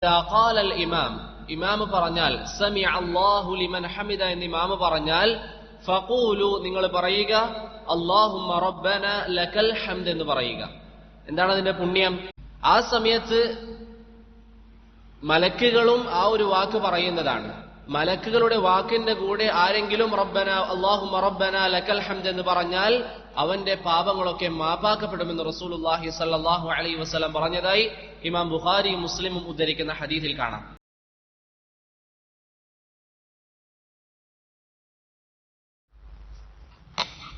ഖാലൽ ഇമാം, ഇമാം പറഞ്ഞാൽ സമിഅ അല്ലാഹു ലിമൻ ഹമിദ എന്ന് ഇമാം പറഞ്ഞാൽ ഫഖൂലു നിങ്ങൾ പറയുക അല്ലാഹുമ്മ റബ്ബന ലകൽ ഹംദ് എന്ന് പറയുക. എന്താണ് അതിന്റെ പുണ്യം? ആ സമയത്ത് മലക്കുകളും ആ ഒരു വാക്ക് പറയുന്നതാണ്. മലക്കുകളുടെ വാക്കിന്റെ കൂടെ ആരെങ്കിലും റബ്ബന അല്ലാഹുമ്മ റബ്ബന ലകൽ ഹംദ് എന്ന് പറഞ്ഞാൽ അവന്റെ പാപങ്ങളൊക്കെ മാപ്പാക്കപ്പെടുമെന്ന് റസൂലുള്ളാഹി സ്വല്ലല്ലാഹു അലൈഹി വസല്ലം പറഞ്ഞതായി ഇമാം ബുഖാരിയും മുസ്ലിമും ഉദ്ധരിക്കുന്ന ഹദീസിൽ കാണാം.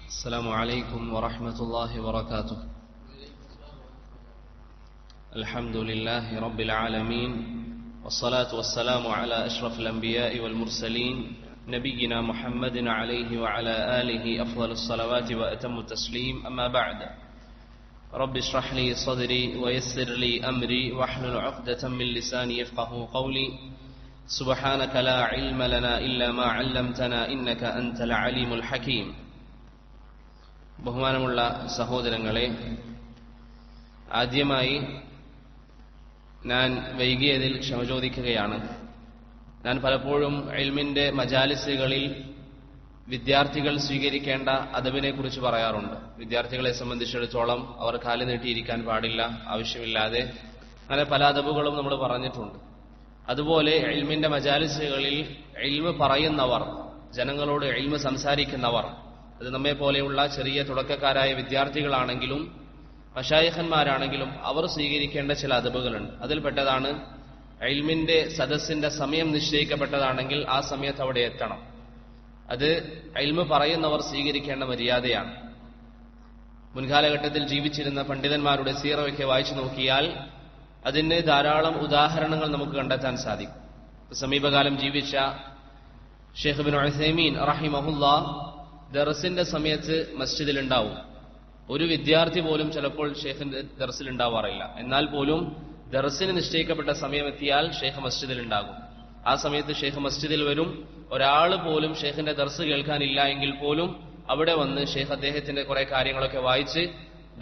അസ്സലാമു അലൈക്കും വറഹ്മത്തുള്ളാഹി വബറകാതുഹു. അൽഹംദുലില്ലാഹി റബ്ബിൽ ആലമീൻ വസ്സലാത്തു വസ്സലാമു അലാ അഷ്റഫിൽ അംബിയാഇ വൽ മുർസലീൻ നബിയിനാ മുഹമ്മദിൻ അലൈഹി വഅലാ ആലിഹി അഫ്ളലുസ് സ്വലവാതി വഅതമ്മു തസ്ലീം. അമ്മാ ബഅദ്. റബ്ബി ഇശ്റഹ് ലി സദ്രി വയസ്സിർ ലി അംരി വഹ്ലുൽ ഉഖ്ദതം മിൻ ലിസാനി യഫ്ഖഹു ഖൗലി. സുബ്ഹാനക ലാ ഇൽമ ലനാ ഇല്ലാ മാ അല്ലംതനാ ഇന്നക അൻതൽ അലീമുൽ ഹകീം. ബഹുമാനമുള്ള സഹോദരങ്ങളെ, ആദ്യമായി ഞാൻ വൈകിയതിൽ ക്ഷമ ചോദിക്കുകയാണ്. ഞാൻ പലപ്പോഴും ഇൽമിന്റെ മജാലിസുകളിൽ വിദ്യാർത്ഥികൾ സ്വീകരിക്കേണ്ട അദബിനെ കുറിച്ച് പറയാറുണ്ട്. വിദ്യാർത്ഥികളെ സംബന്ധിച്ചിടത്തോളം അവർ കാല് നീട്ടിയിരിക്കാൻ പാടില്ല ആവശ്യമില്ലാതെ. അങ്ങനെ പല അദബുകളും നമ്മൾ പറഞ്ഞിട്ടുണ്ട്. അതുപോലെ ഇൽമിന്റെ മജാലിസുകളിൽ ഇൽമ് പറയുന്നവർ, ജനങ്ങളോട് ഇൽമ് സംസാരിക്കുന്നവർ, അത് നമ്മെ പോലെയുള്ള ചെറിയ തുടക്കക്കാരായ വിദ്യാർത്ഥികളാണെങ്കിലും മശായിഖന്മാരാണെങ്കിലും അവർ സ്വീകരിക്കേണ്ട ചില അദബുകളുണ്ട്. അതിൽപ്പെട്ടതാണ് ഇൽമിന്റെ സദസ്സിന്റെ സമയം നിശ്ചയിക്കപ്പെട്ടതാണെങ്കിൽ ആ സമയത്ത് അവിടെ എത്തണം. അത് ഇൽമ് പറയുന്നവർ സ്വീകരിക്കേണ്ട മര്യാദയാണ്. മുൻകാലഘട്ടത്തിൽ ജീവിച്ചിരുന്ന പണ്ഡിതന്മാരുടെ സീറയൊക്കെ വായിച്ചു നോക്കിയാൽ അതിന് ധാരാളം ഉദാഹരണങ്ങൾ നമുക്ക് കണ്ടെത്താൻ സാധിക്കും. സമീപകാലം ജീവിച്ച ഷെയ്ഖ് ഇബ്നു ഉസൈമീൻ റഹിമഹുല്ലാഹ് ദർസിന്റെ സമയത്ത് മസ്ജിദിൽ ഉണ്ടാവും. ഒരു വിദ്യാർത്ഥി പോലും ചിലപ്പോൾ ഷെയ്ഖിന്റെ ദർസിൽ ഉണ്ടാവാറില്ല. എന്നാൽ പോലും ദർസിന് നിശ്ചയിക്കപ്പെട്ട സമയം എത്തിയാൽ ഷെയ്ഖ് മസ്ജിദിൽ ഉണ്ടാകും. ആ സമയത്ത് ഷെയ്ഖ് മസ്ജിദിൽ വരും. ഒരാൾ പോലും ഷെയ്ഖിന്റെ ദർസ് കേൾക്കാനില്ല എങ്കിൽ പോലും അവിടെ വന്ന് ഷെയ്ഖ് അദ്ദേഹത്തിന്റെ കുറെ കാര്യങ്ങളൊക്കെ വായിച്ച്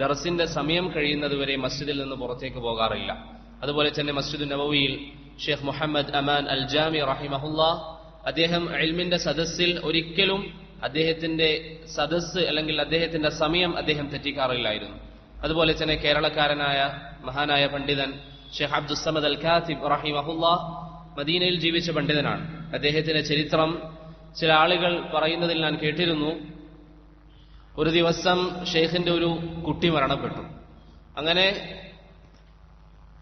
ദർസിന്റെ സമയം കഴിയുന്നതുവരെ മസ്ജിദിൽ നിന്ന് പുറത്തേക്ക് പോകാറില്ല. അതുപോലെ തന്നെ മസ്ജിദ് നബവിയിൽ ഷെയ്ഖ് മുഹമ്മദ് അമാൻ അൽ ജാമി റഹിമഹുല്ലാഹ് അദ്ദേഹം ഇൽമിന്റെ സദസ്സിൽ ഒരിക്കലും അദ്ദേഹത്തിന്റെ സദസ്സ് അല്ലെങ്കിൽ അദ്ദേഹത്തിന്റെ സമയം അദ്ദേഹം തെറ്റിക്കാറില്ലായിരുന്നു. അതുപോലെ തന്നെ കേരളക്കാരനായ മഹാനായ പണ്ഡിതൻ ഷെയ്ഖ് അബ്ദുസ്സമദ് അൽ കാത്തിബ് റഹിമഹുല്ലാഹ് മദീനയിൽ ജീവിച്ച പണ്ഡിതനാണ്. അദ്ദേഹത്തിന്റെ ചരിത്രം ചില ആളുകൾ പറയുന്നതിൽ ഞാൻ കേട്ടിരുന്നു. ഒരു ദിവസം ഷെയ്ഖിന്റെ ഒരു കുട്ടി മരണപ്പെട്ടു. അങ്ങനെ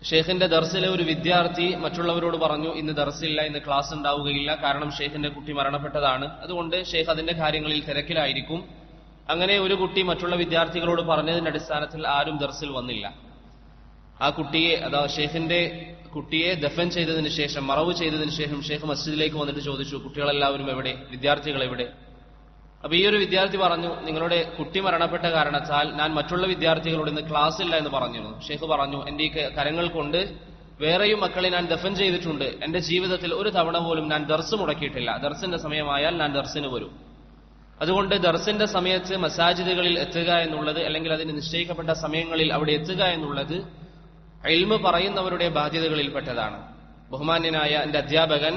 ഷെയ്ഖിന്റെ ദർസിലെ ഒരു വിദ്യാർത്ഥി മറ്റുള്ളവരോട് പറഞ്ഞു, ഇന്ന് ദർസില്ല, ഇന്ന് ക്ലാസ് ഉണ്ടാവുകയില്ല, കാരണം ഷെയ്ഖിന്റെ കുട്ടി മരണപ്പെട്ടതാണ്, അതുകൊണ്ട് ഷെയ്ഖ് അതിന്റെ കാര്യങ്ങളിൽ തിരക്കിലായിരിക്കും. അങ്ങനെ ഒരു കുട്ടി മറ്റുള്ള വിദ്യാർത്ഥികളോട് പറഞ്ഞതിന്റെ അടിസ്ഥാനത്തിൽ ആരും ദർസിൽ വന്നില്ല. ആ കുട്ടിയെ, അതായത് ഷെയ്ഖിന്റെ കുട്ടിയെ ദഫൻ ചെയ്തതിനു ശേഷം, മറവ് ചെയ്തതിനു ശേഷം ഷെയ്ഖ് മസ്ജിദിലേക്ക് വന്നിട്ട് ചോദിച്ചു, കുട്ടികളെല്ലാവരും എവിടെ, വിദ്യാർത്ഥികൾ എവിടെ? അപ്പൊ ഈ ഒരു വിദ്യാർത്ഥി പറഞ്ഞു, നിങ്ങളുടെ കുട്ടി മരണപ്പെട്ട കാരണത്താൽ ഞാൻ മറ്റുള്ള വിദ്യാർത്ഥികളോട് ഇന്ന് ക്ലാസ് ഇല്ല എന്ന് പറഞ്ഞിരുന്നു. ഷെയ്ഖ് പറഞ്ഞു, എന്റെ ഈ കരങ്ങൾ കൊണ്ട് വേറെയും മക്കളെ ഞാൻ ദഫൻ ചെയ്തിട്ടുണ്ട്. എന്റെ ജീവിതത്തിൽ ഒരു തവണ പോലും ഞാൻ ദർസ് മുടക്കിയിട്ടില്ല. ദർസിന്റെ സമയമായാൽ ഞാൻ ദർസിന് വരും. അതുകൊണ്ട് ദർസിന്റെ സമയത്ത് മസാജിദുകളിൽ എത്തുക എന്നുള്ളത്, അല്ലെങ്കിൽ അതിന് നിശ്ചയിക്കപ്പെട്ട സമയങ്ങളിൽ അവിടെ എത്തുക എന്നുള്ളത് ഇൽമ് പറയുന്നവരുടെ ബാധ്യതകളിൽപ്പെട്ടതാണ്. ബഹുമാന്യനായ എന്റെ അധ്യാപകൻ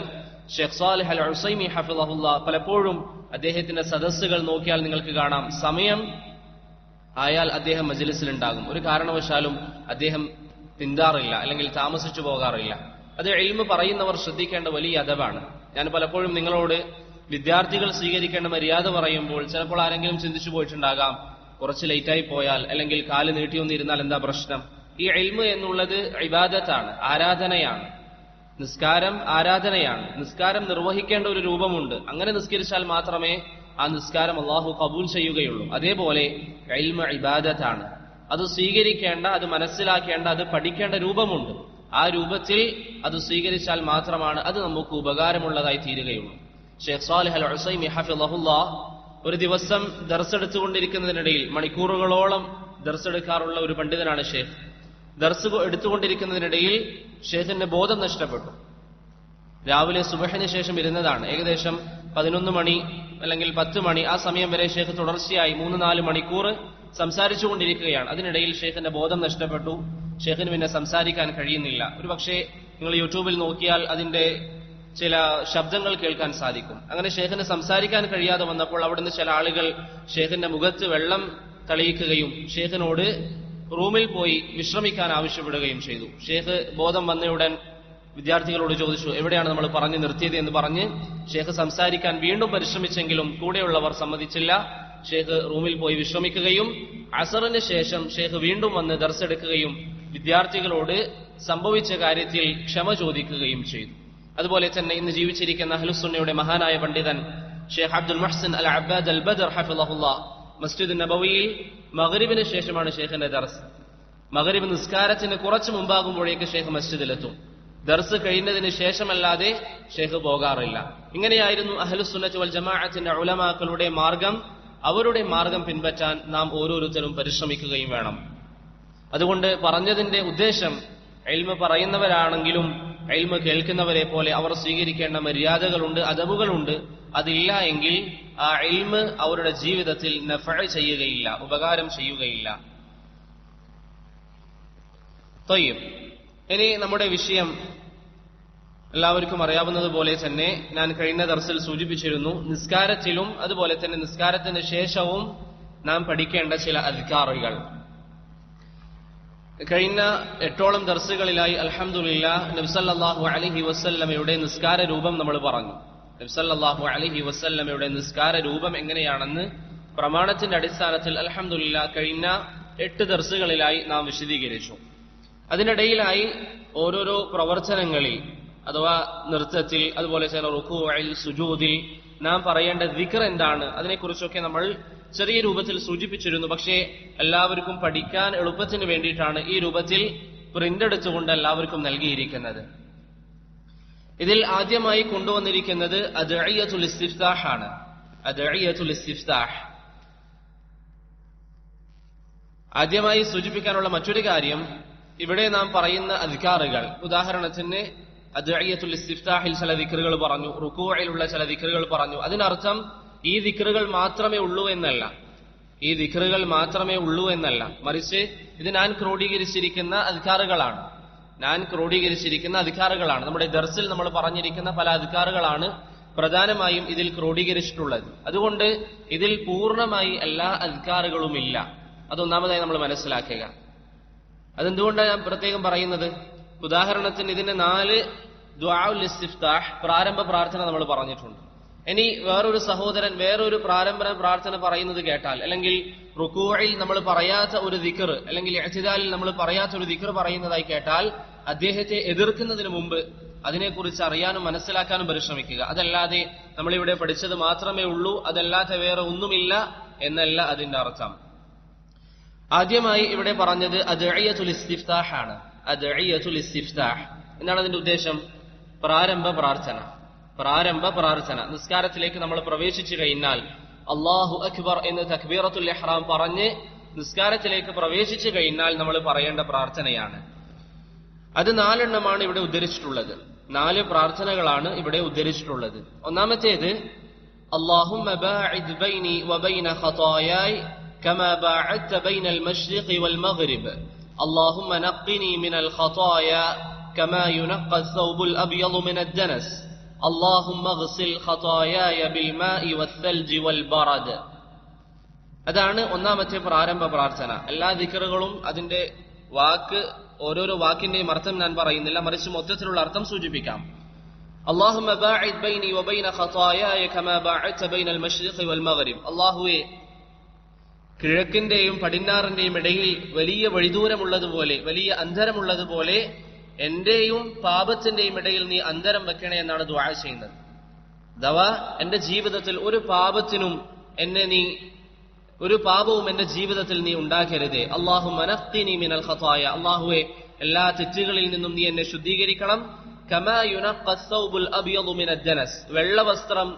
ഷെയ്ഖ് സാലിഹ് അൽ ഉസൈമി ഹഫിളഹുല്ലാഹ് പലപ്പോഴും അദ്ദേഹത്തിന്റെ സദസ്സുകൾ നോക്കിയാൽ നിങ്ങൾക്ക് കാണാം, സമയം ആയാൽ അദ്ദേഹം മജ്ലിസിലുണ്ടാകും. ഒരു കാരണവശാലും അദ്ദേഹം പിന്താറില്ല, അല്ലെങ്കിൽ താമസിച്ചു പോകാറില്ല. അത് ഇൽമ് പറയുന്നവർ ശ്രദ്ധിക്കേണ്ട വലിയ അദബാണ്. ഞാൻ പലപ്പോഴും നിങ്ങളോട് വിദ്യാർത്ഥികൾ സ്വീകരിക്കേണ്ട മര്യാദ പറയുമ്പോൾ ചിലപ്പോൾ ആരെങ്കിലും ചിന്തിച്ചു പോയിട്ടുണ്ടാകാം, കുറച്ച് ലേറ്റായി പോയാൽ അല്ലെങ്കിൽ കാല് നീട്ടിയൊന്നിരുന്നാൽ എന്താ പ്രശ്നം? ഈ ഇൽമ് എന്നുള്ളത് ഇബാദത്താണ്, ആരാധനയാണ്. നിസ്കാരം ആരാധനയാണ്. നിസ്കാരം നിർവഹിക്കേണ്ട ഒരു രൂപമുണ്ട്. അങ്ങനെ നിസ്കരിച്ചാൽ മാത്രമേ ആ നിസ്കാരം അള്ളാഹു കബൂൽ ചെയ്യുകയുള്ളൂ. അതേപോലെ ഇൽമ് ഇബാദത്താണ്. അത് സ്വീകരിക്കേണ്ട, അത് മനസ്സിലാക്കേണ്ട, അത് പഠിക്കേണ്ട രൂപമുണ്ട്. ആ രൂപത്തിൽ അത് സ്വീകരിച്ചാൽ മാത്രമാണ് അത് നമുക്ക് ഉപകാരമുള്ളതായി തീരുകയുള്ളൂ. ഷെയ്ഖ് സാലിഹ് അൽ ഉസൈമി ഹഫിളഹുല്ലാഹ് ഒരു ദിവസം ദർസെടുത്തുകൊണ്ടിരിക്കുന്നതിനിടയിൽ, മണിക്കൂറുകളോളം ദർസെടുക്കാറുള്ള ഒരു പണ്ഡിതനാണ് ഷെയ്ഖ്. ദർസ് എടുത്തുകൊണ്ടിരിക്കുന്നതിനിടയിൽ ഷെയ്ഖിന്റെ ബോധം നഷ്ടപ്പെട്ടു. രാവിലെ സുബഹിന് ശേഷം ഇരുന്നതാണ്. ഏകദേശം 11 മണി അല്ലെങ്കിൽ 10 മണി ആ സമയം വരെ ഷെയ്ഖ് തുടർച്ചയായി 3-4 മണിക്കൂർ സംസാരിച്ചുകൊണ്ടിരിക്കുകയാണ്. അതിനിടയിൽ ഷെയ്ഖിന്റെ ബോധം നഷ്ടപ്പെട്ടു. ഷെയ്ഖിന് പിന്നെ സംസാരിക്കാൻ കഴിയുന്നില്ല. ഒരു പക്ഷേ നിങ്ങൾ യൂട്യൂബിൽ നോക്കിയാൽ അതിന്റെ ചില ശബ്ദങ്ങൾ കേൾക്കാൻ സാധിക്കും. അങ്ങനെ ഷേഖിന് സംസാരിക്കാൻ കഴിയാതെ വന്നപ്പോൾ അവിടുന്ന് ചില ആളുകൾ ഷേഖിന്റെ മുഖത്ത് വെള്ളം തളിയിക്കുകയും ഷേഖിനോട് റൂമിൽ പോയി വിശ്രമിക്കാൻ ആവശ്യപ്പെടുകയും ചെയ്തു. ഷേഖ് ബോധം വന്നയുടൻ വിദ്യാർത്ഥികളോട് ചോദിച്ചു, എവിടെയാണ് നമ്മൾ പറഞ്ഞു നിർത്തിയത് എന്ന് പറഞ്ഞ് ഷേഖ് സംസാരിക്കാൻ വീണ്ടും പരിശ്രമിച്ചെങ്കിലും കൂടെയുള്ളവർ സമ്മതിച്ചില്ല. ഷേഖ് റൂമിൽ പോയി വിശ്രമിക്കുകയും അസറിന് ശേഷം ഷേഖ് വീണ്ടും വന്ന് ദർസ് എടുക്കുകയും വിദ്യാർത്ഥികളോട് സംഭവിച്ച കാര്യത്തിൽ ക്ഷമ ചോദിക്കുകയും ചെയ്തു. അതുപോലെ തന്നെ ഇന്ന് ജീവിച്ചിരിക്കുന്ന അഹ്ലുസുന്നയുടെ മഹാനായ പണ്ഡിതൻ ഷേഖ് അബ്ദുൽ മുഹ്സിൻ അൽ അബ്ബാദ് അൽ ബദർ ഹഫിളഹുല്ലാഹ് മസ്ജിദ് നബവിയിൽ മഗ്രിബിന് ശേഷമാണ് ഷേഖിന്റെ ദർസ്. മഗ്രിബ് നിസ്കാരത്തിന് കുറച്ച് മുമ്പാകുമ്പോഴേക്ക് ഷേഖ് മസ്ജിദിലെത്തും. ദർസ് കഴിഞ്ഞതിന് ശേഷമല്ലാതെ ഷേഖ് പോകാറില്ല. ഇങ്ങനെയായിരുന്നു അഹ്ലുസുന്നത്ത് വൽ ജമാഅത്തിന്റെ ഉലമാക്കളുടെ മാർഗം. അവരുടെ മാർഗം പിൻപറ്റാൻ നാം ഓരോരുത്തരും പരിശ്രമിക്കുകയും വേണം. അതുകൊണ്ട് പറഞ്ഞതിന്റെ ഉദ്ദേശം, ഇൽമ പറയുന്നവരാണെങ്കിലും ഇൽമ കേൾക്കുന്നവരെ പോലെ അവർ സ്വീകരിക്കേണ്ട മര്യാദകളുണ്ട്, അദബുകളുണ്ട്. അതില്ല എങ്കിൽ ആ ഇൽമ അവരുടെ ജീവിതത്തിൽ നഫഅ ചെയ്യുകയില്ല, ഉപകാരം ചെയ്യുകയില്ല. തയ്യിബ്, ഇനി നമ്മുടെ വിഷയം എല്ലാവർക്കും അറിയാവുന്നതുപോലെ തന്നെ ഞാൻ കഴിഞ്ഞ ദർസിൽ സൂചിപ്പിച്ചിരുന്നു, നിസ്കാരത്തിലും അതുപോലെ തന്നെ നിസ്കാരത്തിന് ശേഷവും നാം പഠിക്കേണ്ട ചില അദ്കാറുകൾ. കഴിഞ്ഞ 8ഓളം ദർസുകളിലായി അൽഹംദുലില്ലാഹ് നബി സല്ലല്ലാഹു അലൈഹി വസല്ലമയുടെ നിസ്കാര രൂപം നമ്മൾ പറഞ്ഞു. നബി സല്ലല്ലാഹു അലൈഹി വസല്ലമയുടെ നിസ്കാര രൂപം എങ്ങനെയാണെന്ന് പ്രമാണത്തിന്റെ അടിസ്ഥാനത്തിൽ അൽഹംദുലില്ലാഹ് കഴിഞ്ഞ 8 ദർസുകളിലായി നാം വിശദീകരിച്ചു. അതിനിടയിലായി ഓരോരോ പ്രവർത്തനങ്ങളിൽ അഥവാ നൃത്തത്തിൽ അതുപോലെ തന്നെ റുകൂഇൽ സുജൂദിൽ നാം പറയേണ്ട ദിക്ർ എന്താണ്, അതിനെക്കുറിച്ചൊക്കെ നമ്മൾ ചെറിയ രൂപത്തിൽ സൂചിപ്പിച്ചിരുന്നു. പക്ഷേ എല്ലാവർക്കും പഠിക്കാൻ എളുപ്പത്തിന് വേണ്ടിയിട്ടാണ് ഈ രൂപത്തിൽ പ്രിന്റ് എടുത്തുകൊണ്ട് എല്ലാവർക്കും നൽകിയിരിക്കുന്നത്. ഇതിൽ ആദ്യമായി കൊണ്ടുവന്നിരിക്കുന്നത് അദ്ഇയത്തുൽ ഇസ്തിഫ്താഹ് ആണ്. അദ്ഇയത്തുൽ ഇസ്തിഫ്താഹ് ആദ്യമായി സൂചിപ്പിക്കാനുള്ള മറ്റൊരു കാര്യം, ഇവിടെ നാം പറയുന്ന അദ്കാറുകൾ, ഉദാഹരണത്തിന് അദ്ഇയത്തുൽ ഇസ്തിഫ്താഹിൽ ചില ദിക്റുകൾ പറഞ്ഞു, റുകൂഇലുള്ള ചില ദിക്റുകൾ പറഞ്ഞു. അതിനർത്ഥം ഈ ദിക്റുകൾ മാത്രമേ ഉള്ളൂ എന്നല്ല, ഈ ദിക്റുകൾ മാത്രമേ ഉള്ളൂ എന്നല്ല, മറിച്ച് ഇത് ഞാൻ ക്രോഡീകരിച്ചിരിക്കുന്ന അദ്കാറുകളാണ്. നമ്മുടെ ദർസിൽ നമ്മൾ പറഞ്ഞിരിക്കുന്ന പല അദ്കാറുകളാണ് പ്രധാനമായും ഇതിൽ ക്രോഡീകരിച്ചിട്ടുള്ളത്. അതുകൊണ്ട് ഇതിൽ പൂർണ്ണമായി എല്ലാ അദ്കാറുകളുമില്ല. അതൊന്നാമതായി നമ്മൾ മനസ്സിലാക്കുക. അതെന്തുകൊണ്ടാണ് ഞാൻ പ്രത്യേകം പറയുന്നത്? ഉദാഹരണത്തിന് ഇതിന്റെ 4 ദുആഉൽ ഇസ്തിഫ്താഹ് പ്രാരംഭ പ്രാർത്ഥന നമ്മൾ പറഞ്ഞിട്ടുണ്ട്. ഇനി വേറൊരു സഹോദരൻ വേറൊരു പ്രാരംഭ പ്രാർത്ഥന പറയുന്നത് കേട്ടാൽ, അല്ലെങ്കിൽ റുകൂഇൽ നമ്മൾ പറയാത്ത ഒരു ദിക്ർ, അല്ലെങ്കിൽ ഇഅ്തിദാലിൽ നമ്മൾ പറയാത്ത ഒരു ദിക്ർ പറയുന്നതായി കേട്ടാൽ അദ്ദേഹത്തെ എതിർക്കുന്നതിന് മുമ്പ് അതിനെക്കുറിച്ച് അറിയാനും മനസ്സിലാക്കാനും പരിശ്രമിക്കുക. അതല്ലാതെ നമ്മളിവിടെ പഠിച്ചത് മാത്രമേ ഉള്ളൂ, അതല്ലാത്ത വേറെ ഒന്നുമില്ല എന്നല്ല അതിന്റെ അർത്ഥം. ആദ്യമായി ഇവിടെ പറഞ്ഞത് അദ്ഇയത്തുൽ ഇസ്തിഫ്താഹ് ആണ്. അദ്ഇയത്തുൽ ഇസ്തിഫ്താഹ് എന്താണ് അതിന്റെ ഉദ്ദേശം? പ്രാരംഭ പ്രാർത്ഥന. നിസ്കാരത്തിലേക്ക് നമ്മൾ പ്രവേശിച്ചു കഴിഞ്ഞാൽ അല്ലാഹു അക്ബർ എന്ന് തക്ബീറത്തുൽ ഇഹ്റാം പറഞ്ഞ് നിസ്കാരത്തിലേക്ക് പ്രവേശിച്ചു കഴിഞ്ഞാൽ നമ്മൾ പറയേണ്ട പ്രാർത്ഥനയാണ്. അത് 4 എണ്ണമാണ് ഇവിടെ ഉദ്ധരിച്ചിട്ടുള്ളത്. 4 പ്രാർത്ഥനകളാണ് ഇവിടെ ഉദ്ധരിച്ചിട്ടുള്ളത്. ഒന്നാമത്തേത്, അല്ലാഹുമ്മ ബാഇദ് ബൈനി വബൈന ഖതായായ كما باعدت بين المشرق والمغرب اللهم نقني من الخطايا كما ينقى الثوب الأبيض من الدنس اللهم اغسل خطاياي بالماء والثلج والبرد. അതാണ് ഒന്നാമത്തെ പ്രാരംഭ പ്രാർത്ഥന. എല്ലാ ദിക്റുകളും അതിന്റെ ഓരോരോ വാക്കിന്റെയും അർത്ഥം ഞാൻ പറയുന്നില്ല, മറിച്ച് മൊത്തത്തിലുള്ള അർത്ഥം സൂചിപ്പിക്കാം. اللهم باعد بيني وبين خطاياي كما باعدت بين المشرق والمغرب. അല്ലാഹുവേ, കിഴക്കിന്റെയും പടിഞ്ഞാറിന്റെയും ഇടയിൽ വലിയ വഴിദൂരമുള്ളതുപോലെ, വലിയ അന്തരമുള്ളതുപോലെ എന്റെയും പാപത്തിന്റെയും ഇടയിൽ നീ അന്തരം വെക്കണേ എന്നാണ് ദുആ ചെയ്യുന്നത്. അഥവാ എന്റെ ജീവിതത്തിൽ ഒരു പാപവും എന്റെ ജീവിതത്തിൽ നീ ഉണ്ടാക്കരുതേ. അല്ലാഹുമ്മ നഖ്നി മിനൽ ഖതായ. അല്ലാഹുവേ, എല്ലാ തെറ്റുകളിൽ നിന്നും നീ എന്നെ ശുദ്ധീകരിക്കണം. കമാ യുനഖ്ഖ അസ്സൗബുൽ അബ്യദു മിനദ് ദനസ്. വെള്ളവസ്ത്രം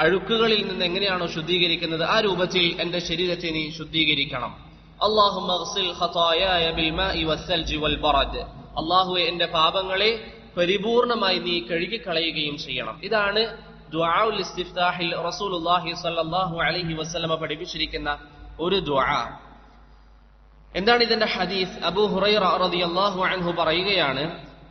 അഴുക്കുകളിൽ നിന്ന് എങ്ങനെയാണോ ശുദ്ധീകരിക്കുന്നത്, ആ രൂപത്തിൽ എന്റെ ശരീരത്തെ നീ ശുദ്ധീകരിക്കണം. അല്ലാഹുമ്മ അഗ്സിൽ ഖതായായ ബിൽമാഇ വസ്സൽജി വൽബറദ്. അല്ലാഹുവേ, എന്റെ പാപങ്ങളെ പരിപൂർണമായി നീ കഴുകിക്കളയുകയും ചെയ്യണം. ഇതാണ് ദുആഉൽ ഇസ്തിഫ്താഹിൽ റസൂലുള്ളാഹി സ്വല്ലല്ലാഹു അലൈഹി വസല്ലമ പഠിപ്പിച്ചിരിക്കുന്ന ഒരു ദുആ. എന്താണ് ഇതിന്റെ ഹദീസ്? അബൂ ഹുറൈറ റളിയല്ലാഹു അൻഹു പറയുകയാണ്,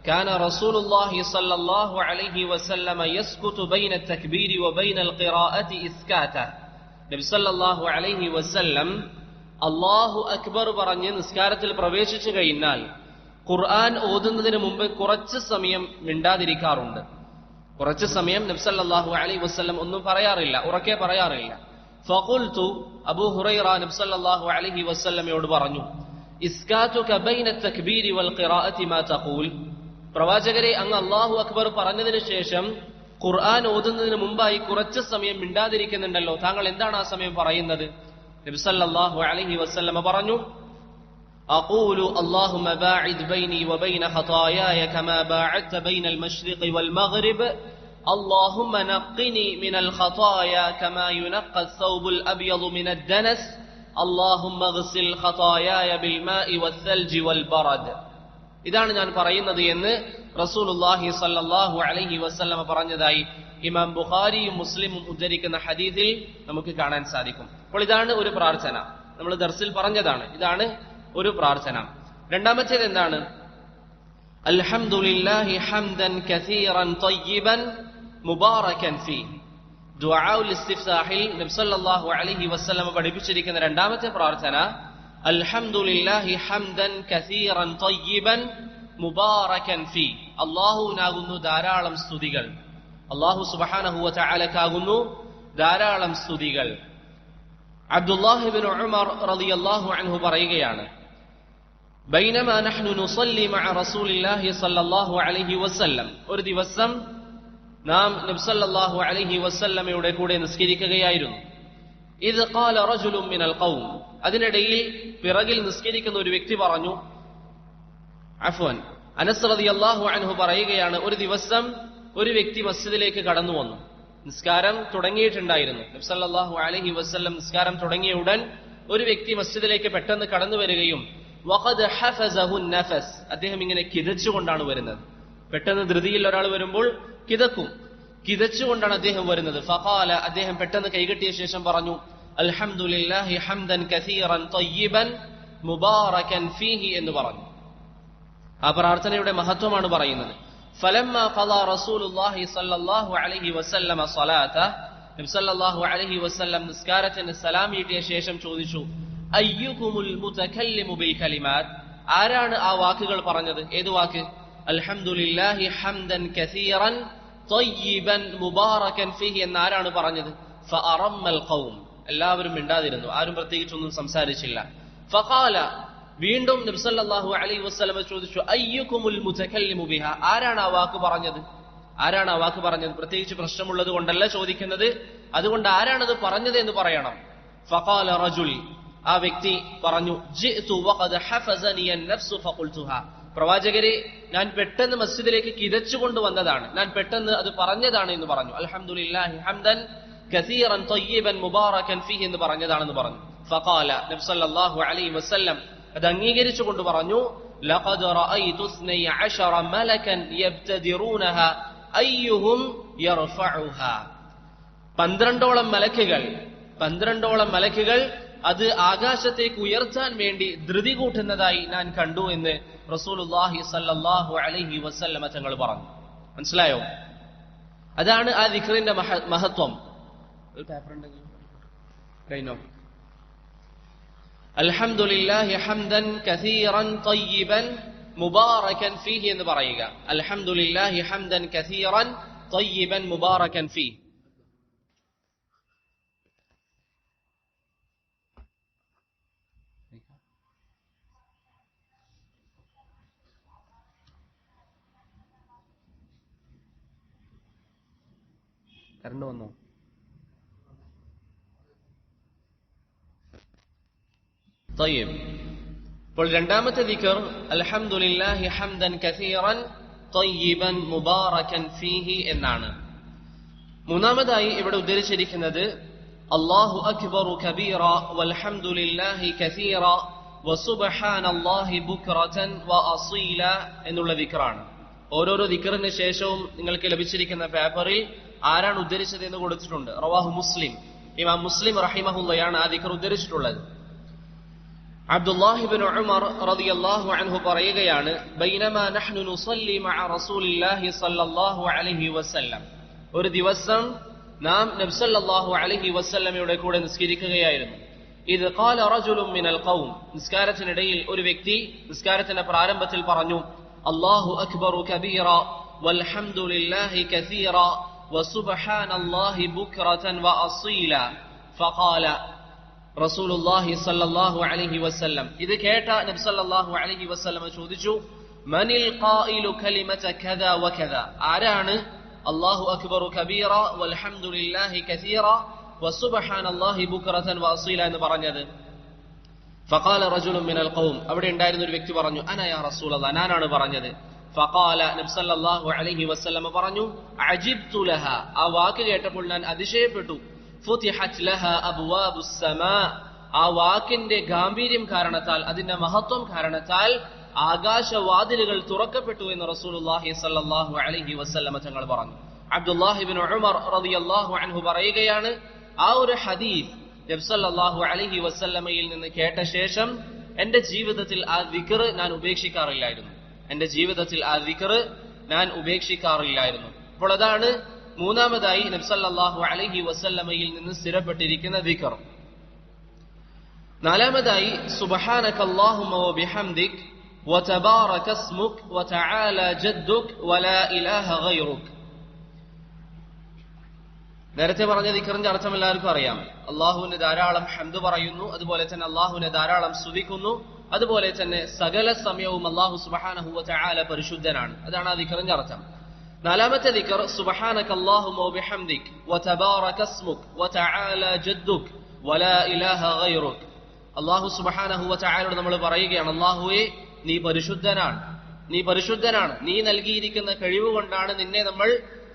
കാന റസൂലുള്ളാഹി സ്വല്ലല്ലാഹു അലൈഹി വസല്ലമ യസ്കുതു ബൈന തക്ബീരി വബൈന ഖിറാഅത്തി ഇസ്കാത. നബി സല്ലല്ലാഹു അലൈഹി വസല്ലം അല്ലാഹു അക്ബർ പറഞ്ഞ് നിസ്കാരത്തിൽ പ്രവേശിച്ചു കഴിഞ്ഞാൽ ഖുർആൻ ഓതുന്നതിന് മുമ്പ് കുറച്ച് സമയം മിണ്ടാതിരിക്കാറുണ്ട്. കുറച്ച് സമയം നബി സല്ലല്ലാഹു അലൈഹി വസല്ലം ഒന്നും പറയാറില്ല, ഉറക്കെ പറയാറില്ല. ഫഖുൽതു, അബൂ ഹുറൈറ നബി സല്ലല്ലാഹു അലൈഹി വസല്ലമയോട് പറഞ്ഞു, ഇസ്കാതുക ബൈന തക്ബീരി വൽ ഖിറാഅത്തി മാ തഖൂൽ. പ്രവാചകരെ, അങ്ങ് അല്ലാഹു അക്ബർ പറഞ്ഞതിന് ശേഷം ഖുർആൻ ഓതുന്നതിന് മുമ്പായി കുറച്ച് സമയം മിണ്ടാതിരിക്കുന്നുണ്ടല്ലോ, താങ്കൾ എന്താണ് ആ സമയം പറയുന്നത്? നബി സല്ലല്ലാഹു അലൈഹി വസല്ലമ പറഞ്ഞു, അഖൂലു അല്ലാഹുമ്മ ബാഇദ് ബൈനി വബൈന ഖതായായ കമാ ബാഅദ്ത ബൈനൽ മശ്രിഖി വൽ മഗ്രിബ് اللهم نقني من الخطايا كما ينقى الثوب الأبيض من الدنس اللهم اغسل خطاياي بالماء والثلج والبرد. ഇതാണ് ഞാൻ പറയുന്നത് എന്ന് റസൂലുള്ളാഹി സ്വല്ലല്ലാഹു അലൈഹി വസല്ലമ പറഞ്ഞതായി ഇമാം ബുഖാരിയും മുസ്ലിമും ഉദ്ധരിക്കുന്ന ഹദീസിൽ നമുക്ക് കാണാൻ സാധിക്കും. അപ്പോൾ ഇതാണ് ഒരു പ്രാർത്ഥന, നമ്മൾ ദർസിൽ പറഞ്ഞതാണ്. ഇതാണ് ഒരു പ്രാർത്ഥന. രണ്ടാമത്തേത് എന്താണ്? അൽഹംദുലില്ലാഹി ഹംദൻ കസീറൻ തയ്യിബൻ മുബാറകൻ ഫീ. ദുആഉൽ ഇസ്തിഫ്താഹിൽ നബി സല്ലല്ലാഹു അലൈഹി വസല്ലമ പഠിപ്പിച്ചിരിക്കുന്ന രണ്ടാമത്തെ പ്രാർത്ഥന അൽഹംദുലില്ലാഹി ഹംദൻ കസീറൻ തയ്യിബൻ മുബാറകൻ ഫീ. അല്ലാഹുവിനാകുന്നു ധാരാളം സ്തുതികൾ, അല്ലാഹു സുബ്ഹാനഹു വ തആലക്കാകുന്നു ധാരാളം സ്തുതികൾ. അബ്ദുല്ലാഹി ഇബ്നു ഉമർ റളിയല്ലാഹു അൻഹു പറയുകയാണ്, ബൈനമാ നഹ്നു നുസല്ലി മഅ റസൂലില്ലാഹി സ്വല്ലല്ലാഹു അലൈഹി വസല്ലം, ഒരു ദിവസം നാം നബി സല്ലല്ലാഹു അലൈഹി വസല്ലമയുടെ കൂടെ നിസ്കരിക്കുകയായിരുന്നു. ഇദ് ഖാല റജുലുൻ മിനൽ ഖൗം, അതിനിടയിൽ പിറകിൽ നിസ്കരിക്കുന്ന ഒരു വ്യക്തി പറഞ്ഞു, അഫ്വൻ, അനസ് റളിയല്ലാഹു അൻഹു പറയുകയാണ്, ഒരു ദിവസം ഒരു വ്യക്തി മസ്ജിദിലേക്ക് കടന്നു വന്നു. നിസ്കാരം തുടങ്ങിയിട്ടുണ്ടായിരുന്നു. നബി സല്ലല്ലാഹു അലൈഹി വസല്ലം നിസ്കാരം തുടങ്ങിയ ഉടൻ ഒരു വ്യക്തി മസ്ജിദിലേക്ക് പെട്ടെന്ന് കടന്നു വരികയും വഖദ് ഹഫസഹു നഫസ്, അദ്ദേഹം ഇങ്ങനെ കിതച്ചുകൊണ്ടാണ് വരുന്നത്. പെട്ടെന്ന് ധൃതിയിൽ ഒരാൾ വരുമ്പോൾ കിതച്ചുകൊണ്ടാണ് അദ്ദേഹം വരുന്നത്. ഫഖാല, അദ്ദേഹം പെട്ടെന്ന് കൈകെട്ടിയ ശേഷം പറഞ്ഞു, അൽഹംദുലില്ലാഹി ഹംദൻ കസീറൻ തയ്യിബൻ മുബാറകൻ ഫീഹി എന്ന് പറഞ്ഞു. ആ പ്രാർത്ഥനയുടെ മഹത്വമാണ് പറയുന്നത്. ഫലമ്മാ ഖളാ റസൂലുള്ളാഹി സ്വല്ലല്ലാഹു അലൈഹി വസല്ലമ സ്വലാതഹു, നബി സല്ലല്ലാഹു അലൈഹി വസല്ലം നിസ്കാരത്തിന് സലാം വീട്ടിയ ശേഷം ചോദിച്ചു, അയ്യുകുമുൽ മുതകല്ലിമു ബിൽ കലിമാത്ത്, ആരാണ് ആ വാക്കുകൾ പറഞ്ഞത്? ഏത് വാക്ക്? അൽഹംദുലില്ലാഹി ഹംദൻ കസീറൻ തയ്യിബൻ മുബാറകൻ ഫീഹി എന്ന് ആരാണ് പറഞ്ഞത്? ഫഅറമ്മൽ ഖൗം, എല്ലാവരും മിണ്ടാതിരുന്നു, ആരും പ്രത്യേകിച്ചൊന്നും സംസാരിച്ചില്ല. ഫഖാല, വീണ്ടും നബി സല്ലല്ലാഹു അലൈഹി വസല്ലം ചോദിച്ചു, അയ്യുകുമുൽ മുതകല്ലിമു ബിഹാ, ആരാണ് ആ വാക്ക് പറഞ്ഞത്? ആരാണ് ആ വാക്ക് പറഞ്ഞത്? പ്രത്യേകിച്ച് പ്രശ്നമുള്ളത് കൊണ്ടല്ല ചോദിക്കുന്നത്, അതുകൊണ്ട് ആരാണത് പറഞ്ഞത് എന്ന് പറയണം. ഫഖാല റജുൽ, ആ വ്യക്തി പറഞ്ഞു, ജിഅ്തു വഖദ് ഹഫസനി അൻ-നഫ്സു ഫഖുൽതുഹാ, പ്രവാചകരെ, ഞാൻ പെട്ടെന്ന് മസ്ജിദിലേക്ക് കിതച്ചുകൊണ്ട് വന്നതാണ്, ഞാൻ പെട്ടെന്ന് അത് പറഞ്ഞതാണ് എന്ന് പറഞ്ഞു. അൽഹംദുലില്ലാഹി ഹംദൻ കസീറൻ തയ്യിബൻ മുബാറകൻ ഫീഹി എന്ന് പറഞ്ഞതാണെന്ന് പറഞ്ഞു. ഫഖാല, നബി സല്ലല്ലാഹു അലൈഹി വസല്ലം അത് അംഗീകരിച്ചുകൊണ്ട് പറഞ്ഞു, ലഖദ് റഅയ്തു 12 മലകൻ യബ്തദിറൂനഹാ അയ്യുഹും യർഫഉഹാ, 12ഓളം മലക്കുകൾ അത് ആകാശത്തേക്ക് ഉയർത്താൻ വേണ്ടി ധൃതി കൂട്ടുന്നതായി ഞാൻ കണ്ടു എന്ന് റസൂലുള്ളാഹി സ്വല്ലല്ലാഹു അലൈഹി വസല്ലമ തങ്ങൾ പറഞ്ഞു. മനസ്സിലായോ? അതാണ് ആ ദിക്റിന്റെ മഹത്വം. ഒരു പേപ്പർ ഉണ്ടെങ്കിൽ കഴിഞ്ഞോ? അൽഹംദുലില്ലാഹി ഹംദൻ കസീറൻ തയ്യിബൻ മുബാറകൻ ഫീഹി എന്ന് പറയുക. അൽഹംദുലില്ലാഹി ഹംദൻ കസീറൻ തയ്യിബൻ മുബാറകൻ ഫീഹി. കറണ്ട് വന്നോ? തയ്യിബ്. അപ്പോൾ രണ്ടാമത്തെ ദിക്ർ അൽഹംദുലില്ലാഹി ഹംദൻ കസീറൻ തയ്യിബൻ മുബാറകൻ ഫീഹി എന്നാണ്. മൂന്നാമതായി ഇവിടെ ഉദ്ധരിച്ചിരിക്കുന്നത് അല്ലാഹു അക്ബറു കബീറ വൽഹംദുലില്ലാഹി കസീറ വസുബ്ഹാനല്ലാഹി ബുക്റതൻ വഅസീല എന്നുള്ള ദിക്റാണ്. ഓരോരോ ദിക്റിന് ശേഷവും നിങ്ങൾക്ക് ലഭിച്ചിരിക്കുന്ന പേപ്പറിൽ ആരാണ് ഉദ്ധരിച്ചത് എന്ന് കൊടുത്തിട്ടുണ്ട്. റവാഹു മുസ്ലിം, ഇമാം മുസ്ലിം റഹിമഹുള്ളയാണ് ആ ദിക്ർ ഉദ്ധരിച്ചിട്ടുള്ളത്. അബ്ദുല്ലാഹി ഇബ്നു ഉമർ റളിയല്ലാഹു അൻഹു പറയുകയാണ്, ബൈനമാ നഹ്നു നുസല്ലി മഅ റസൂലില്ലാഹി സ്വല്ലല്ലാഹു അലൈഹി വസല്ലം, ഒരു ദിവസം നാം നബി സല്ലല്ലാഹു അലൈഹി വസല്ലമയുടെ കൂടെ നിസ്കരിക്കുകയായിരുന്നു. ഇത് ഖാല റജുലുൻ മിനൽ ഖൗം, നിസ്കാരത്തിനിടയിൽ ഒരു വ്യക്തി നിസ്കാരത്തിന്റെ പ്രാരംഭത്തിൽ പറഞ്ഞു, അല്ലാഹു അക്ബറു കബീറ വൽഹംദുലില്ലാഹി കസീറ വസുബ്ഹാനല്ലാഹി ബുക്റതൻ വഅസീല. ഫഖാല റസൂലുള്ളാഹി സ്വല്ലല്ലാഹു അലൈഹി വസല്ലം, ഇത് കേട്ട നബി സല്ലല്ലാഹു അലൈഹി വസല്ലം ചോദിച്ചു, മനിൽ ഖായിലു കലിമത കദാ വകദാ, ആരാണ് അല്ലാഹു അക്ബറു കബീറ വൽഹംദുലില്ലാഹി കസീറ വസുബ്ഹാനല്ലാഹി ബുക്റതൻ വഅസീല എന്ന് പറഞ്ഞത്? ഫഖാല റജുലുൻ മിനൽ ഖൗം, അവിടെ ഉണ്ടായിരുന്ന ഒരു വ്യക്തി പറഞ്ഞു, അന യാ റസൂലല്ലാഹ്, ഞാനാണ് പറഞ്ഞത്. ഫഖാല നബി സല്ലല്ലാഹു അലൈഹി വസല്ലം പറഞ്ഞു, അജിബ്തു ലഹാ, ആ വാക്ക് കേട്ടപ്പോൾ ഞാൻ അതിശയപ്പെട്ടു. ഫുതിഹത് ലഹാ അബ്വാബുസ് സമാ, ആ വാക്കിന്റെ ഗാംഭീര്യം കാരണത്താൽ, അതിന്റെ മഹത്വം കാരണത്താൽ ആകാശവാതിലുകൾ തുറക്കപ്പെട്ടു എന്ന് റസൂലുള്ളാഹി സ്വല്ലല്ലാഹു അലൈഹി വസല്ലം തങ്ങൾ പറഞ്ഞു. അബ്ദുല്ലാഹി ഇബ്നു ഉമർ റളിയല്ലാഹു അൻഹു പറയുകയാണ്, ആ ഒരു ഹദീസ് നബി സല്ലല്ലാഹു അലൈഹി വസല്ലമയിൽ നിന്ന് കേട്ട ശേഷം എന്റെ ജീവിതത്തിൽ ആ ദിക്ർ ഞാൻ ഉപേക്ഷിക്കാറില്ലായിരുന്നു. എന്റെ ജീവിതത്തിൽ ആ ദിക്ർ ഞാൻ ഉപേക്ഷിക്കാറില്ലായിരുന്നു. അപ്പോൾ അതാണ് മൂന്നാമതായി നബി സല്ലല്ലാഹു അലൈഹി വസല്ലമയിൽ നിന്ന് സ്ഥിരപ്പെട്ടിരിക്കുന്ന ദിക്ർ. നാലാമതായി സുബ്ഹാനകല്ലാഹുമ്മ വബിഹംദിക് വതബാറക ഇസ്മുക് വതആല ജദ്ദുക് വലാ ഇലാഹ ഗൈറുക്. നേരത്തെ പറഞ്ഞ ദിക്റിന്റെ അർത്ഥം എല്ലാവർക്കും അറിയാം. അള്ളാഹുവിന് ധാരാളം ഹംദ് പറയുന്നു, അതുപോലെ തന്നെ അള്ളാഹുവിനെ ധാരാളം സ്തുതിക്കുന്നു, അതുപോലെ തന്നെ സകല സമയവും അള്ളാഹു സുബ്ഹാനഹു വതആല പരിശുദ്ധനാണ്. അതാണ് ആ ദിക്റിന്റെ അർത്ഥം. നാലാമത്തെ ദിക്ർ സുബ്ഹാനകല്ലാഹുമ്മ വബിഹംദിക് വതബാറക ഇസ്മുക് വതആല ജദ്ദുക് വലാ ഇലാഹ ഗൈറുക്. അള്ളാഹു സുബ്ഹാനഹു വതആലയോട് നമ്മൾ പറയുകയാണ്, അള്ളാഹുവേ നീ പരിശുദ്ധനാണ്, നീ പരിശുദ്ധനാണ്, നീ നൽകിയിരിക്കുന്ന കഴിവ് കൊണ്ടാണ് നിന്നെ നമ്മൾ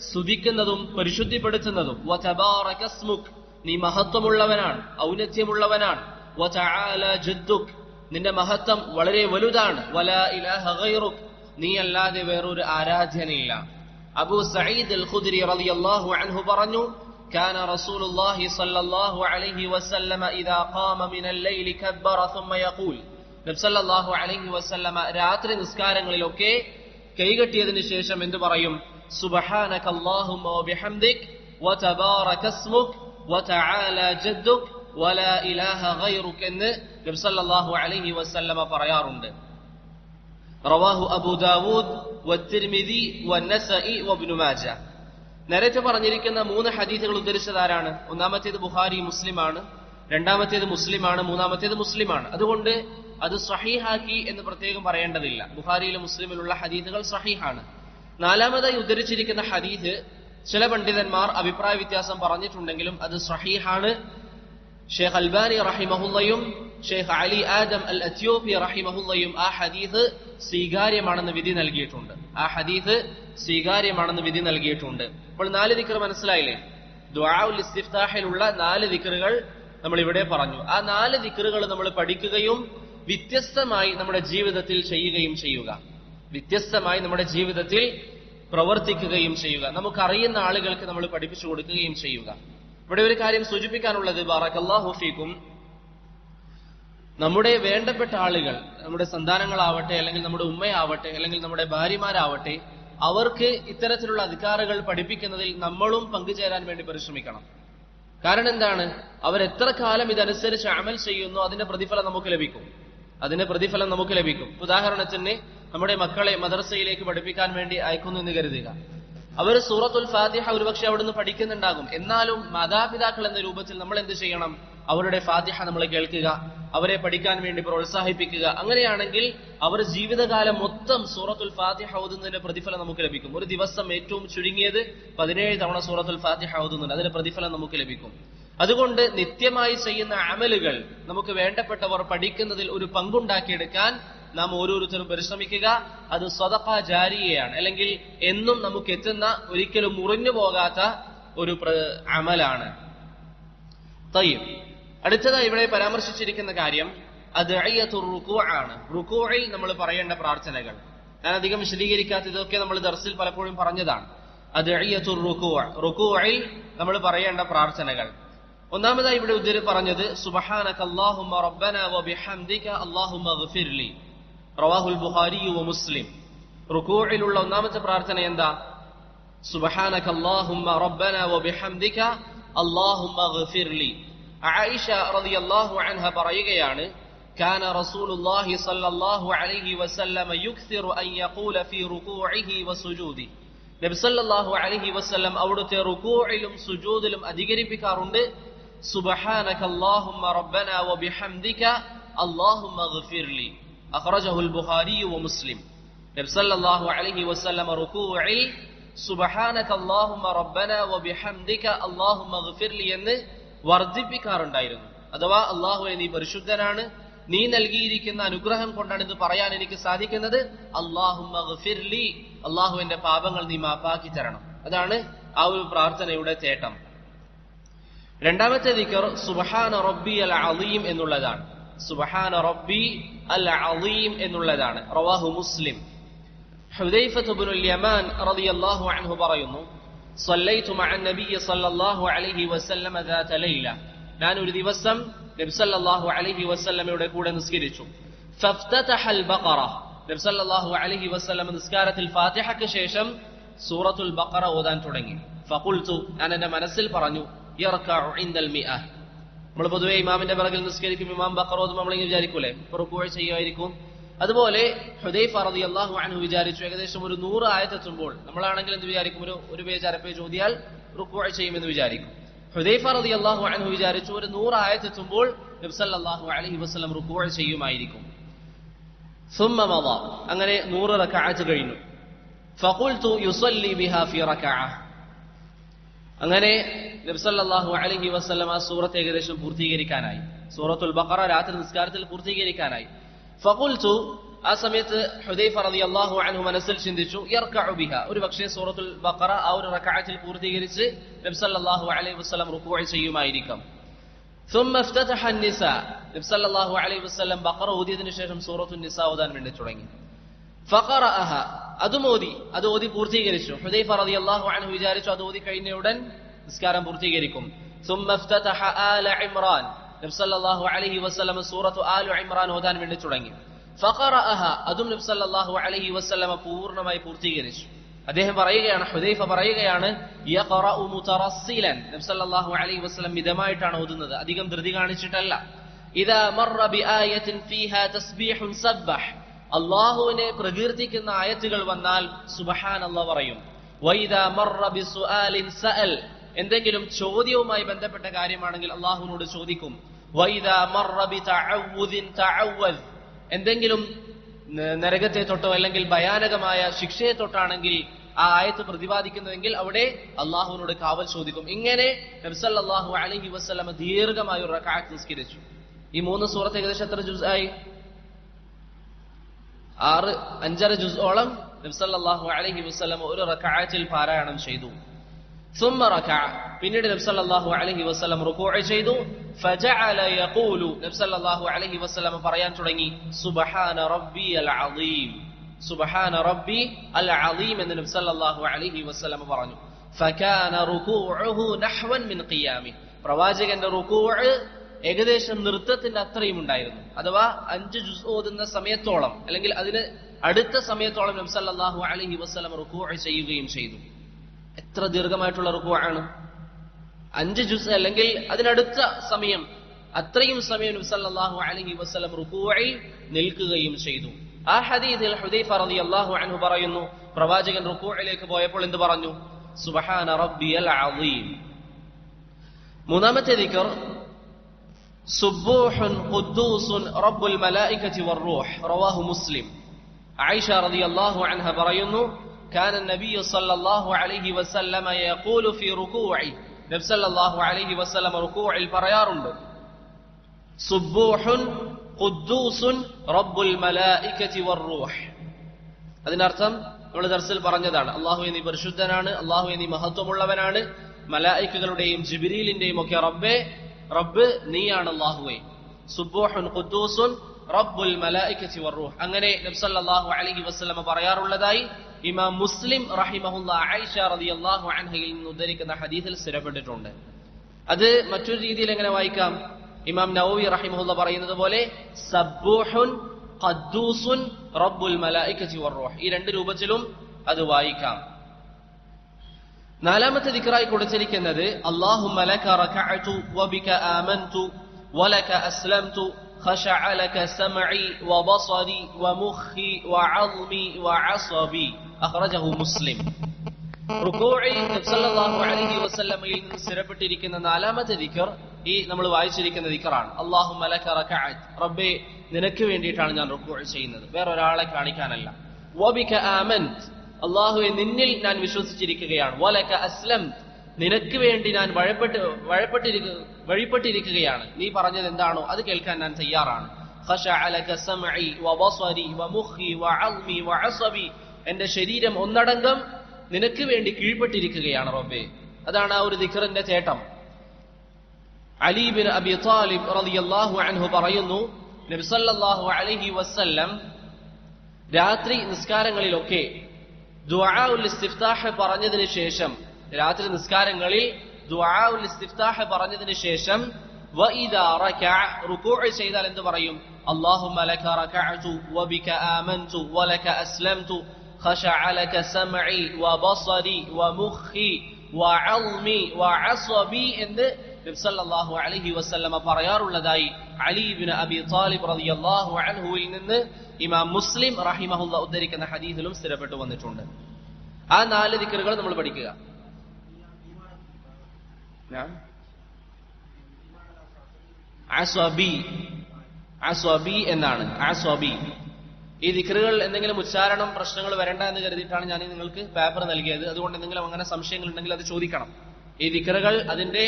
സ്തുതിക്കുന്നതും പരിശുദ്ധിപ്പെടുത്തുന്നതും. വതബാറക ഇസ്മുക്, നീ മഹത്വമുള്ളവനാണ്, ഔന്നത്യമുള്ളവനാണ്. വതആല ജദ്ദുക്, നിന്റെ മഹത്വം വളരെ വലുതാണ്. വലാ ഇലാഹ ഗൈറുക്, നീ അല്ലാതെ വേറൊരു ആരാധ്യനില്ല. അബൂ സഈദ് അൽ ഖുദ്രി റളിയല്ലാഹു അൻഹു പറഞ്ഞു, كان رسول الله صلى الله عليه وسلم إذا قام من الليل كبر ثم يقول, നബി സല്ലല്ലാഹു അലൈഹി വസല്ലമ രാത്രി നിസ്കാരങ്ങളിലൊക്കെ കൈകെട്ടിയതിനു ശേഷം എന്തു പറയും? സുബ്ഹാനകല്ലാഹുമ്മ വബിഹംദിക് വതബാറക ഇസ്മുക് വതആല ജദ്ദുക് വലാ ഇലാഹ ഗൈറുക എന്ന് നബി സല്ലല്ലാഹു അലൈഹി വസല്ലമ പറയാറുണ്ട്. റവാഹു അബൂ ദാവൂദ് വത്തിർമിദി വന്നസഈ വഇബ്നു മാജ. നേരത്തെ പറഞ്ഞിരിക്കുന്ന മൂന്ന് ഹദീസുകൾ ഉദ്ധരിച്ചതാരാണ്? ഒന്നാമത്തേത് ബുഖാരി മുസ്ലിമാണ്, രണ്ടാമത്തേത് മുസ്ലിമാണ്, മൂന്നാമത്തേത് മുസ്ലിമാണ്. അതുകൊണ്ട് അത് സഹീഹാക്കി എന്ന് പ്രത്യേകം പറയേണ്ടതില്ല. ബുഖാരിയിലും മുസ്ലിമിലുള്ള ഹദീസുകൾ സഹീഹാണ്. നാലാമതായി ഉദ്ധരിച്ചിരിക്കുന്ന ഹദീസ് ചില പണ്ഡിതന്മാർ അഭിപ്രായ വ്യത്യാസം പറഞ്ഞിട്ടുണ്ടെങ്കിലും അത് സഹീഹാണ്. ഷെയ്ഖ് അൽബാനി റഹിമഹുല്ലയും ഷെയ്ഖ് അലി ആദം അൽ അത്യോപി റഹിമഹുല്ലയും ആ ഹദീസ് സ്വീകാര്യമാണെന്ന് വിധി നൽകിയിട്ടുണ്ട്. ആ ഹദീസ് സ്വീകാര്യമാണെന്ന് വിധി നൽകിയിട്ടുണ്ട്. അപ്പോൾ 4 ദിക്ർ മനസ്സിലായില്ലേ? ദുആഉൽ ഇസ്തിഫ്താഹിലുള്ള 4 ദിക്റുകൾ നമ്മൾ ഇവിടെ പറഞ്ഞു. ആ 4 ദിക്റുകൾ നമ്മൾ പഠിക്കുകയും വ്യത്യസ്തമായി നമ്മുടെ ജീവിതത്തിൽ ചെയ്യുകയും ചെയ്യുക, വ്യത്യസ്തമായി നമ്മുടെ ജീവിതത്തിൽ പ്രവർത്തിക്കുകയും ചെയ്യുക. നമുക്കറിയുന്ന ആളുകൾക്ക് നമ്മൾ പഠിപ്പിച്ചു കൊടുക്കുകയും ചെയ്യുക. ഇവിടെ ഒരു കാര്യം സൂചിപ്പിക്കാനുള്ളത്, ബറകല്ലാഹു ഫീക്കും, നമ്മുടെ വേണ്ടപ്പെട്ട ആളുകൾ, നമ്മുടെ സന്താനങ്ങളാവട്ടെ, അല്ലെങ്കിൽ നമ്മുടെ ഉമ്മയാവട്ടെ, അല്ലെങ്കിൽ നമ്മുടെ ഭാര്യമാരാവട്ടെ, അവർക്ക് ഇത്തരത്തിലുള്ള അധികാറുകൾ പഠിപ്പിക്കുന്നതിൽ നമ്മളും പങ്കുചേരാൻ വേണ്ടി പരിശ്രമിക്കണം. കാരണം എന്താണ്? അവരെത്ര കാലം ഇതനുസരിച്ച് അമൽ ചെയ്യുന്നു അതിന്റെ പ്രതിഫലം നമുക്ക് ലഭിക്കും, അതിന്റെ പ്രതിഫലം നമുക്ക് ലഭിക്കും. ഉദാഹരണത്തിന് നമ്മുടെ മക്കളെ മദ്രസയിലേക്ക് പഠിപ്പിക്കാൻ വേണ്ടി അയക്കുന്നു എന്ന് കരുതുക. അവർ സൂറത്തുൽ ഫാത്തിഹ ഒരുപക്ഷെ അവിടുന്ന് പഠിക്കുന്നുണ്ടാകും. എന്നാലും മാതാപിതാക്കൾ എന്ന രൂപത്തിൽ നമ്മൾ എന്ത് ചെയ്യണം? അവരുടെ ഫാത്തിഹ നമ്മൾ കേൾക്കുക, അവരെ പഠിക്കാൻ വേണ്ടി പ്രോത്സാഹിപ്പിക്കുക. അങ്ങനെയാണെങ്കിൽ അവർ ജീവിതകാലം മൊത്തം സൂറത്തുൽ ഫാത്തിഹ ഓതുന്നതിന്റെ പ്രതിഫലം നമുക്ക് ലഭിക്കും. ഒരു ദിവസം ഏറ്റവും ചുരുങ്ങിയത് 17 തവണ സൂറത്തുൽ ഫാത്തിഹ ഓതുന്നുണ്ട്, അതിന്റെ പ്രതിഫലം നമുക്ക് ലഭിക്കും. അതുകൊണ്ട് നിത്യമായി ചെയ്യുന്ന അമലുകൾ നമുക്ക് വേണ്ടപ്പെട്ടവർ പഠിക്കുന്നതിൽ ഒരു പങ്കുണ്ടാക്കിയെടുക്കാൻ നാം ഓരോരുത്തരും പരിശ്രമിക്കുക. അത് സദഖ ജാരിയയാണ്, അല്ലെങ്കിൽ എന്നും നമുക്ക് എത്തുന്ന, ഒരിക്കലും മുറിഞ്ഞു പോകാത്ത ഒരു അമലാണ്. തയ്യിബ്. അടുത്തതായി ഇവിടെ പരാമർശിച്ചിരിക്കുന്ന കാര്യം അദ്ഇയത്തുർ റുകൂഅ ആണ്. റുകൂഇൽ നമ്മൾ പറയേണ്ട പ്രാർത്ഥനകൾ. ഞാൻ അധികം വിശദീകരിക്കാത്ത, ഇതൊക്കെ നമ്മൾ ദർസിൽ പലപ്പോഴും പറഞ്ഞതാണ്. അദ്ഇയത്തുർ റുകൂഅ, റുകൂഇൽ നമ്മൾ പറയേണ്ട പ്രാർത്ഥനകൾ. ഒന്നാമതായി ഇവിടെ പറഞ്ഞത് സുബ്ഹാനക അല്ലാഹുമ്മ റബ്ബനാ വബിഹംദിക അല്ലാഹുമ്മഗ്ഫിർലി, റവാഹുൽ ബുഖാരി വ മുസ്ലിം. റുകൂഇലുള്ള ഒന്നാമത്തെ പ്രാർത്ഥന എന്താ? സുബ്ഹാനക അല്ലാഹുമ്മ റബ്ബനാ വബിഹംദിക അല്ലാഹുമ്മഗ്ഫിർലി. ആയിഷ റളിയല്ലാഹു അൻഹ പറയുകയാണ്, كان رسول الله صلى الله عليه وسلم يكثر أن يقول في ركوعه وسجوده. നബി സല്ലല്ലാഹു അലൈഹി വസല്ലം അവിടുത്തെ റുകൂഇലും സുജൂദിലും അധികരിപ്പിക്കാറുണ്ട് സുബ്ഹാനക അല്ലാഹുമ്മ റബ്ബനാ വബിഹംദിക അല്ലാഹുമ്മഗ്ഫിർലി. അഖ്റജഹുൽ ബുഖാരി വ മുസ്ലിം. നബി സല്ലല്ലാഹു അലൈഹി വസല്ലം റുകൂഇൽ സുബ്ഹാനക അല്ലാഹുമ്മ റബ്ബനാ വബിഹംദിക അല്ലാഹുമ്മഗ്ഫിർലി എന്ന് വർദ്ധിപ്പിക്കാറുണ്ടായിരുന്നു. അഥവാ അല്ലാഹുവേ നീ പരിശുദ്ധനാണ്, നീ നൽകിയിരിക്കുന്ന അനുഗ്രഹം കൊണ്ടാണ് ഇത് പറയാൻ എനിക്ക് സാധിക്കുന്നത്. അല്ലാഹുമ്മ ഗ്ഫിർലി, അല്ലാഹു എന്റെ പാപങ്ങൾ നീ മാപ്പാക്കി തരണം. അതാണ് ആ ഒരു പ്രാർത്ഥനയുടെ തേട്ടം. രണ്ടാമത്തെ ദിക്ർ സുബ്ഹാന റബ്ബി അൽ അളീം എന്നുള്ളതാണ്. സുബ്ഹാന റബ്ബി അൽ അളീം എന്നുള്ളതാണ്. റവാഹു മുസ്ലിം. ഹുദൈഫത്ത് ഇബ്നുൽ യമാൻ റളിയല്ലാഹു അൻഹു പറയുന്നു, സല്ലൈതു മഅൻ നബിയ്യി സല്ലല്ലാഹു അലൈഹി വസല്ലം ദാത ലൈല, ഞാൻ ഒരു ദിവസം നബി സല്ലല്ലാഹു അലൈഹി വസല്ലമയുടെ കൂടെ നിസ്കരിച്ചു. ഫഫ്തതഹൽ ബഖറ, നബി സല്ലല്ലാഹു അലൈഹി വസല്ലം നിസ്കാരത്തിൽ ഫാത്തിഹയ്ക്ക് ശേഷം സൂറത്തുൽ ബഖറ ഓതാൻ തുടങ്ങി. ഫഖുൽതു, ഞാൻ എന്റെ മനസ്സിൽ പറഞ്ഞു, യർകഉ ഇൻദൽ മിഅ. നമ്മൾ പൊതുവെ ഇമാമിന്റെ പിറകിൽ നിസ്കരിക്കും, ഇമാം ബഖറ ഓതുമ്പോൾ നമ്മളിങ്ങനെ വിചാരിക്കൂലേ റുകൂഅ് ചെയ്യുമായിരിക്കും. അതുപോലെ ഹുദൈഫ റളിയല്ലാഹു അൻഹു വിചാരിച്ചു ഏകദേശം ഒരു 100 ആയത്തെത്തുമ്പോൾ, നമ്മളാണെങ്കിൽ എന്ത് വിചാരിക്കും, ഒരു പേജ് അര പേജ് ഓതിയാൽ റുകൂഅ് ചെയ്യുമെന്ന് വിചാരിക്കും. ഹുദൈഫ റളിയല്ലാഹു അൻഹു വിചാരിച്ചു ഒരു 100 ആയത്തെത്തുമ്പോൾ നബി സല്ലല്ലാഹു അലൈഹി വസല്ലം റുകൂഅ് ചെയ്യുമായിരിക്കും. ثم مضى, അങ്ങനെ 100 റക്അത്ത് കഴിഞ്ഞു. فقلت يصلي بها في ركعه, അങ്ങനെ നബി സല്ലല്ലാഹു അലൈഹി വസല്ലം ആ സൂറത്ത് ഏകദേശം പൂർത്തീകരിക്കാനായി. സൂറത്തുൽ ബഖറ രാത്രി നിസ്കാരത്തിൽ പൂർത്തീകരിക്കാനായി. ഫഖുൽതു, ആ സമയത്ത് ഹുദൈഫ റളിയല്ലാഹു അൻഹു മനസ്സിൽ ചിന്തിച്ചു, യർകഉ ബിഹ, ഒരു പക്ഷേ സൂറത്തുൽ ബഖറ ആ ഒരു റക്അത്തിൽ പൂർത്തീകരിച്ച് നബി സല്ലല്ലാഹു അലൈഹി വസല്ലം റുകൂഅ് ചെയ്യുമായിരിക്കും. ثم افتتح النساء, നബി സല്ലല്ലാഹു അലൈഹി വസല്ലം ബഖറ ഓതിയതിനു ശേഷം സൂറത്തുൻ നിസാ ഓതാൻ വേണ്ടി തുടങ്ങി. ഫഖറഅഹ, അത് ഓതി പൂർത്തീകരിച്ചു. ഹുദൈഫ റളിയല്ലാഹു അൻഹു വിചാരിച്ചു അത് ഓതി കഴിഞ്ഞ ഉടൻ നിസ്കാരം പൂർത്തീകരിക്കും. ثم افتتح آل عمران, നബി സല്ലല്ലാഹു അലൈഹി വസല്ലം സൂറത്തു ആൽ ഇമ്രാൻ ഓതാൻ വേണ്ടി തുടങ്ങി. ഫഖറഅഹ, അതും നബി സല്ലല്ലാഹു അലൈഹി വസല്ലം പൂർണ്ണമായി പൂർത്തീകരിച്ചു. അദ്ദേഹം പറയുകയാണ്, ഹുദൈഫ പറയുകയാണ്, യഖറഉ മുതറസ്സിലൻ, നബി സല്ലല്ലാഹു അലൈഹി വസല്ലം മിതമായിട്ടാണ് ഓതുന്നത്, അധികം ധൃതി കാണിച്ചിട്ടല്ല. ഇദാ മറ ബിആയത്തിൻ ഫീഹാ തസ്ബീഹുൻ സബ്ബഹ്, അല്ലാഹുവിനെ പ്രകീർത്തിക്കുന്ന ആയത്തുകൾ വന്നാൽ സുബ്ഹാനല്ലാഹ് പറയും. വഇദാ മറ ബിസുആലിൻ സഅൽ, എന്തെങ്കിലും ചോദ്യവുമായി ബന്ധപ്പെട്ട കാര്യമാണെങ്കിൽ അല്ലാഹുവിനോട് ചോദിക്കും. വഇദാ മറ ബിതഅവ്വുദിൻ തഅവ്വദ്, എന്തെങ്കിലും നരകത്തെ തൊട്ടോ അല്ലെങ്കിൽ ഭയാനകമായ ശിക്ഷയെ തൊട്ടാണെങ്കിൽ ആ ആയത്ത് പ്രതിപാദിക്കുന്നതെങ്കിൽ അവിടെ അള്ളാഹുവിനോട് കാവൽ ചോദിക്കും. ഇങ്ങനെ നബി സല്ലല്ലാഹു അലൈഹി വസല്ലം ദീർഘമായ ഒരു റക്അത്ത് നിസ്കരിച്ചു. ഈ 3 സൂറത്ത് ഏകദേശം എത്ര ജുസ് ആയി? 5.5 ജുസോളം നബി സല്ലല്ലാഹു അലൈഹി വസല്ലം ഒരു റക്അത്തിൽ പാരായണം ചെയ്തു. ثم ركع, പിന്നീട് നബി സല്ലല്ലാഹു അലൈഹി വസല്ലം റുകൂഅ് ചെയ്തു. ഫജഅല യഖൂലു, നബി സല്ലല്ലാഹു അലൈഹി വസല്ലം പറയാൻ തുടങ്ങി, സുബ്ഹാന റബ്ബിയൽ അളീം, സുബ്ഹാന റബ്ബി അൽ അളീം എന്ന് നബി സല്ലല്ലാഹു അലൈഹി വസല്ലം പറഞ്ഞു. ഫകാന റുകൂഉഹു നഹ്വൻ മിൻ ഖിയാമി, പ്രവാചകന്റെ റുകൂഅ് ഏകദേശം നൃത്തത്തിന്റെ അത്രയും ഉണ്ടായിരുന്നു. അഥവാ 5 ജുസ് ഓതുന്ന സമയത്തോളം അല്ലെങ്കിൽ അതിന് അടുത്ത സമയത്തോളം നബി സല്ലല്ലാഹു അലൈഹി വസല്ലം റുകൂഅ് ചെയ്യുകയും ചെയ്തു. എത്ര ദീർഘമായിട്ടുള്ള റുകൂഅാണ്! 5 ജുസ് അല്ലെങ്കിൽ അതിനടുത്ത സമയം, അത്രയും സമയം നബി സല്ലല്ലാഹു അലൈഹി വസല്ലം റുകൂഅിൽ നിൽക്കുകയും ചെയ്തു. ആ ഹദീസിൽ ഹുദൈഫ റളിയല്ലാഹു അൻഹു പറയുന്നു, പ്രവാചകൻ റുകൂഅിലേക്ക് പോയപ്പോൾ എന്ത് പറഞ്ഞു? സുബ്ഹാന റബ്ബിയൽ അളീം. മൂന്നാമത്തെ ദിക്ർ സുബ്ബൂഹുൻ ഖുദ്ദൂസുൻ റബ്ബുൽ മലായികതി വർ-റൂഹ്, റവാഹു മുസ്ലിം. ആയിഷ റളിയല്ലാഹു അൻഹ പറയുന്നു, كان النبي صلى الله عليه وسلم يقول في ركوعه, നബി സല്ലല്ലാഹു അലൈഹി വസല്ലം റുകൂഇൽ പറയാറുണ്ട്, സുബ്ബൂഹുൻ ഖുദ്ദൂസുൻ റബ്ബുൽ മലായികതി വർ-റൂഹ്. അതിനർത്ഥം നമ്മൾ ദർസിൽ പറഞ്ഞതാണ്, അല്ലാഹുവേ നീ പരിശുദ്ധനാണ്, അല്ലാഹുവേ നീ മഹത്വമുള്ളവനാണ്, മലായികകളുടെയും ജിബ്രീലിന്റെയും ഒക്കെ റബ്ബ് നീയാണ് അല്ലാഹുവേ. സുബ്ബൂഹുൻ ഖുദ്ദൂസുൻ റബ്ബുൽ മലായികതി വർ-റൂഹ്, അങ്ങനെ നബി സല്ലല്ലാഹു അലൈഹി വസല്ലം പറയാറുള്ളതായി ഇമാം മുസ്ലിം റഹിമഹുല്ലാഹ് ആയിഷ റളിയല്ലാഹു അൻഹയിൽ നിന്ന് ഉദ്ധരിക്കുന്ന ഹദീസിൽ സ്ഥിരപ്പെട്ടിട്ടുണ്ട്. അത് മറ്റൊരു രീതിയിൽ എങ്ങനെ വായിക്കാം? ഇമാം നവവി റഹിമഹുല്ല പറയുന്നത് പോലെ സബ്ബൂഹുൻ ഖദ്ദൂസുൻ റബ്ബുൽ മലായികതി വറൂഹ്, ഈ രണ്ട് രൂപത്തിലും അത് വായിക്കാം. നാലാമത്തെ ദിക്റായി കൊടുത്തിരിക്കുന്നത് അല്ലാഹുമ്മ ലക റകഅതു വബിക ആമൻതു വലക അസ്ലംതു ഖശഅ ലക സമഇ വബസരി വമുഖി വഅൽമി വഅസബി, അഖ്റജഹു മുസ്ലിം. റുകൂഇൽ നബി സല്ലല്ലാഹു അലൈഹി വസല്ലമയിൽ നിന്ന് സ്ഥിരപ്പെട്ടിരിക്കുന്ന നാലാമത്തെ ദിക്ർ ഈ നമ്മൾ വായിച്ചിരിക്കുന്ന ദിക്റാണ്. അല്ലാഹുമ്മ ലക റകഅത്, റബ്ബേ നിനക്ക് വേണ്ടിയിട്ടാണ് ഞാൻ റുകൂഅ് ചെയ്യുന്നത്, വേറെ ഒരാളെ കാണിക്കാനല്ല. വബിക ആമൻത്, അല്ലാഹുവേ നിന്നിൽ ഞാൻ വിശ്വസിച്ചിരിക്കുകയാണ്. വലക അസ്ലം, നിനക്ക് വേണ്ടി ഞാൻ വഴിപ്പെട്ടിരിക്കുകയാണ്. നീ പറഞ്ഞത് എന്താണോ അത് കേൾക്കാൻ ഞാൻ തയ്യാറാണ്. ഖശഅ ലക സമഇ വബസരി വമുഖി വഅൽമി വഅസബി, എന്റെ ശരീരം ഒന്നടങ്കം നിനക്ക് വേണ്ടി കീഴ്പ്പെട്ടിരിക്കുകയാണ് റബ്ബേ. അതാണ് ആ ഒരു ദിക്റിന്റെ ചേട്ടം. അലി ബിൻ അബി ത്വാലിബ് റളിയല്ലാഹു അൻഹു പറയുന്നു, നബി സല്ലല്ലാഹു അലൈഹി വസല്ലം രാത്രി നിസ്കാരങ്ങളിലൊക്കെ ദുആഉൽ ഇസ്തിഫ്താഹ് പറഞ്ഞതിന് ശേഷം, രാത്രി നിസ്കാരങ്ങളിൽ ദുആഉൽ ഇസ്തിഫ്താഹ് പറഞ്ഞതിന് ശേഷം വഇദാ റകഅ, റുകൂഅ് ചെയ്താൽ എന്ത് പറയും? അല്ലാഹുമ്മ ലക റകഅതു വബിക ആമൻതു വലക അസ്ലംതു ഖശഅ ലക സമഇ വബസരി വമുഖി വഅൽമി വഅസബി എന്ന് നബി സല്ലല്ലാഹു അലൈഹി വസല്ലമ പറയാറുള്ളതായി അലി ഇബ്നു അബി ത്വാലിബ് റളിയല്ലാഹു അൻഹുവിൽ നിന്ന് ഇമാം മുസ്ലിം റഹിമഹുല്ലാഹ് ഉദ്ധരിക്കുന്ന ഹദീസിലും സ്ഥിരപ്പെട്ടു വന്നിട്ടുണ്ട്. ആ 4 ദിക്റുകൾ നമ്മൾ പഠിക്കുക. അസ്വബി എന്നാണ്, അസ്വബി. ഈ ദിക്റുകൾ എന്തെങ്കിലും ഉച്ചാരണം പ്രശ്നങ്ങൾ വരണ്ട എന്ന് കരുതിയിട്ടാണ് ഞാൻ നിങ്ങൾക്ക് പേപ്പർ നൽകിയത്. അതുകൊണ്ട് എന്തെങ്കിലും അങ്ങനെ സംശയങ്ങൾ ഉണ്ടെങ്കിൽ അത് ചോദിക്കണം. ഈ ദിക്റുകൾ അതിന്റെ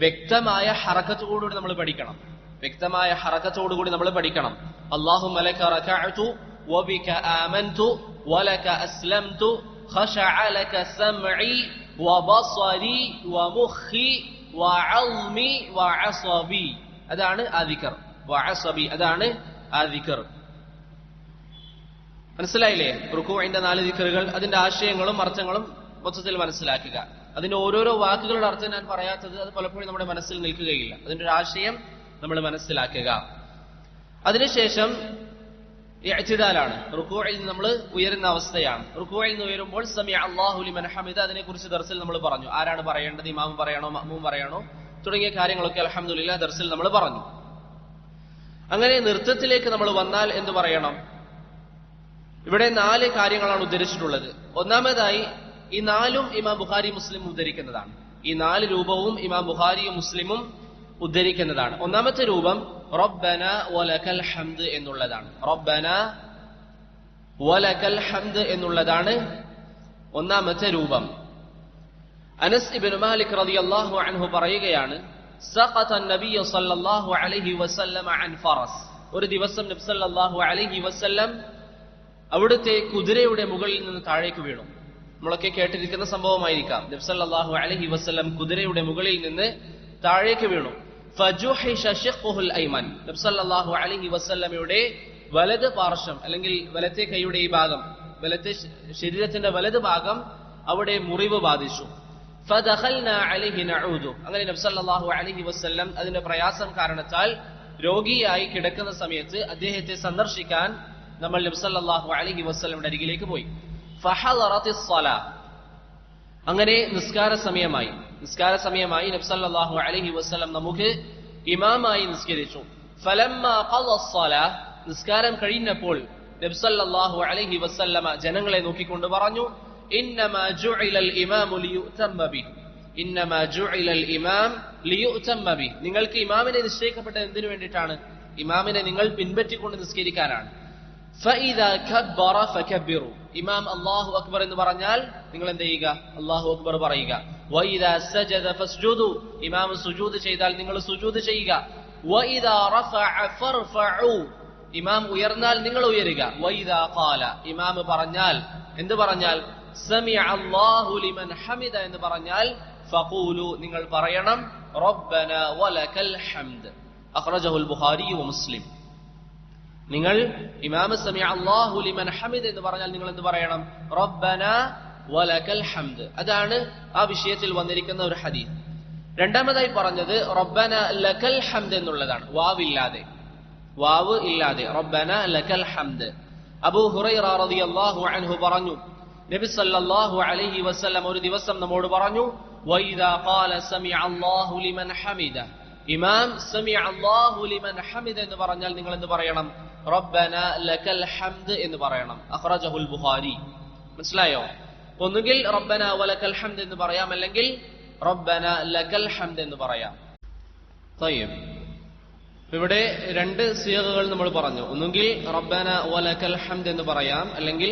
വ്യക്തമായ ഹറക്കത്തോടുകൂടി നമ്മൾ പഠിക്കണം. വ്യക്തമായ ഹറക്കത്തോടുകൂടി നമ്മൾ പഠിക്കണം. അല്ലാഹുമ്മ ലക റകഅതു വബിക ആമൻതു വലക അസ്ലംതു ഖശഅ ലക സമഇ വബസരി വമുഖി വഅൽമി വഅസബി, അതാണ് ആ ദിക്ർ. വഅസബി, അതാണ് ആ ദിക്ർ. മനസ്സിലായില്ലേ? റുകൂഇന്റെ 4 ദിക്റുകൾ, അതിന്റെ ആശയങ്ങളും അർത്ഥങ്ങളും മൊത്തത്തിൽ മനസ്സിലാക്കുക. അതിന്റെ ഓരോരോ വാക്കുകളുടെ അർത്ഥം ഞാൻ പറയാത്തത് അത് പലപ്പോഴും നമ്മുടെ മനസ്സിൽ നിൽക്കുകയില്ല. അതിന്റെ ഒരു ആശയം നമ്മൾ മനസ്സിലാക്കുക. അതിനുശേഷം ഇഅ്തിദാലാണ്, റുകൂഇൽ നമ്മൾ ഉയരുന്ന അവസ്ഥയാണ്. റുകൂഇൽ നിന്ന് ഉയരുമ്പോൾ സമിഅ അല്ലാഹു ലിമൻ ഹമിദ, അതിനെക്കുറിച്ച് ദർസിൽ നമ്മൾ പറഞ്ഞു. ആരാണ് പറയേണ്ടത്? ഇമാം പറയണോ മഅ്മൂം പറയണോ തുടങ്ങിയ കാര്യങ്ങളൊക്കെ അൽഹംദുലില്ലാഹ് ദർസിൽ നമ്മൾ പറഞ്ഞു. അങ്ങനെ നൃത്തത്തിലേക്ക് നമ്മൾ വന്നാൽ എന്ത് പറയണം? ഇവിടെ 4 കാര്യങ്ങളാണ് ഉദ്ധരിച്ചിട്ടുള്ളത്. ഒന്നാമതായി ഈ 4ഉം ഇമാം ബുഖാരി മുസ്ലിം ഉദ്ധരിക്കുന്നതാണ്. ഈ 4 രൂപവും ഇമാം ബുഖാരിയും മുസ്ലിമും ഉദ്ധരിക്കുന്നതാണ്. ഒന്നാമത്തെ രൂപം റബ്ബന വലകൽ ഹംദ് എന്നുള്ളതാണ്. റബ്ബന വലകൽ ഹംദ് എന്നുള്ളതാണ് ഒന്നാമത്തെ രൂപം. അനസ് ഇബ്നു മാലിക് റളിയല്ലാഹു അൻഹു പറയുകയാണ്, സഖത നബി സല്ലല്ലാഹു അലൈഹി വസല്ലം അൻ ഫറസ്, ഒരു ദിവസം നബി സല്ലല്ലാഹു അലൈഹി വസല്ലം അവിടുത്തെ കുതിരയുടെ മുകളിൽ നിന്ന് താഴേക്ക് വീണു. നമ്മളൊക്കെ കേട്ടിരിക്കുന്ന സംഭവമായിരിക്കാം. നബി സല്ലല്ലാഹു അലൈഹി വസല്ലം കുതിരയുടെ മുകളിൽ നിന്ന് താഴേക്ക് വീണു. ഫജുഹിഷ ശിഖ്ഖുൽ ഐമൻ, നബി സല്ലല്ലാഹു അലൈഹി വസല്ലമയുടെ വലത് പാർശ്വം അല്ലെങ്കിൽ വലത്തെ കൈയുടെ ഈ ഭാഗം, വലത്തെ ശരീരത്തിന്റെ വലത് ഭാഗം അവിടെ മുറിവ് ബാധിച്ചു. ഫദഖൽനാ അലൈഹി നഊദു, അങ്ങനെ നബി സല്ലല്ലാഹു അലൈഹി വസല്ലം അതിന്റെ പ്രയാസം കാരണത്താൽ രോഗിയായി കിടക്കുന്ന സമയത്ത് അദ്ദേഹത്തെ സന്ദർശിക്കാൻ നമ്മൾ നബി സല്ലല്ലാഹു അലൈഹി വസല്ലമയുടെ അരികിലേക്ക് പോയി. ഫഹളറത്തിസ് സ്വലാ, അങ്ങനെ നിസ്കാര സമയമായി നബി സല്ലല്ലാഹു അലൈഹി വസല്ലം നമുക്ക് ഇമാമായി നിസ്കരിച്ചു. ഫലമ്മാ ഖളസ് സ്വലാ, നിസ്കാരം കഴിഞ്ഞപ്പോൾ നബി സല്ലല്ലാഹു അലൈഹി വസല്ലമ ജനങ്ങളെ നോക്കിക്കൊണ്ട് പറഞ്ഞു, ഇന്നമാ ജുഇലൽ ഇമാമു ലിയുതമ്മ ബിഹി, ഇന്നമാ ജുഇലൽ ഇമാം ലിയുതമ്മ ബിഹി, നിങ്ങൾക്ക് ഇമാമിനെ നിശ്ചയിക്കപ്പെട്ടത് എന്തിനു വേണ്ടിയിട്ടാണ്? ഇമാമിനെ നിങ്ങൾ പിൻപറ്റിക്കൊണ്ട് നിസ്കരിക്കാനാണ്. ഫഇദാ കബ്ബറ ഫകബ്ബിറു, ഇമാം അല്ലാഹു അക്ബർ എന്ന് പറഞ്ഞാൽ നിങ്ങൾ എന്ത് ചെയ്യുക? അല്ലാഹു അക്ബർ പറയുക. വഇദാ സജദ ഫസ്ജുദു, ഇമാം സുജൂദ് ചെയ്താൽ നിങ്ങൾ സുജൂദ് ചെയ്യുക. വഇദാ റഫഅ ഫർഫഉ, ഇമാം ഉയർന്നാൽ നിങ്ങൾ ഉയരുക. വഇദാ ഖാല, ഇമാം പറഞ്ഞാൽ എന്ത് പറഞ്ഞാൽ? സമിഅ അല്ലാഹു ലിമൻ ഹമിദ എന്ന് പറഞ്ഞാൽ ഫഖൂലു, നിങ്ങൾ പറയണം റബ്ബന വലകൽ ഹംദ്. അഖ്റജഹുൽ ബുഖാരി വ മുസ്ലിം. നിങ്ങൾ ഇമാം സമിഅ അല്ലാഹു ലിമൻ ഹമിദ എന്ന് പറഞ്ഞാൽ നിങ്ങൾ എന്ത് പറയണം? റബ്ബന വലകൽ ഹംദ്. അതാണ് ആ വിഷയത്തിൽ വന്നിരിക്കുന്ന ഒരു ഹദീസ്. രണ്ടാമതായി പറഞ്ഞത് റബ്ബന ലകൽ ഹംദ് എന്നുള്ളതാണ്, വാവ് ഇല്ലാതെ റബ്ബന ലകൽ ഹംദ്. അബൂ ഹുറൈറ റളിയല്ലാഹു അൻഹു പറഞ്ഞു, നബി സല്ലല്ലാഹു അലൈഹി വസല്ലം ഒരു ദിവസം നമ്മോട് പറഞ്ഞു, വഇദാ ഖാല സമിഅ അല്ലാഹു ലിമൻ ഹമിദ, ഇമാം സമിഅ അല്ലാഹു ലിമൻ ഹമിദ എന്ന് പറഞ്ഞാൽ നിങ്ങൾ എന്ത് പറയണം? റബ്ബന ലകൽ ഹംദ് എന്ന് പറയണം. അഖ്റജഹുൽ ബുഖാരി. മനസ്സിലായോ? ഒന്നുകിൽ റബ്ബന വലകൽ ഹംദ് എന്ന് പറയാം, അല്ലെങ്കിൽ റബ്ബന ലകൽ ഹംദ് എന്ന് പറയാം. തയ്യിബ്, ഇവിടെ രണ്ട് സിയഗകൾ നമ്മൾ പറഞ്ഞു. ഒന്നുകിൽ റബ്ബന വലകൽ ഹംദ് എന്ന് പറയാം, അല്ലെങ്കിൽ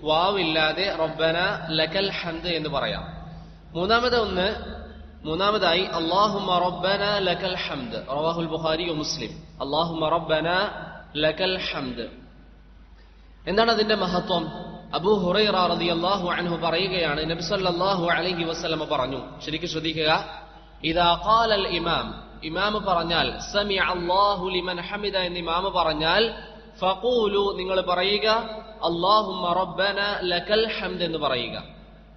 വാവ് ഇല്ലാതെ റബ്ബന ലകൽ ഹംദ് എന്ന് പറയാം. മൂന്നാമതായി അല്ലാഹുമ്മ റബ്ബന ലകൽ ഹംദ്, റവാഹുൽ ബുഖാരി വ മുസ്ലിം. അല്ലാഹുമ്മ റബ്ബന ലകൽ ഹംദ്. എന്താണ് അതിന്റെ മഹത്വം? അബൂ ഹുറൈറ റളിയല്ലാഹു അൻഹു പറയുകയാണ്, നബി സല്ലല്ലാഹു അലൈഹി വസല്ലം പറഞ്ഞു, ശരിക്കും ശ്രദ്ധിക്കുക, ഇദാ ഖാലൽ ഇമാം പറഞ്ഞാൽ, സമിഅ അല്ലാഹു ലിമൻ ഹമിദ എന്ന് ഇമാം പറഞ്ഞാൽ, ഫഖൂലു നിങ്ങൾ പറയുക, അല്ലാഹുമ്മ റബ്ബന ലകൽ ഹംദ് എന്ന് പറയുക.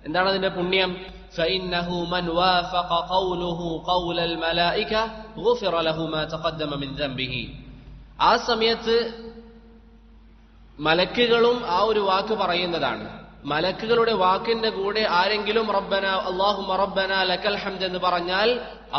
എന്താണ് അതിന്റെ പുണ്യം? ഫഇന്നഹു മൻ വാഫഖ ഖൗലുഹു ഖൗലൽ മലായിക ഗുഫിറ ലഹു മാ തഖദ്ദമ മിൻ ദംബിഹി. ആ സമയത്ത് മലക്കുകളും ആ ഒരു വാക്ക് പറയുന്നതാണ്. മലക്കുകളുടെ വാക്കിന്റെ കൂടെ ആരെങ്കിലും റബ്ബന അല്ലാഹുമ്മ റബ്ബന ലകൽ ഹംദ് എന്ന് പറഞ്ഞാൽ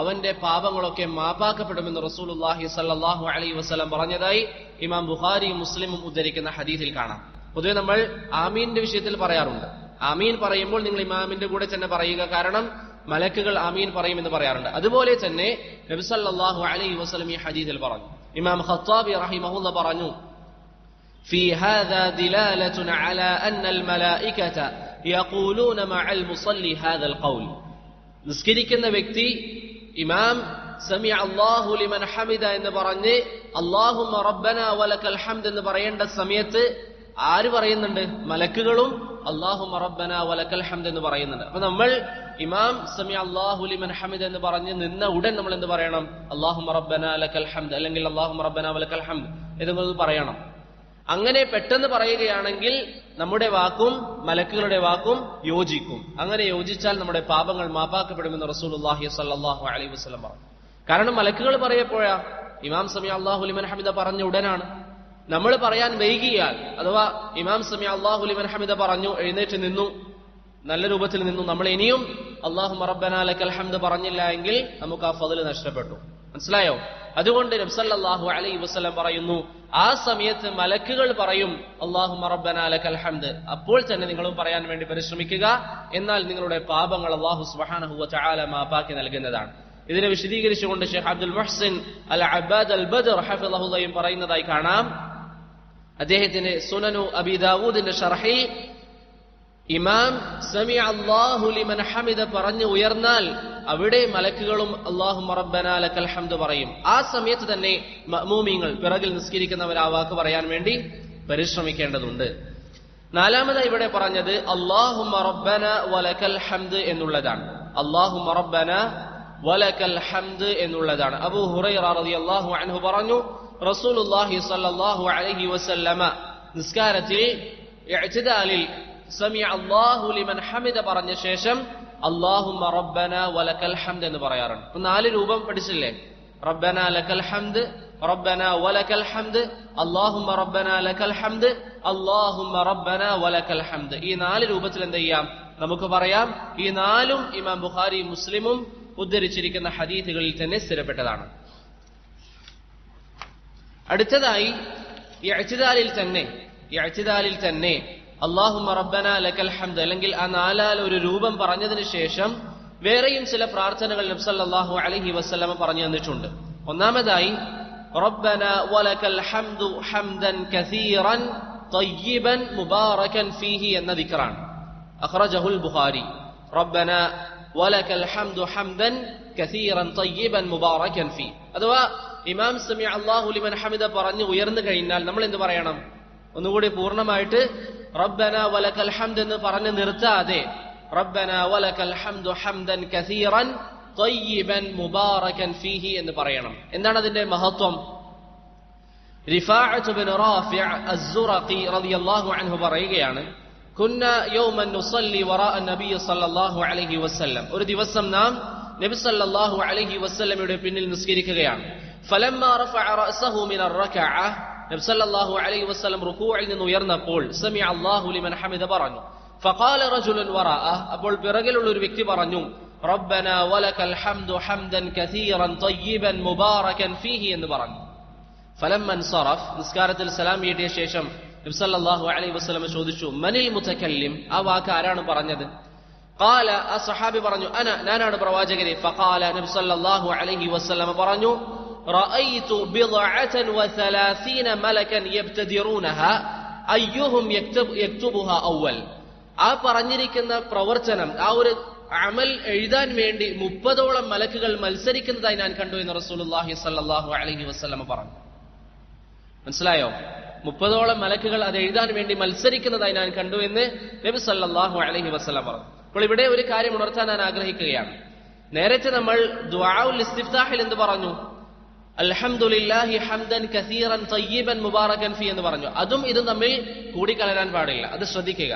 അവന്റെ പാപങ്ങളൊക്കെ മാപ്പാക്കപ്പെടുമെന്ന് റസൂലുള്ളാഹി സ്വല്ലല്ലാഹു അലൈഹി വസല്ലം പറഞ്ഞതായി ഇമാം ബുഖാരിയും മുസ്ലിമും ഉദ്ധരിക്കുന്ന ഹദീസിൽ കാണാം. പൊതുവെ നമ്മൾ ആമീന്റെ വിഷയത്തിൽ പറയാറുണ്ട്. ആമീൻ പറയുമ്പോൾ നിങ്ങൾ ഇമാമിന്റെ കൂടെ തന്നെ പറയുക, കാരണം മലക്കുകൾ ആമീൻ പറയുമെന്ന് പറയാറുണ്ട്. അതുപോലെ തന്നെ നബി സല്ലല്ലാഹു അലൈഹി വസല്ലം ഈ ഹദീസിൽ പറഞ്ഞു. ഇമാം ഖത്താബി റഹിമഹുല്ലാഹ് പറഞ്ഞു, في هذا دلالة على أن الملائكة يقولون مع المصلي هذا القول. നിസ്കരിക്കുന്ന വ്യക്തി ഇമാം സമിഅ അല്ലാഹു ലിമൻ ഹമിദ എന്ന് പറഞ്ഞ് അല്ലാഹുമ്മ റബ്ബന വലകൽ ഹംദ് എന്ന് പറയേണ്ട സമയത്ത് ആര് പറയുന്നുണ്ട്? മലക്കുകളും അല്ലാഹുമ്മ റബ്ബന വലകൽ ഹംദ് എന്ന് പറയുന്നുണ്ട്. അപ്പൊ നമ്മൾ ഇമാം സമിഅ അല്ലാഹു ലിമൻ ഹമിദ എന്ന് പറഞ്ഞ് നിന്ന ഉടൻ നമ്മൾ എന്ത് പറയണം? അല്ലാഹുമ്മ റബ്ബന ലകൽ ഹംദ്, അല്ലെങ്കിൽ അല്ലാഹുമ്മ റബ്ബന വലകൽ ഹംദ് എന്നത് പറയണം. അങ്ങനെ പെട്ടെന്ന് പറയുകയാണെങ്കിൽ നമ്മുടെ വാക്കും മലക്കുകളുടെ വാക്കും യോജിക്കും. അങ്ങനെ യോജിച്ചാൽ നമ്മുടെ പാപങ്ങൾ മാപ്പാക്കപ്പെടുമെന്ന് റസൂലുള്ളാഹി സ്വല്ലല്ലാഹു അലൈഹി വസല്ലം പറഞ്ഞു. കാരണം മലക്കുകൾ പറയപ്പോഴാ ഇമാം സമിഅ അല്ലാഹു ലിമൻ ഹമിദ പറഞ്ഞ ഉടനാണ്. നമ്മൾ പറയാൻ വൈകിയാൽ, അഥവാ ഇമാം സമിഅ അല്ലാഹു ലിമൻ ഹമിദ പറഞ്ഞു, എഴുന്നേറ്റ് നിന്നു, നല്ല രൂപത്തിൽ നിന്നു, നമ്മൾ ഇനിയും അല്ലാഹുമ്മ റബ്ബന ലകൽ ഹംദ് പറഞ്ഞില്ല എങ്കിൽ നമുക്ക് ആ ഫള് നഷ്ടപ്പെട്ടു. മനസ്സിലായോ? അതുകൊണ്ട് നബി സല്ലല്ലാഹു അലൈഹി വസല്ലം പറയുന്നു, ആ സമയത്ത് മലക്കുകൾ പറയും അല്ലാഹുമ്മ റബ്ബന ലകൽ ഹംദ്. അപ്പോൾ തന്നെ നിങ്ങളും പറയാൻ വേണ്ടി പരിശ്രമിക്കുക. എന്നാൽ നിങ്ങളുടെ പാപങ്ങൾ അല്ലാഹു സുബ്ഹാനഹു വ തആല മാപ്പാക്കി നൽകുന്നതാണ്. ഇതിനെ വിശദീകരിച്ചുകൊണ്ട് ഷെയ്ഖ് അബ്ദുൽ മുഹ്സിൻ അൽ അബ്ബാദ് അൽ ബദർ ഹഫിളഹുല്ലാഹു പറയുന്നതായി കാണാം. അദ്ദേഹത്തിന്റെ സുനനു അബി ദാവൂദിന്റെ ഷർഹിൽ ഇമാം സമിഅ അല്ലാഹു ലിമൻ ഹമിദ പറഞ്ഞു ഉയർന്നാൽ അവിടെ മലക്കുകളും അല്ലാഹുമ്മ റബ്ബന ലകൽ ഹംദ് പറയും. ആ സമയത്ത് തന്നെ മഅ്മൂമീങ്ങൾ, പിറകിൽ നിസ്കരിക്കുന്നവർ ആ വാക്ക് പറയാൻ വേണ്ടി പരിശ്രമിക്കേണ്ടതുണ്ട്. നാലാമതായി ഇവിടെ പറഞ്ഞത് അല്ലാഹുമ്മ റബ്ബന വലകൽ ഹംദ് എന്നുള്ളതാണ്. അല്ലാഹുമ്മ റബ്ബന വലകൽ ഹംദ് എന്നുള്ളതാണ്. അബൂ ഹുറൈറ റളിയല്ലാഹു അൻഹു പറഞ്ഞു, റസൂലുള്ളാഹി സ്വല്ലല്ലാഹു അലൈഹി വസല്ലമ നിസ്കാരത്തിൽ ഇഅ്തിദാലിൽ സമിഅ അല്ലാഹു ലിമൻ ഹമിദ പറഞ്ഞ ശേഷം അല്ലാഹുമ്മ റബ്ബന വലകൽ ഹംദ് എന്ന് പറയാറുണ്ട്. ഇപ്പൊ 4 രൂപം പഠിച്ചില്ലേ? റബ്ബന ലകൽ ഹംദ്, റബ്ബന വലകൽ ഹംദ്, അല്ലാഹുമ്മ റബ്ബന ലകൽ ഹംദ്, അല്ലാഹുമ്മ റബ്ബന വലകൽ ഹംദ്. ഈ 4 രൂപത്തിൽ എന്ത് ചെയ്യാം? നമുക്ക് പറയാം. ഈ 4ഉം ഇമാം ബുഖാരി മുസ്ലിമും ഉദ്ധരിച്ചിരിക്കുന്ന ഹദീസുകളിൽ തന്നെ സ്ഥിരപ്പെട്ടതാണ്. അടുത്തതായി ഇഅ്തിദാലിൽ തന്നെ അല്ലാഹുമ്മ റബ്ബന ലകൽ ഹംദ് അല്ലെങ്കിൽ ആ 4 ഒരു രൂപം പറഞ്ഞതിന് ശേഷം വേറെയും ചില പ്രാർത്ഥനകൾ നബി സല്ലല്ലാഹു അലൈഹി വസല്ലം പറഞ്ഞു തന്നിട്ടുണ്ട്. ഒന്നാമതായി റബ്ബന വലകൽ ഹംദു ഹംദൻ കസീറൻ തയ്യിബൻ മുബാറകൻ ഫീഹി എന്ന ദിക്റാണ്. അഖ്റജഹുൽ ബുഖാരി. റബ്ബന വലകൽ ഹംദു ഹംദൻ കസീറൻ തയ്യിബൻ മുബാറകൻ ഫീ. അഥവാ ഇമാം സമിഅ അല്ലാഹു ലിമൻ ഹമിദ പറഞ്ഞു ഉയർന്നു കഴിഞ്ഞാൽ നമ്മൾ എന്ത് പറയണം? ഒന്നുകൂടി പൂർണ്ണമായിട്ട് റബ്ബന വലകൽ ഹംദ് എന്ന് പറഞ്ഞ് നിർത്താതെ റബ്ബന വലകൽ ഹംദു ഹംദൻ കസീറൻ തയ്യിബൻ മുബാറകൻ ഫീഹി എന്ന് പറയണം. എന്താണ് അതിന്റെ മഹത്വം? റിഫാഅത്ത് ബിൻ റാഫിഅ അസ്സുറഖി റളിയല്ലാഹു അൻഹു പറയുകയാണ്, കുന്ന യൗമൻ നുസല്ലി വറാഅ നബി സല്ലല്ലാഹു അലൈഹി വസല്ലം. ഒരു ദിവസം നാം നബി സല്ലല്ലാഹു അലൈഹി വസല്ലമയുടെ പിന്നിൽ നിസ്കരിക്കുകയാണ്. ഫലമ്മാ റഫഅ റഅസഹു മിനർ റകഅ, നബി സല്ലല്ലാഹു അലൈഹി വസല്ലം റുകൂഇൽ നിന്ന് ഉയർന്നപ്പോൾ സമിഅ അല്ലാഹു ലിമൻ ഹമിദ പറഞ്ഞു. ഫഖാല റജുലുൻ വറഅ, അപ്പോൾ പിറകിലുള്ള ഒരു വ്യക്തി പറഞ്ഞു റബ്ബനാ വലകൽ ഹംദു ഹംദൻ കസീറൻ തയ്യിബൻ മുബാറകൻ ഫീഹി എന്ന് പറഞ്ഞു. ഫലമ്മൻ സറഫ്, നിസ്കാരത്തിൽ സലാം വീട്ടിയ ശേഷം നബി സല്ലല്ലാഹു അലൈഹി വസല്ലം ചോദിച്ചു മനിൽ മുതകല്ലിം, ആ വാക്ക് ആരാണ് പറഞ്ഞത്? ഖാല, ആ സഹാബി പറഞ്ഞു ഞാനാണ് പ്രവാചകരെ. ഫഖാല, നബി സല്ലല്ലാഹു അലൈഹി വസല്ലം പറഞ്ഞു റഅയ്തു ബിദ്അതൻ വസലാസീന മലകൻ യബ്തദിറൂനഹാ അയ്യുഹും യക്തുബുഹാ അവ്വൽ. ആ പറഞ്ഞിരിക്കുന്ന പ്രവർത്തനം, ആ ഒരു അമൽ എഴുതാൻ വേണ്ടി 30ഓളം മലക്കുകൾ മത്സരിക്കുന്നതായി ഞാൻ കണ്ടു എന്ന് റസൂലുള്ളാഹി സ്വല്ലല്ലാഹു അലൈഹി വസല്ലം പറഞ്ഞു. മനസ്സിലായോ? 30ഓളം മലക്കുകൾ അത് എഴുതാൻ വേണ്ടി മത്സരിക്കുന്നതായി ഞാൻ കണ്ടു എന്ന് നബി സല്ലല്ലാഹു അലൈഹി വസല്ലം പറഞ്ഞു. അപ്പോൾ ഇവിടെ ഒരു കാര്യം ഉണർത്താൻ ഞാൻ ആഗ്രഹിക്കുകയാണ്. നേരത്തെ നമ്മൾ ദുആഉൽ ഇസ്തിഫ്താഹിൽ എന്ത് പറഞ്ഞു? അൽഹംദുലില്ലാഹി ഹംദൻ കസീറൻ തയ്യിബൻ മുബാറകൻ ഫീ എന്ന് പറഞ്ഞു. അതും ഇതും തമ്മിൽ കൂടിക്കലരാൻ പാടില്ല, അത് ശ്രദ്ധിക്കുക.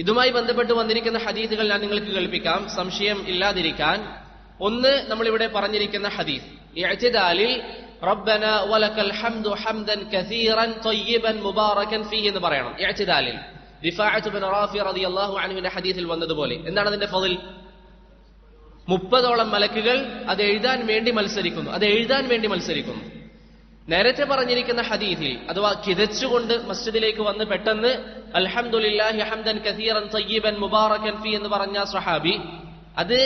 ഇതുമായി ബന്ധപ്പെട്ട് വന്നിരിക്കുന്ന ഹദീസുകൾ ഞാൻ നിങ്ങൾക്ക് കേൾപ്പിക്കാം, സംശയം ഇല്ലാതിരിക്കാൻ. ഒന്ന്, നമ്മളിവിടെ പറഞ്ഞിരിക്കുന്ന ഹദീസ് ഇഅ്തിദാലിൽ റബ്ബനാ വലകൽ ഹംദു ഹംദൻ കസീറൻ തയ്യിബൻ മുബാറകൻ ഫീഹി എന്ന് പറയണം. ഇഅ്തിദാലിൽ റിഫാഅത്ത് ബിൻ റാഫി റളിയല്ലാഹു അൻഹുവിന്റെ ഹദീസിൽ വന്നതുപോലെ. എന്താണ് അതിന്റെ ഫളിൽ? 30ഓളം മലക്കുകൾ അത് എഴുതാൻ വേണ്ടി മത്സരിക്കുന്നു. നേരത്തെ പറഞ്ഞിരിക്കുന്ന ഹദീസിൽ അഥവാ കിതച്ചുകൊണ്ട് മസ്ജിദിലേക്ക് വന്ന് പെട്ടെന്ന് അൽഹംദുലില്ലാഹി ഹംദൻ കസീറൻ തയ്യിബൻ മുബാറകൻ ഫീ എന്ന് പറഞ്ഞ സ്വഹാബി അത്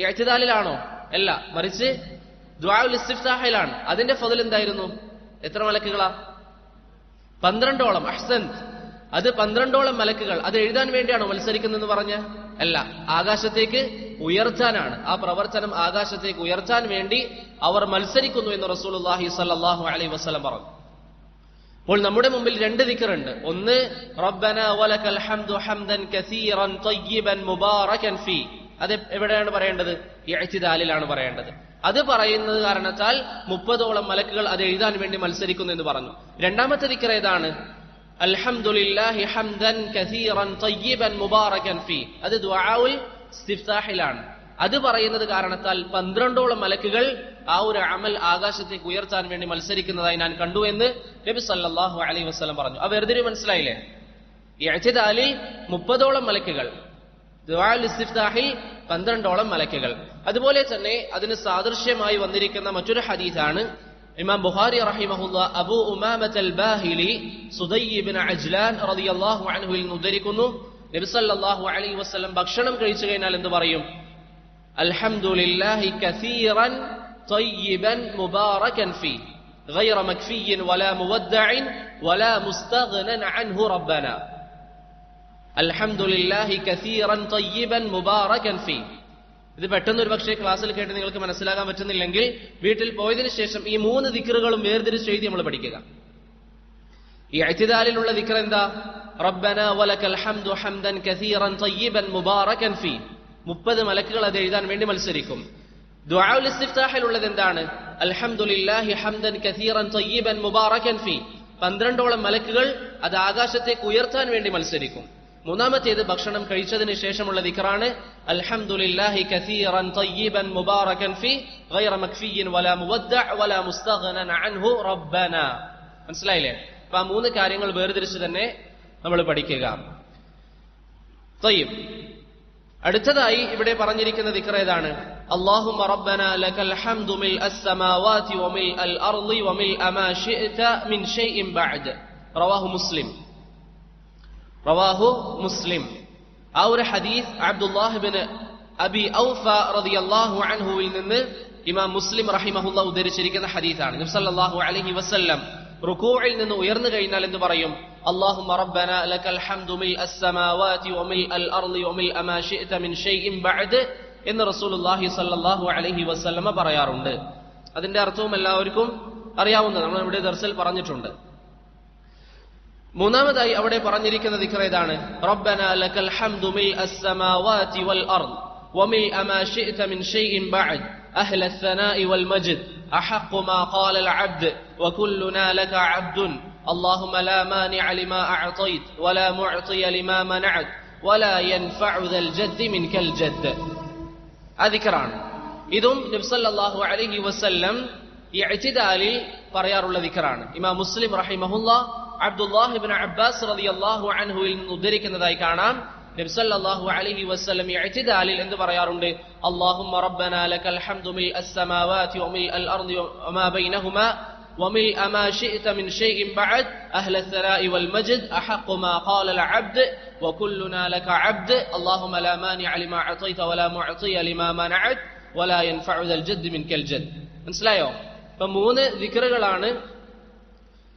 ഇഅ്തിദാലിലാണോ? അല്ല, മറിച്ച് ദുആഉൽ ഇസ്തിഫ്താഹിലാണ്. അതിന്റെ ഫളിൽ എന്തായിരുന്നു? എത്ര മലക്കുകളാ? 12ഓളം. അഹ്സൻത്. അത് 12ഓളം മലക്കുകൾ അത് എഴുതാൻ വേണ്ടിയാണോ മത്സരിക്കുന്നതെന്ന് പറഞ്ഞ്? അല്ല, ആകാശത്തേക്ക് ഉയർത്താനാണ്. ആ പ്രവർത്തനം ആകാശത്തേക്ക് ഉയർത്താൻ വേണ്ടി അവർ മത്സരിക്കുന്നു എന്ന് റസൂലുള്ളാഹി സ്വല്ലല്ലാഹു അലൈഹി വസല്ലം പറഞ്ഞു. അപ്പോൾ നമ്മുടെ മുമ്പിൽ 2 ദിക്റുണ്ട്. ഒന്ന്, റബ്ബനാ വലകൽ ഹംദു ഹംദൻ കസീറൻ തയ്യിബൻ മുബാറകൻ ഫീ. അത് എവിടെയാണ് പറയേണ്ടത്? ഇഅ്തിദാലിലാണ് പറയേണ്ടത്. അത് പറയുന്നത് കാരണത്താൽ 30ഓളം മലക്കുകൾ അത് എഴുതാൻ വേണ്ടി മത്സരിക്കുന്നു എന്ന് പറഞ്ഞു. രണ്ടാമത്തെ ദിക്ർ ഏതാണ്? അൽഹംദുലില്ലാഹി ഹംദൻ കസീറൻ തയ്യിബൻ മുബാറകൻ ഫീ. അത് ദുആഉൽ ഇസ്തിഫ്താഹിലാണ്. അത് പറയുന്നത് കാരണത്താൽ 12ഓളം മലക്കുകൾ ആ ഒരു അമൽ ആകാശത്തേക്ക് ഉയർത്താൻ വേണ്ടി മത്സരിക്കുന്നതായി ഞാൻ കണ്ടു എന്ന് നബി സല്ലല്ലാഹു അലൈഹി വസല്ലം പറഞ്ഞു. ആ വേർതിരിവ് മനസ്സിലായില്ലേ? ഇഅ്തിദാലിൽ 30ഓളം മലക്കുകൾ, ദുആഉൽ ഇസ്തിഫ്താഹിൽ 12ഓളം മലക്കുകൾ. അതുപോലെ തന്നെ അതിന് സാദൃശ്യമായി വന്നിരിക്കുന്ന മറ്റൊരു ഹദീസാണ് ഇമാം ബുഖാരി റഹിമഹുല്ലാഹ് അബൂ ഉമാമത്തുൽ ബാഹിലി സുദയ്യ് ഇബ്നു അജ്ലാൻ റളിയല്ലാഹു അൻഹുവിൽ നിന്ന് ഉദ്ധരിക്കുന്നു. നബി സല്ലല്ലാഹു അലൈഹി വസല്ലം ഭക്ഷണം കഴിച്ചു കഴിഞ്ഞാൽ എന്ത് പറയും? അൽഹംദുലില്ലാഹി കസീറൻ തയ്യിബൻ മുബാറകൻ ഫീ ഗൈറ മക്ഫിയ്യിൻ വലാ മുവദ്ദഇൻ വലാ മുസ്തഗ്നൻ അൻഹു റബ്ബനാ. അൽഹംദുലില്ലാഹി കസീറൻ തയ്യിബൻ മുബാറകൻ ഫീ. ഇത് പെട്ടെന്ന് ഒരു പക്ഷേ ക്ലാസ്സിൽ കേട്ട് നിങ്ങൾക്ക് മനസ്സിലാക്കാൻ പറ്റുന്നില്ലെങ്കിൽ വീട്ടിൽ പോയതിനു ശേഷം ഈ 3 ദിക്റുകളും വേർതിരിച്ച് എഴുതി നമ്മൾ പഠിക്കുക. ഈ ഇഅ്തിദാലിലുള്ള ദിക്ർ എന്താ? റബ്ബനാ വലകൽ ഹംദു ഹംദൻ കസീറൻ തയ്യിബൻ മുബാറകൻ ഫീ. 30 മലക്കുകൾ അത് എഴുതാൻ വേണ്ടി മത്സരിക്കും. ദുആഉൽ ഇസ്തിഫ്താഹിലുള്ളത് എന്താണ്? അൽഹംദുലില്ലാഹി ഹംദൻ കസീറൻ തയ്യിബൻ മുബാറകൻ ഫീ. 12ഓളം മലക്കുകൾ അത് ആകാശത്തേക്ക് ഉയർത്താൻ വേണ്ടി മത്സരിക്കും. മൂന്നാമത്തേത് ഭക്ഷണം കഴിച്ചതിന് ശേഷമുള്ള ദിക്റാണ് അൽഹംദുലില്ലാഹി കസീറൻ തയ്യിബൻ മുബാറകൻ ഫീ ഗൈറ മക്ഫിയ്യിൻ വലാ മുവദ്ദഅ വലാ മുസ്തഗ്നൻ അൻഹു റബ്ബനാ. മനസ്സിലായില്ലേ? അപ്പൊ ആ 3 കാര്യങ്ങൾ വേർതിരിച്ച് തന്നെ നമ്മൾ പഠിക്കുക. തയ്യിബ്. അടുത്തതായി ഇവിടെ പറഞ്ഞിരിക്കുന്ന ദിക്ർ ഏതാണ്? അല്ലാഹുമ്മ റബ്ബനാ ലകൽ ഹംദു മിൽ അസ്സമാവാതി വമിൽ അൽ അർളി വമിൽ മാ ശിഅത മിൻ ഷൈഇൻ ബഅദ്. റവാഹു മുസ്ലിം. ആ ഒരു ഹദീസ് അബ്ദുല്ലാഹ് ഇബ്നു അബി ഔഫ റളിയല്ലാഹു അൻഹുവിൽ നിന്ന് ഇമാം മുസ്ലിം റഹിമഹുല്ലാഹ് ഉദ്ധരിച്ചിരിക്കുന്ന ഹദീസാണ്. നബി സല്ലല്ലാഹു അലൈഹി വസല്ലം റുകൂഇൽ നിന്ന് ഉയർന്നു കഴിഞ്ഞാൽ എന്ത് പറയും? അല്ലാഹുമ്മ റബ്ബനാ ലകൽ ഹംദു മിൽ അസ്സമാവാതി വമിൽ അൽ അർളി വമിൽ മാ ശിഅത മിൻ ഷൈഇൻ ബഅദ് എന്ന് റസൂലുള്ളാഹി സ്വല്ലല്ലാഹു അലൈഹി വസല്ലം പറയാറുണ്ട്. അതിന്റെ അർത്ഥവും എല്ലാവർക്കും അറിയാവുന്നതാണ്, നമ്മൾ ഇവിടെ ദർസിൽ പറഞ്ഞിട്ടുണ്ട്. മൂന്നാമതായി അവിടെ പറഞ്ഞിരിക്കുന്ന ദിക്ർ ഏതാണ്? റബ്ബനാ ലകൽ ഹംദു മിൽ അസ്സമാവാതി വൽ അർദ് വമിൽ മാ ശിഅത മിൻ ഷൈഇൻ ബഅദ് അഹ്ല الثناء والمجد أحق ما قال العبد وكلنا لك عبد اللهم لا مانع لما أعطيت ولا معطي لما منعت ولا ينفع ذا الجد منك الجد. ആ ദിക്റാണ്. ഇതും നബി സല്ലല്ലാഹു അലൈഹി വസല്ലം ഇഅ്തിദാലിൽ പറയാറുള്ള ദിക്റാണ്. ഇമാം മുസ്ലിം റഹിമഹുല്ലാഹ് അബ്ദുല്ലാഹ് ഇബ്നു അബ്ബാസ് റളിയല്ലാഹു അൻഹുവിൽ നിന്ന് ഉദ്ധരിക്കുന്നതായി കാണാം, നബി സല്ലല്ലാഹു അലൈഹി വസല്ലം ഇഅ്തിദാലിൽ എന്ത് പറയാറുണ്ട്? അല്ലാഹുമ്മ റബ്ബനാ ലക്കൽ ഹംദു മിൽഅസ് സമാവാതി വമിൽഅൽ അർദി വമാ ബൈനഹുമാ وملء ما شئت من شيء بعد أهل الثناء والمجد أحق ما قال العبد وكلنا لك عبد اللهم لا مانع لما أعطيت ولا معطي لما منعت ولا ينفع ذا الجد منك الجد. മനസ്സിലായോ? ഇപ്പൊ 3 ദിക്റുകളാണ്.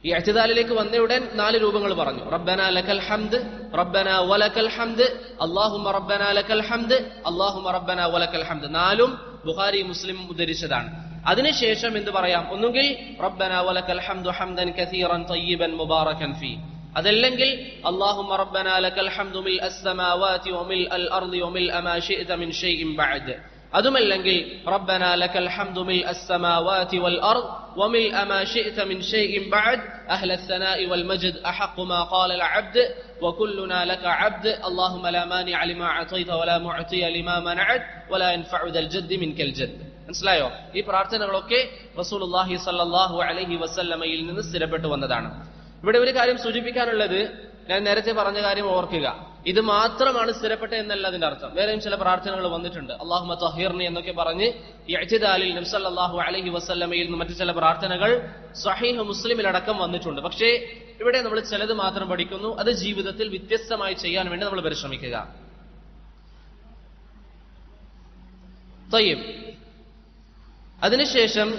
ഈ ഇഅ്തിദാലിലേക്ക് വന്നയുടൻ 4 രൂപങ്ങൾ പറഞ്ഞു. റബ്ബനാ ലക്കൽ ഹംദ്, റബ്ബനാ വലക്കൽ ഹംദ്, അല്ലാഹുമ്മ റബ്ബനാ ലക്കൽ ഹംദ്, അല്ലാഹുമ്മ റബ്ബനാ വലക്കൽ ഹംദ്. 4ഉം ബുഖാരി മുസ്ലിം ഉദ്ധരിച്ചതാണ്. അതിനുശേഷം എന്ത് പറയാം? ഒന്നുകിൽ റബ്ബനാ വലക്കൽ ഹംദു ഹംദൻ കസീറൻ തയ്യിബൻ മുബാറകൻ ഫീ, അതല്ലെങ്കിൽ അല്ലാഹുമ്മ റബ്ബനാ ലക്കൽ ഹംദു മിൽഅസ് സമാവാതി വമിൽഅൽ അർദി വമിൽഅ മാ ശിഅത മിൻ ഷൈഇൻ ബഅദ്, അതുമല്ലെങ്കിൽ റബ്ബനാ ലക്കൽ ഹംദു മിൽഅസ് സമാവാതി വൽ അർദ് വമിൽഅ മാ ശിഅത മിൻ ഷൈഇൻ ബഅദ് അഹ്ലസ് സനാഇ വൽ മജ്ദ് അഹഖു മാ ഖാല അൽ അബ്ദ് വകുല്ലുനാ ലക അബ്ദ് അല്ലാഹുമ്മ ലാ മാനിഅ ലിമാ അഅതൈത വലാ മുഅതിയ ലിമാ മനഅത് വലാ യൻഫഉ ദൽ ജദ്ദി മിൻകൽ ജദ്ദ്. മനസ്സിലായോ? ഈ പ്രാർത്ഥനകളൊക്കെ റസൂലുള്ളാഹി സ്വല്ലല്ലാഹു അലൈഹി വസല്ലമയിൽ നിന്ന് സ്ഥിരപ്പെട്ടു വന്നതാണ്. ഇവിടെ ഒരു കാര്യം സൂചിപ്പിക്കാനുള്ളത്, ഞാൻ നേരത്തെ പറഞ്ഞ കാര്യം ഓർക്കുക, ഇത് മാത്രമാണ് സ്ഥിരപ്പെട്ട എന്നല്ല അതിന്റെ അർത്ഥം. വേറെയും ചില പ്രാർത്ഥനകൾ വന്നിട്ടുണ്ട്. അല്ലാഹുമ്മ തഹിർനി എന്നൊക്കെ പറഞ്ഞ് ഇഅ്തിദാലിൽ നബി സല്ലല്ലാഹു അലൈഹി വസല്ലമയിൽ നിന്ന് മറ്റു ചില പ്രാർത്ഥനകൾ സ്വഹീഹ് മുസ്ലിമിലടക്കം വന്നിട്ടുണ്ട്. പക്ഷേ ഇവിടെ നമ്മൾ ചിലത് മാത്രം പഠിക്കുന്നു. അത് ജീവിതത്തിൽ വ്യത്യസ്തമായി ചെയ്യാൻ വേണ്ടി നമ്മൾ പരിശ്രമിക്കുക. തയ്യിബ്. അതിനുശേഷം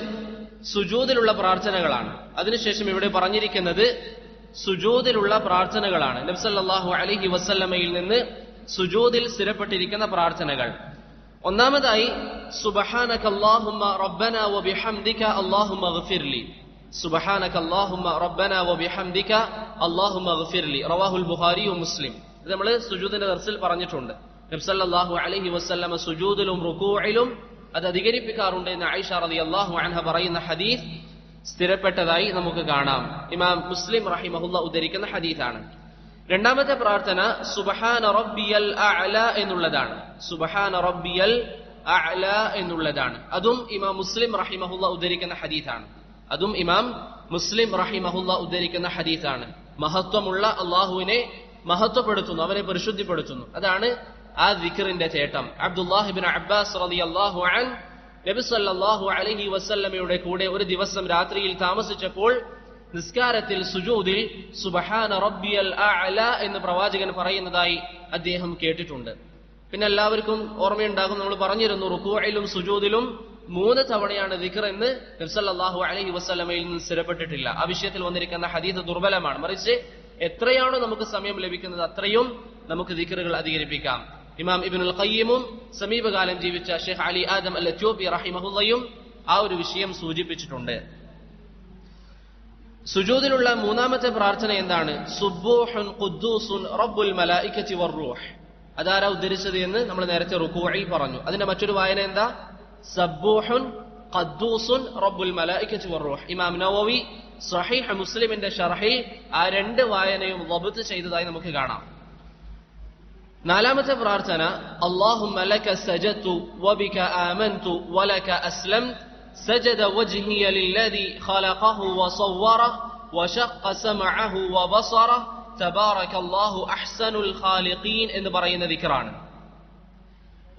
സുജൂദിലുള്ള പ്രാർത്ഥനകളാണ്. അതിനുശേഷം ഇവിടെ പറഞ്ഞിരിക്കുന്നത് സുജൂദിലുള്ള പ്രാർത്ഥനകളാണ്. നബി സല്ലല്ലാഹു അലൈഹി വസല്ലമയിൽ നിന്ന് സുജൂദിൽ സ്ഥിരപ്പെട്ടിരിക്കുന്ന പ്രാർത്ഥനകൾ. ഒന്നാമതായി സുബ്ഹാനകല്ലാഹുമ്മ റബ്ബനാ വബിഹംദിക അല്ലാഹുമ്മഗ്ഫിർലി, സുബ്ഹാനകല്ലാഹുമ്മ റബ്ബനാ വബിഹംദിക അല്ലാഹുമ്മഗ്ഫിർലി, റവാഹുൽ ബുഖാരി മുസ്ലിം. ഇത് നമ്മൾ സുജൂദിന്റെ ദർസിൽ പറഞ്ഞിട്ടുണ്ട്. നബി സല്ലല്ലാഹു അലൈഹി വസല്ലമ സുജൂദിലും റുകൂഇലും അത് അധികരിപ്പിക്കാറുണ്ട് എന്ന് ആയിഷ റളിയല്ലാഹു അൻഹ പറയുന്ന ഹദീസ് സ്ഥിരപ്പെട്ടതായി നമുക്ക് കാണാം. ഇമാം മുസ്ലിം റഹിമഹുല്ലാഹ് ഉദ്ധരിക്കുന്ന ഹദീസാണ്. രണ്ടാമത്തെ പ്രാർത്ഥന സുബ്ഹാന റബ്ബിയൽ അഅല എന്നുള്ളതാണ്. സുബ്ഹാന റബ്ബിയൽ അഅല എന്നുള്ളതാണ്. അതും ഇമാം മുസ്ലിം റഹിമഹുല്ലാഹ് ഉദ്ധരിക്കുന്ന ഹദീസാണ്. അതും ഇമാം മുസ്ലിം റഹിമഹുല്ലാഹ് ഉദ്ധരിക്കുന്ന ഹദീസാണ്. മഹത്വമുള്ള അല്ലാഹുവിനെ മഹത്വപ്പെടുത്തുന്നു, അവനെ പരിശുദ്ധിപ്പെടുത്തുന്നു. അതാണ് ആ ദിക്റിന്റെ ചേട്ടം. അബ്ദുല്ലാഹ് ഇബ്നു അബ്ബാസ് റളിയല്ലാഹു അൻഹു നബി സല്ലല്ലാഹു അലൈഹി വസല്ലമയുടെ കൂടെ ഒരു ദിവസം രാത്രിയിൽ താമസിച്ചപ്പോൾ നിസ്കാരത്തിൽ സുജൂദിൽ സുബ്ഹാന റബ്ബിയൽ അഅല എന്ന് പ്രവാചകൻ പറയുന്നതായി അദ്ദേഹം കേട്ടിട്ടുണ്ട്. പിന്നെ എല്ലാവർക്കും ഓർമ്മയുണ്ടാകും, നമ്മൾ പറഞ്ഞിരുന്നു റുകൂഇലും സുജൂദിലും 3 തവണയാണ് ദിക്ർ എന്ന് നബി സല്ലല്ലാഹു അലൈഹി വസല്ലമയിൽ നിന്ന് സ്ഥിരപ്പെട്ടിട്ടില്ല. ആ വിഷയത്തിൽ വന്നിരിക്കുന്ന ഹദീസ് ദുർബലമാണ്. മറിച്ച് എത്രയാണോ നമുക്ക് സമയം ലഭിക്കുന്നത് അത്രയും നമുക്ക് ദിക്റുകൾ അധികരിപ്പിക്കാം. ഇമാം ഇബ്നുൽ ഖയ്യിമും സമീപകാലം ജീവിച്ച ഷെയ്ഖ് അലി ആദം അൽ എത്യോപ്പി റഹിമഹുല്ലയും ആ ഒരു വിഷയം സൂചിപ്പിച്ചിട്ടുണ്ട്. സുജൂദിലുള്ള 3ാമത്തെ പ്രാർത്ഥന എന്താണ്? സുബ്ബൂഹുൻ ഖുദ്ദൂസുൻ റബ്ബുൽ മലായികതി വറൂഹ്. അതാരാ ഉദ്ധരിച്ചത് എന്ന് നമ്മൾ നേരത്തെ റുകൂഇൽ പറഞ്ഞു. അതിന്റെ മറ്റൊരു വായന എന്താ? സബ്ബൂഹുൻ ഖദ്ദൂസുൻ റബ്ബുൽ മലായികതി വറൂഹ്. ഇമാം നവവി സ്വഹീഹ് മുസ്ലിമിന്റെ ശർഹിൽ ആ 2 വായനയും ളബ്ത് ചെയ്തതായി നമുക്ക് കാണാം. 4ാമത്തെ പ്രാർത്ഥന അല്ലാഹുമ്മ ലക സജദതു വബിക ആമൻതു വലക അസ്ലംതു സജദ വജ്ഹിയ ലില്ലദി ഖലഖഹു വസവ്വറഹു വശഖ സമഅഹു വബസറഹു തബാറകല്ലാഹു അഹ്സനുൽ ഖാലിഖീൻ എന്ന് പറയുന്ന ദിക്റാണ്.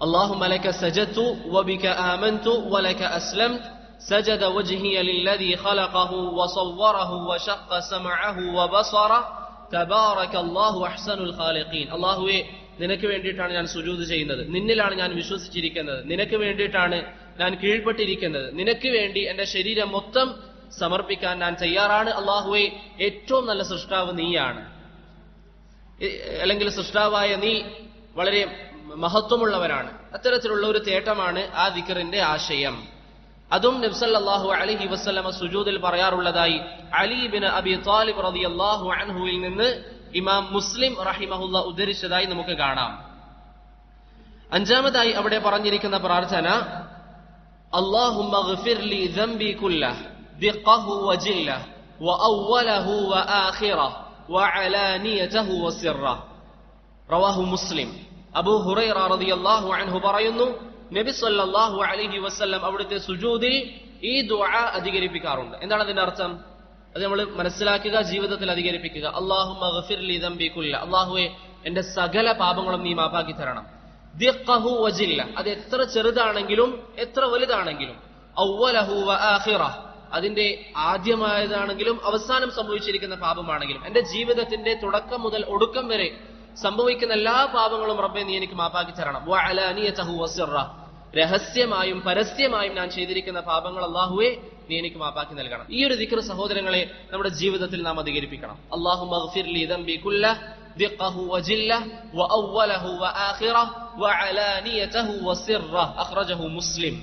അല്ലാഹുമ്മ ലക സജദതു വബിക ആമൻതു വലക അസ്ലംതു സജദ വജ്ഹിയ ലില്ലദി ഖലഖഹു വസവ്വറഹു വശഖ സമഅഹു വബസറഹു തബാറകല്ലാഹു അഹ്സനുൽ ഖാലിഖീൻ. അല്ലാഹുവേ, നിനക്ക് വേണ്ടിയിട്ടാണ് ഞാൻ സുജൂദ് ചെയ്യുന്നത്, നിന്നിലാണ് ഞാൻ വിശ്വസിച്ചിരിക്കുന്നത്, നിനക്ക് വേണ്ടിയിട്ടാണ് ഞാൻ കീഴ്പ്പെട്ടിരിക്കുന്നത്, നിനക്ക് വേണ്ടി എന്റെ ശരീരം മൊത്തം സമർപ്പിക്കാൻ ഞാൻ തയ്യാറാണ്. അല്ലാഹുവേ, ഏറ്റവും നല്ല സൃഷ്ടാവ് നീയാണ്, അല്ലെങ്കിൽ സൃഷ്ടാവായ നീ വളരെ മഹത്വമുള്ളവരാണ്. അത്തരത്തിലുള്ള ഒരു തേട്ടമാണ് ആ ദിക്റിന്റെ ആശയം. അതും നബി സല്ലല്ലാഹു അലൈഹി വസല്ലമ സുജൂദിൽ പറയാറുള്ളതായി അലി ഇബ്നു അബി ത്വാലിബ് റളിയല്ലാഹു അൻഹുവിൽ നിന്ന് ഇമാം മുസ്ലിം റഹിമഹുല്ലാഹ് ഉദ്ധരിച്ചതായി നമുക്ക് കാണാം. 5ാമതായി അവിടെ പറഞ്ഞിരിക്കുന്ന പ്രാർത്ഥന അല്ലാഹുമ്മ ഗ്ഫിർ ലി ദംബി കുല്ലഹു ദിഖഹു വജില്ലഹു വഅവ്വലഹു വആഖിറഹു വഅലാനിയതഹു വസിറഹു. റവാഹു മുസ്ലിം. അബൂ ഹുറൈറ റളിയല്ലാഹു അൻഹു പറയുന്നു, നബി സല്ലല്ലാഹു അലൈഹി വസല്ലം അവിടുത്തെ സുജൂദിൽ ഈ ദുആ അധികരിപ്പിക്കാറുണ്ട്. എന്താണ് അതിന്റെ അർത്ഥം? അത് നമ്മൾ മനസ്സിലാക്കുക, ജീവിതത്തിൽ അധികരിപ്പിക്കുക. അല്ലാഹുമ്മ ഗഫിർ ലി ദംബി കുല്ല, അല്ലാഹുവേ എന്റെ സകല പാപങ്ങളും നീ മാപ്പാക്കി തരണം. ദിഖ്ഖഹു വജില്ല, അത് എത്ര ചെറുതാണെങ്കിലും എത്ര വലുതാണെങ്കിലും. അവ്വലഹു വ ആഖിറഹ്, അതിന്റെ ആദ്യമായതാണെങ്കിലും അവസാനം സംഭവിച്ചിരിക്കുന്ന പാപമാണെങ്കിലും, എന്റെ ജീവിതത്തിന്റെ തുടക്കം മുതൽ ഒടുക്കം വരെ സംഭവിക്കുന്ന എല്ലാ പാപങ്ങളും റബ്ബേ നീ എനിക്ക് മാപ്പാക്കി തരണം. വ അലാനിയതഹു വസിറഹ്, രഹസ്യമായും പരസ്യമായും ഞാൻ ചെയ്തിരിക്കുന്ന പാപങ്ങൾ അല്ലാഹുവേ നീ എനിക്ക് മാപ്പാക്കി നൽകണം. ഈ ഒരു ദിക്ർ സഹോദരങ്ങളെ നമ്മുടെ ജീവിതത്തിൽ നാം അധികരിപ്പിക്കണം. അല്ലാഹുമ്മ ഗ്ഫിർ ലി ദംബി കുല്ലഹ് ദിഖ്ഖഹു വജില്ലഹ് വഅവ്വലഹു വആഖിറഹ് വഅലാനിയതഹു വസിറഹ്. അഖ്റജഹു മുസ്ലിം.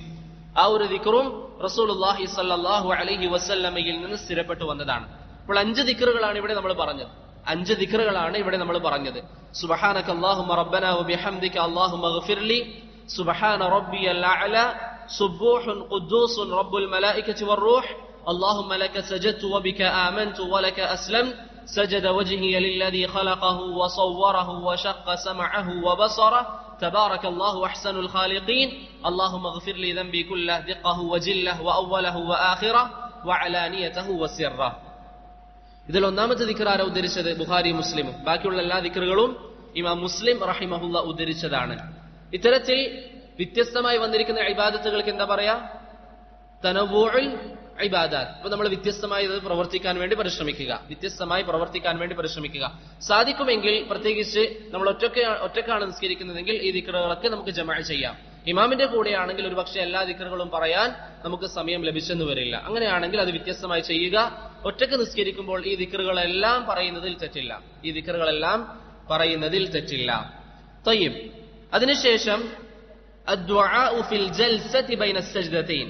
ആ ഒരു ദിക്റും റസൂലുള്ളാഹി സ്വല്ലല്ലാഹു അലൈഹി വസല്ലമയിൽ നിന്ന് സ്ഥിരപ്പെട്ടു വന്നതാണ്. അപ്പോൾ 5 ദിക്റുകളാണ് ഇവിടെ നമ്മൾ പറഞ്ഞത്. 5 ദിക്റുകളാണ് ഇവിടെ നമ്മൾ പറഞ്ഞത്. സുബ്ഹാനക അല്ലാഹുമ്മ റബ്ബനാ വബിഹംദിക അല്ലാഹുമ്മ ഗ്ഫിർ ലി സുബ്ഹാന റബ്ബിയൽ അഅല സുബ്ബൂഹുൻ ഖുദ്ദൂസുൻ റബ്ബുൽ മലായികതി വറൂഹ് اللهم لك سجدت وبك آمنت ولك أسلمت سجد وجهي للذي خلقه وصوره وشق سمعه وبصره تبارك الله أحسن الخالقين اللهم اغفر لي ذنبي كله دقه وجله وأوله وآخره وعلانيته وسره. ഇതിൽ ഒന്നാമത്തെ ദിക്ർ ആരാ ഉദ്ധരിച്ചത്? ബുഖാരി മുസ്ലിമും. ബാക്കിയുള്ള എല്ലാ ദിക്റുകളും ഇമാം മുസ്ലിം റഹിമഹുല്ല ഉദ്ധരിച്ചതാണ്. ഇത്തരത്തിൽ വ്യത്യസ്തമായി വന്നിരിക്കുന്ന ഇബാദത്തുകൾക്ക് എന്താ പറയാ? തനവ്വുഉൽ ഇബാദാത്ത്. അപ്പൊ നമ്മൾ വ്യത്യസ്തമായി ഇത് പ്രവർത്തിക്കാൻ വേണ്ടി പരിശ്രമിക്കുക. സാധിക്കുമെങ്കിൽ, പ്രത്യേകിച്ച് നമ്മൾ ഒറ്റക്കാണ് നിസ്കരിക്കുന്നതെങ്കിൽ ഈ ദിക്റുകളൊക്കെ നമുക്ക് ജമാഅ ചെയ്യാം. ഇമാമിന്റെ കൂടെയാണെങ്കിൽ ഒരു പക്ഷേ എല്ലാ ദിക്റുകളും പറയാൻ നമുക്ക് സമയം ലഭിച്ചെന്ന് വരില്ല. അങ്ങനെയാണെങ്കിൽ അത് വ്യത്യസ്തമായി ചെയ്യുക. ഒറ്റക്ക് നിസ്കരിക്കുമ്പോൾ ഈ ദിക്റുകളെല്ലാം പറയുന്നതിൽ തെറ്റില്ല. തയ്യിബ്. അതിനുശേഷം അദ്ദുആഉ ഫിൽ ജൽസതി ബൈന അസ്സജ്ദതൈൻ,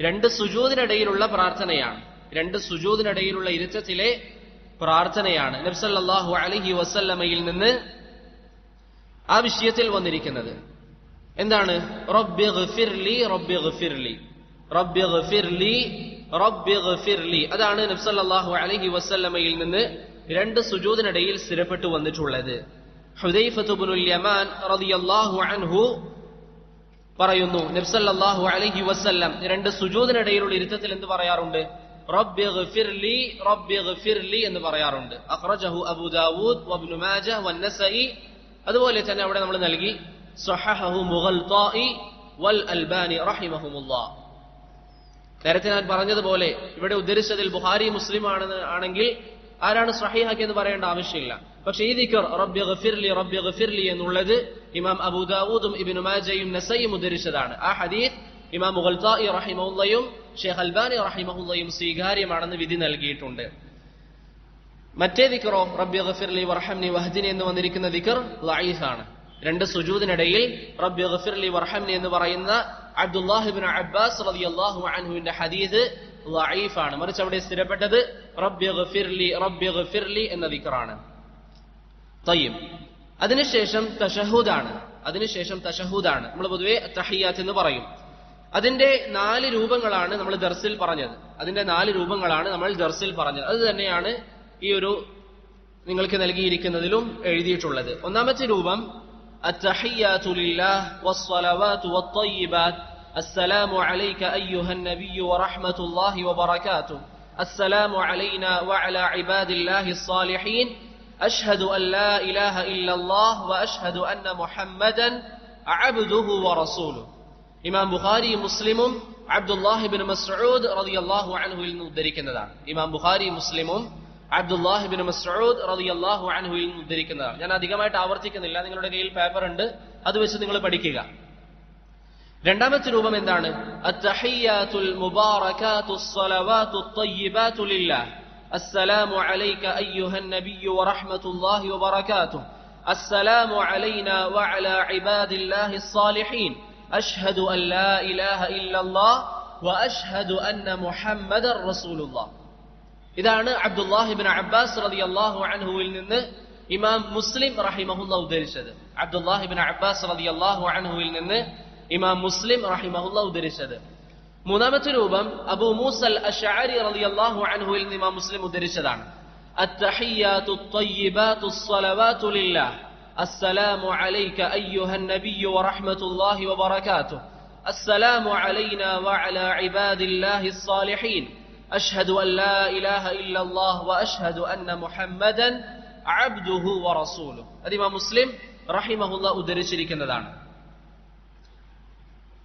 2 സുജൂദിനിടയിലുള്ള പ്രാർത്ഥനയാണ്. 2 സുജൂദിനിടയിലുള്ള ഇരുത്തത്തിലെ പ്രാർത്ഥനയാണ് നബി സല്ലല്ലാഹു അലൈഹി വസല്ലമയിൽ നിന്ന് ആ വിഷയത്തിൽ വന്നിരിക്കുന്നത്. എന്താണ്? റബ്ബി ഗ്ഫിർലി റബ്ബി ഗ്ഫിർലി റബ്ബി ഗ്ഫിർലി റബ്ബി ഗ്ഫിർലി. അതാണ് നബി സല്ലല്ലാഹു അലൈഹി വസല്ലമയിൽ നിന്ന് 2 സുജൂദിനിടയിൽ സ്ഥിരപ്പെട്ടു വന്നിട്ടുള്ളത്. ഹുദൈഫത്ത് ഇബ്നുൽ യമാൻ റളിയല്ലാഹു അൻഹു പറയുന്നു, നബി സല്ലല്ലാഹു അലൈഹി വസല്ലം 2 സുജൂദിനിടയിലുള്ള ഇരുത്തത്തിൽ എന്ത് പറയാറുണ്ട്? റബ്ബി ഗ്ഫിർലി റബ്ബി ഗ്ഫിർലി എന്ന് പറയാറുണ്ട്. അഖ്റജഹു അബൂ ദാവൂദ് വഇബ്നു മാജഹ് വന്നസഈ. അതുപോലെ തന്നെ അവിടെ നമ്മൾ നൽകി സ്വഹഹഹു മുഗൽതാഇ വൽ അൽബാനി റഹിമഹുമുല്ലാഹ്. നേരത്തെ ഞാൻ പറഞ്ഞതുപോലെ ഇവിടെ ഉദ്ധരിച്ചതിൽ ബുഖാരി മുസ്ലിം ആണെങ്കിൽ ആരാണ് സ്വഹീഹാക്കി എന്ന് പറയേണ്ട ആവശ്യമില്ല. പക്ഷേ ഈ ദിക്ർ റബ്ബി ഗ്ഫിർലി എന്നുള്ളത് ഇമാം അബൂ ദാവൂദും ഇബ്നു മാജയും നസഈയും ഉദ്ധരിച്ചതാണ്. ആ ഹദീസ് ഇമാം മുഗൽതാഇ റഹിമഹുല്ലയും ഷെയ്ഖ് അൽബാനി റഹിമഹുല്ലയും സ്വീകാര്യമാണെന്ന് വിധി നൽകിയിട്ടുണ്ട്. മറ്റേ ദിക്റോ റബ്ബി ഗ്ഫിർലി വർഹംനി വഹ്ദിനി എന്ന് വന്നിരിക്കുന്ന ദിക്ർ ലഈഫാണ്. 2 സുജൂദിനിടയിൽ റബ്ബി ഗ്ഫിർലി വർഹംനി എന്ന് പറയുന്ന അബ്ദുല്ലാഹ് ഇബ്നു അബ്ബാസ് റളിയല്ലാഹു അൻഹുവിന്റെ ഹദീസ് ലഈഫാണ്. മറിച്ച് അവിടെ സ്ഥിരപ്പെട്ടത് റബ്ബി ഗ്ഫിർലി എന്ന ദിക്റാണ്. തയ്യിബ്. അതിനുശേഷം തശഹുദാണ്. നമ്മൾ പൊതുവെ തഹിയ്യാത്ത് എന്ന് പറയും. അതിന്റെ 4 രൂപങ്ങളാണ് നമ്മൾ ദർസിൽ പറഞ്ഞത്. അത് തന്നെയാണ് ഈ ഒരു നിങ്ങൾക്ക് നൽകിയിരിക്കുന്നതിലും എഴുതിയിട്ടുള്ളത്. ഒന്നാമത്തെ രൂപം അത്തഹിയ്യാതു ലില്ലാഹ് വസ്സലവാതു വത്തയ്യിബാത്ത് السلام عليك أيها النبي ورحمة الله وبركاته السلام علينا وعلى عباد الله الصالحين أشهد أن لا إله إلا الله وأشهد أن محمدا عبده ورسوله. ഇമാം ബുഖാരി മുസ്ലിമും അബ്ദുല്ലാഹി ഇബ്നു മസ്ഊദ് റളിയല്ലാഹു അൻഹുവിൽ നിന്ന് ഉദ്ധരിക്കുന്നതാണ്. ഞാൻ അധികമായിട്ട് ആവർത്തിക്കുന്നില്ല. നിങ്ങളുടെ കയ്യിൽ പേപ്പർ ഉണ്ട്, അത് വെച്ച് നിങ്ങൾ പഠിക്കുക. രണ്ടാമത്തെ രൂപം എന്താണ്? അത്തഹിയ്യാതുൽ മുബാറകാതുസ് സ്വലവാതുത് തയ്യിബാതു ലില്ലാഹ് അസ്സലാമു അലൈക അയ്യുഹൻ നബിയ്യു വറഹ്മത്തുള്ളാഹി വബറകാതുഹു അസ്സലാമു അലൈനാ വഅലാ ഇബാദില്ലാഹിസ് സാലിഹീൻ അഷ്ഹദു അൻ ലാ ഇലാഹ ഇല്ലല്ലാഹ് വഅഷ്ഹദു അന്ന മുഹമ്മദർ റസൂലുള്ളാഹ്. ഇതാണ് അബ്ദുല്ലാഹി ഇബ്നു അബ്ബാസ് റളിയല്ലാഹു അൻഹുവിൽ നിന്ന് ഇമാം മുസ്ലിം റഹിമഹുല്ലാഹ് ഉദ്ധരിച്ചത്. അബ്ദുല്ലാഹി ഇബ്നു അബ്ബാസ് റളിയല്ലാഹു അൻഹുവിൽ നിന്ന് ഇമാം മുസ്ലിം റഹിമഹുല്ലാഹ് ഉദ്ധരിച്ചത്. മൂന്നാമത്തെ രൂപം അബൂ മൂസൽ അശ്അരി റളിയല്ലാഹു അൻഹുവിൽ നിന്ന് ഇമാം മുസ്ലിം ഉദ്ധരിച്ചതാണ്. അത്തഹിയ്യാതുത് തയ്യിബാതുസ് സ്വലവാതു ലില്ലാഹ് അസ്സലാമു അലൈക അയ്യുഹൻ നബിയ്യു വറഹ്മത്തുള്ളാഹി വബറകാതുഹു അസ്സലാമു അലൈനാ വഅലാ ഇബാദില്ലാഹിസ് സാലിഹീൻ അഷ്ഹദു അൻ ലാ ഇലാഹ ഇല്ലല്ലാഹ് വഅഷ്ഹദു അന്ന മുഹമ്മദൻ അബ്ദുഹു വറസൂലുഹു. അത് ഇമാം മുസ്ലിം റഹിമഹുല്ലാഹ് ഉദ്ധരിച്ചിരിക്കുന്നതാണ്.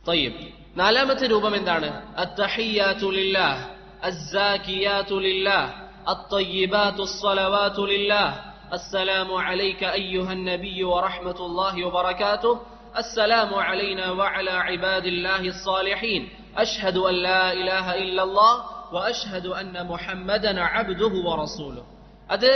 طيب, നാലാമത്തെ രൂപം എന്താണ്? അത്തഹിയ്യാതു ലില്ലാഹ്, അസ്സാകിയാതു ലില്ലാഹ്, അത്തയ്യിബാതു സ്സലവാതു ലില്ലാഹ്, അസ്സലാമു അലൈക അയ്യുഹൻ നബിയ്യു വറഹ്മത്തുള്ളാഹി വബറകാതുഹു, അസ്സലാമു അലൈനാ വഅലാ ഇബാദില്ലാഹിസ് സാലിഹീൻ അഷ്ഹദു അൻ ലാ ഇലാഹ ഇല്ലല്ലാഹ് വഅഷ്ഹദു അന്ന മുഹമ്മദൻ അബ്ദുഹു വറസൂലുഹു. അത്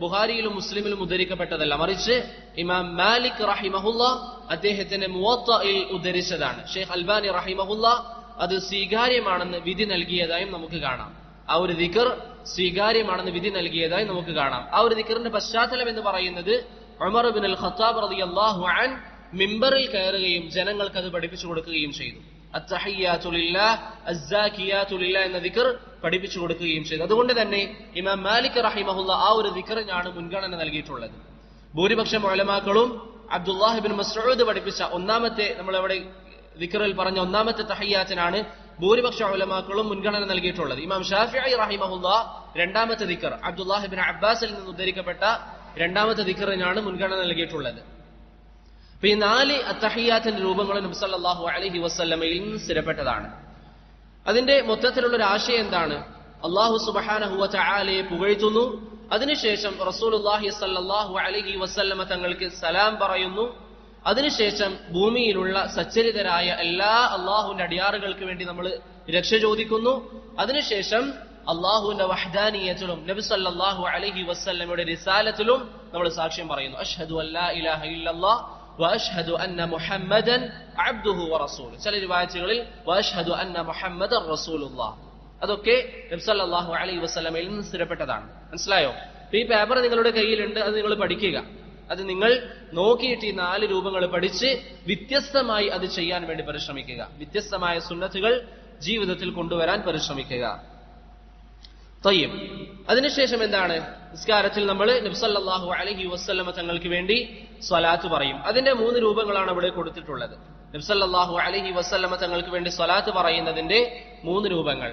ബുഖാരിയിലും മുസ്ലിമിലും ഉദ്ധരിക്കപ്പെട്ടതല്ല, മറിച്ച് ഇമാം മാലിക് റഹിമഹുല്ലാഹ് അദ്ദേഹത്തിന്റെ മുവത്തയിൽ ഉദ്ധരിച്ചതാണ്. ഷെയ്ഖ് അൽബാനി റഹിമഹുല്ലാഹ് അത് സ്വീകാര്യമാണെന്ന് വിധി നൽകിയതായും നമുക്ക് കാണാം. ആ ഒരു ദിക്ർ സ്വീകാര്യമാണെന്ന് വിധി നൽകിയതായി നമുക്ക് കാണാം. ആ ഒരു ദിക്റിന്റെ പശ്ചാത്തലം എന്ന് പറയുന്നത് ഉമർ ഇബ്നുൽ ഖത്താബ് റളിയല്ലാഹു അൻഹു മിമ്പറിൽ കയറുകയും ജനങ്ങൾക്ക് അത് പഠിപ്പിച്ചു കൊടുക്കുകയും ചെയ്തു. അത്തഹിയ്യാതു ലില്ലാഹ്, അസ്സാകിയാതു ലില്ലാഹ് എന്ന ദിക്ർ പഠിപ്പിച്ചു കൊടുക്കുകയും ചെയ്തു. അതുകൊണ്ട് തന്നെ ഇമാം മാലിക് റഹിമഹുല്ലാഹ് ആ ഒരു ദിക്റിനാണ് മുൻഗണന നൽകിയിട്ടുള്ളത്. ഭൂരിപക്ഷം ഉലമാക്കളും അബ്ദുല്ലാഹ് ഇബ്നു മസ്ഊദ് പഠിപ്പിച്ച ഒന്നാമത്തെ, നമ്മളവിടെ ദിക്റിൽ പറഞ്ഞ ഒന്നാമത്തെ തഹിയ്യാത്തിനാണ് ഭൂരിപക്ഷ ഉലമാക്കളും മുൻഗണന നൽകിയിട്ടുള്ളത്. ഇമാം ഷാഫിഈ റഹിമഹുല്ലാഹ് രണ്ടാമത്തെ ദിക്ർ, അബ്ദുല്ലാഹ് ഇബ്നു അബ്ബാസിൽ നിന്ന് ഉദ്ധരിക്കപ്പെട്ട രണ്ടാമത്തെ ദിക്റിനാണ് മുൻഗണന നൽകിയിട്ടുള്ളത്. അപ്പൊ ഈ 4 അത്തഹിയ്യാത്തിന്റെ രൂപങ്ങളും നബി സല്ലല്ലാഹു അലൈഹി വസല്ലമയിൽ നിന്ന് സ്ഥിരപ്പെട്ടതാണ്. അതിന്റെ മൊത്തത്തിലുള്ള ഒരു ആശയം എന്താണ്? അല്ലാഹു സുബ്ഹാനഹു വ തആലയെ പുകഴ്ത്തുന്നു, അതിനുശേഷം റസൂലുള്ളാഹി സ്വല്ലല്ലാഹു അലൈഹി വസല്ലമ തങ്ങൾക്ക് സലാം പറയുന്നു, അതിനുശേഷം ഭൂമിയിലുള്ള സച്ചരിതരായ എല്ലാ അള്ളാഹുവിന്റെ അടിയാറുകൾക്ക് വേണ്ടി നമ്മൾ രക്ഷ ചോദിക്കുന്നു, അതിനുശേഷം അള്ളാഹുവിന്റെ വഹ്ദാനിയത്തിലും നബി സല്ലല്ലാഹു അലൈഹി വസല്ലമയുടെ റിസാലത്തിലും നമ്മൾ സാക്ഷ്യം പറയുന്നു. അഷ്ഹദു അൻ ലാ ഇലാഹ ഇല്ലല്ലാഹ് വഅഷ്ഹദു അന്ന മുഹമ്മദൻ അബ്ദുഹു വറസൂലുഹു. ചില റിവായത്തുകളിൽ വഅഷ്ഹദു അന്ന മുഹമ്മദൻ റസൂലുള്ളാഹ്. അതൊക്കെ നബി സല്ലല്ലാഹു അലൈഹി വസല്ലമയിൽ നിന്ന് സ്ഥിരപ്പെട്ടതാണ്. മനസ്സിലായോ? ഈ പേപ്പർ നിങ്ങളുടെ കയ്യിലുണ്ട്, അത് നിങ്ങൾ പഠിക്കുക. അത് നിങ്ങൾ നോക്കിയിട്ട് ഈ 4 രൂപങ്ങൾ പഠിച്ച് വ്യത്യസ്തമായി അത് ചെയ്യാൻ വേണ്ടി പരിശ്രമിക്കുക. വ്യത്യസ്തമായ സുന്നത്തുകൾ ജീവിതത്തിൽ കൊണ്ടുവരാൻ പരിശ്രമിക്കുക. തയ്യിബ്, അതിനുശേഷം എന്താണ്? നിസ്കാരത്തിൽ നമ്മൾ നബി സല്ലല്ലാഹു അലൈഹി വസല്ലമ തങ്ങൾക്ക് വേണ്ടി സ്വലാത്ത് പറയും. അതിന്റെ 3 രൂപങ്ങളാണ് ഇവിടെ കൊടുത്തിട്ടുള്ളത്. നബി സല്ലല്ലാഹു അലൈഹി വസല്ലമ തങ്ങൾക്ക് വേണ്ടി സ്വലാത്ത് പറയുന്നതിന്റെ 3 രൂപങ്ങൾ.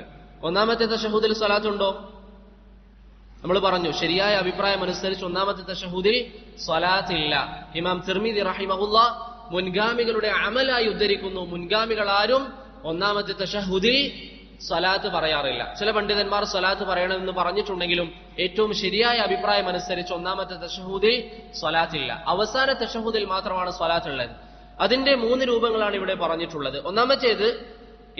ഒന്നാമത്തെ തശഹുദിൽ സ്വലാത്ത് ഉണ്ടോ? നമ്മൾ പറഞ്ഞു, ശരിയായ അഭിപ്രായം അനുസരിച്ച് ഒന്നാമത്തെ തശഹുദിൽ സ്വലാത്ത് ഇല്ല. ഇമാം തിർമിദി റഹിമഹുല്ലാഹ് മുൻഗാമികളുടെ അമലായി ഉദ്ധരിക്കുന്നു, മുൻഗാമികൾ ആരും ഒന്നാമത്തെ തശഹുദിൽ സ്വലാത്ത് പറയാറില്ല. ചില പണ്ഡിതന്മാർ സ്വലാത്ത് പറയണമെന്ന് പറഞ്ഞിട്ടുണ്ടെങ്കിലും ഏറ്റവും ശരിയായ അഭിപ്രായം അനുസരിച്ച് ഒന്നാമത്തെ തശഹുദിൽ സ്വലാത്തില്ല. അവസാന തശഹുദിൽ മാത്രമാണ് സ്വലാത്ത് ഉള്ളത്. അതിന്റെ 3 രൂപങ്ങളാണ് ഇവിടെ പറഞ്ഞിട്ടുള്ളത്. ഒന്നാമത്തേത്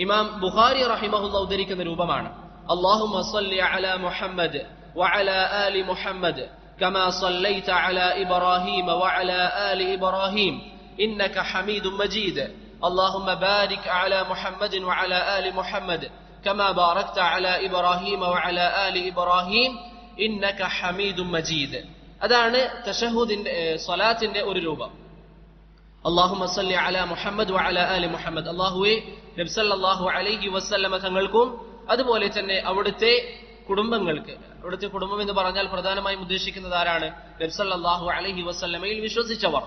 ഇമാം ബുഖാരി റഹിമഹുല്ലാഹ് ഉദ്ധരിക്കുന്ന രൂപമാണ്. അല്ലാഹുമ്മ സ്വല്ലി അലാ മുഹമ്മദ് വഅലാ ആലി മുഹമ്മദ് കമാ സ്വല്ലൈത അലാ ഇബ്രാഹീം വഅലാ ആലി ഇബ്രാഹീം ഇന്നക ഹമീദും മജീദ്. അല്ലാഹുമ്മ ബാരിക് അലാ മുഹമ്മദിൻ വഅലാ ആലി മുഹമ്മദ് കമാ ബാറക്ത അലാ ഇബ്രാഹീം വഅലാ ആലി ഇബ്രാഹീം ഇന്നക ഹമീദും മജീദ്. അതാണ് തശഹുദിന്റെ സ്വലാത്തിന്റെ ഒരു രൂപം. അല്ലാഹുമ്മ സ്വല്ലി അലാ മുഹമ്മദ് വഅലാ ആലി മുഹമ്മദ്. അല്ലാഹുവേ, നബി സല്ലല്ലാഹു അലൈഹി വസല്ലമ തങ്ങൾക്കും അതുപോലെ തന്നെ അവിടുത്തെ കുടുംബങ്ങൾക്ക്, അവിടുത്തെ കുടുംബം എന്ന് പറഞ്ഞാൽ പ്രധാനമായും ഉദ്ദേശിക്കുന്നത് ആരാണ്? നബി സല്ലല്ലാഹു അലൈഹി വസല്ലമയിൽ വിശ്വസിച്ചവർ.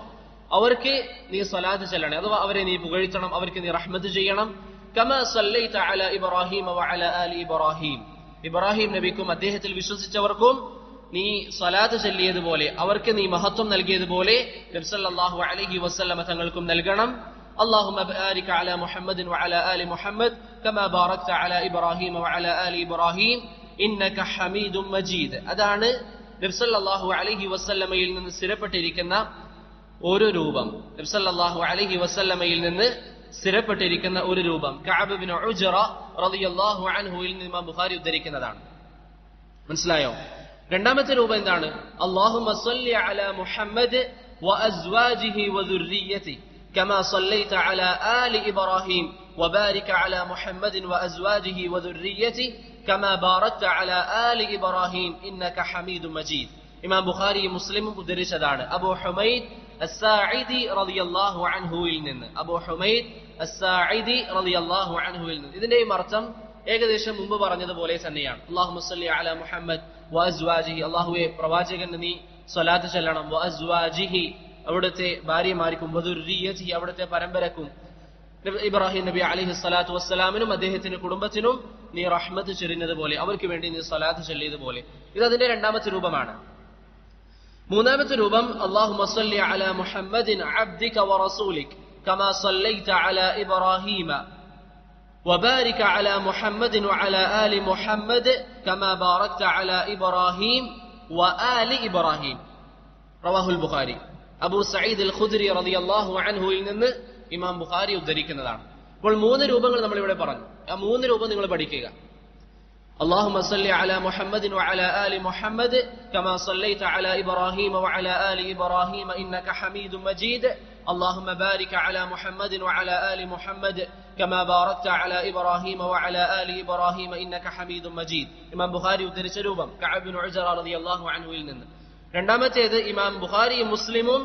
അവർക്ക് നീ സ്വലാത്ത് ചൊല്ലണം, അഥവാ അവരെ നീ പുകഴ്ത്തണം, അവർക്ക് നീ റഹ്മത്ത് ചെയ്യണം. കമാ സല്ലൈത അലാ ഇബ്രാഹീം വഅലാ ആലി ഇബ്രാഹീം, ഇബ്രാഹിം നബിക്കും അദ്ദേഹത്തിൽ വിശ്വസിച്ചവർക്കും നീ സ്വലാത്ത് ചൊല്ലിയതുപോലെ, അവർക്ക് നീ മഹത്വം നൽകിയതുപോലെ നബി സല്ലല്ലാഹു അലൈഹി വസല്ലമ തങ്ങൾക്കും നൽകണം. اللهم بارك على محمد وعلى آل محمد كما باركت على إبراهيم وعلى آل إبراهيم إنك حميد مجيد. അതാണ് നബി സല്ലല്ലാഹു അലൈഹി വസല്ലമയിൽ നിന്ന് സ്ഥിരപ്പെട്ടിരിക്കുന്ന ഒരു രൂപം. നബി സല്ലല്ലാഹു അലൈഹി വസല്ലമയിൽ നിന്ന് സ്ഥിരപ്പെട്ടിരിക്കുന്ന ഒരു രൂപം കഅബ് ഇബ്നു ഉജ്റ റളിയല്ലാഹു അൻഹുവിൽ നിന്ന് ഇമാം ബുഖാരി ഉദ്ധരിക്കുന്നതാണ്. മനസ്സിലായോ? രണ്ടാമത്തെ രൂപം എന്താണ്? അല്ലാഹുമ്മ സ്വല്ലി അലാ മുഹമ്മദ് വഅസ്വാജിഹി വദുർരിയ്യതി كما صليت على آل إبراهيم وبارك على محمد وأزواجه وذريته كما باركت على آل إبراهيم إنك حميد مجيد. إمام بخاري مسلم ഉദ്ധരിച്ചതാണ്. അബൂ ഹുമൈദ് അസ്സാഇദി റളിയല്ലാഹു അൻഹുവിൽ നിന്ന്, അബൂ ഹുമൈദ് അസ്സാഇദി റളിയല്ലാഹു അൻഹുവിൽ നിന്ന്. ഇതിന്റെ അർത്ഥം ഏകദേശം മുമ്പ് പറഞ്ഞതുപോലെ തന്നെയാണ്. അല്ലാഹുമ്മ സ്വല്ലി അലാ മുഹമ്മദ് വഅസ്വാജിഹി, അല്ലാഹുവേ പ്രവാചകന് നീ സ്വലാത്ത് ചൊല്ലണം. വഅസ്വാജിഹി, അവിടുത്തെ ഭാര്യമാർക്കും, വദുർരിയ്യതി, അവിടുത്തെ പരമ്പരക്കും, ഇബ്രാഹിം നബി അലൈഹി സ്വലാത്തു വസ്സലാമിനും അദ്ദേഹത്തിന്റെ കുടുംബത്തിനും നീ റഹ്മത്ത് ചൊരിഞ്ഞത് പോലെ, അവർക്ക് വേണ്ടി നീ സ്വലാത്ത് ചൊല്ലിയതുപോലെ. ഇത് അതിന്റെ രണ്ടാമത്തെ രൂപമാണ്. മൂന്നാമത്തെ രൂപം അല്ലാഹുമ്മ സ്വല്ലി അലാ മുഹമ്മദിൻ അബ്ദിക വറസൂലിക കമാ സ്വല്ലൈത അലാ ഇബ്രാഹീമ വബാരിക അലാ മുഹമ്മദിൻ വഅലാ ആലി മുഹമ്മദ് കമാ ബാറക്ത അലാ ഇബ്രാഹീം വആലി ഇബ്രാഹീം. റവാഹുൽ ബുഖാരി. അബൂ സഈദ് അൽ ഖുദ്രി റളിയല്ലാഹു അൻഹുവിൽ നിന്ന് ഇമാം ബുഖാരി ഉദ്ധരിക്കുന്നതാണ്. അപ്പോൾ മൂന്ന് രൂപങ്ങൾ നമ്മൾ ഇവിടെ പറഞ്ഞു. ആ മൂന്ന് രൂപം നിങ്ങൾ പഠിക്കുക. اللهم صل على محمد وعلى آل محمد كما صليت على إبراهيم وعلى آل إبراهيم إنك حميد مجيد. اللهم بارك على محمد وعلى آل محمد كما باركت على إبراهيم وعلى آل إبراهيم إنك حميد مجيد. ഇമാം ബുഖാരി ഉദ്ധരിച്ച രൂപം കഅബ് ബിൻ ഉജറ റളിയല്ലാഹു അൻഹുവിൽ നിന്ന്. രണ്ടാമത്തേത് ഇമാം ബുഖാരിയും മുസ്ലിമും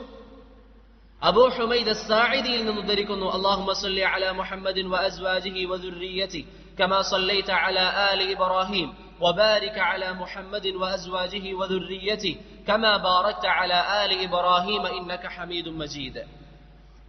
അബൂ ഹുമൈദ് അസ്സാഇദിയിൽ നിന്ന് ഉദ്ധരിക്കുന്നു. اللهم صل على محمد وأزواجه وذريته كما صليت على آل إبراهيم وبارك على محمد وأزواجه وذريته كما باركت على آل إبراهيم إنك حميد مجيد.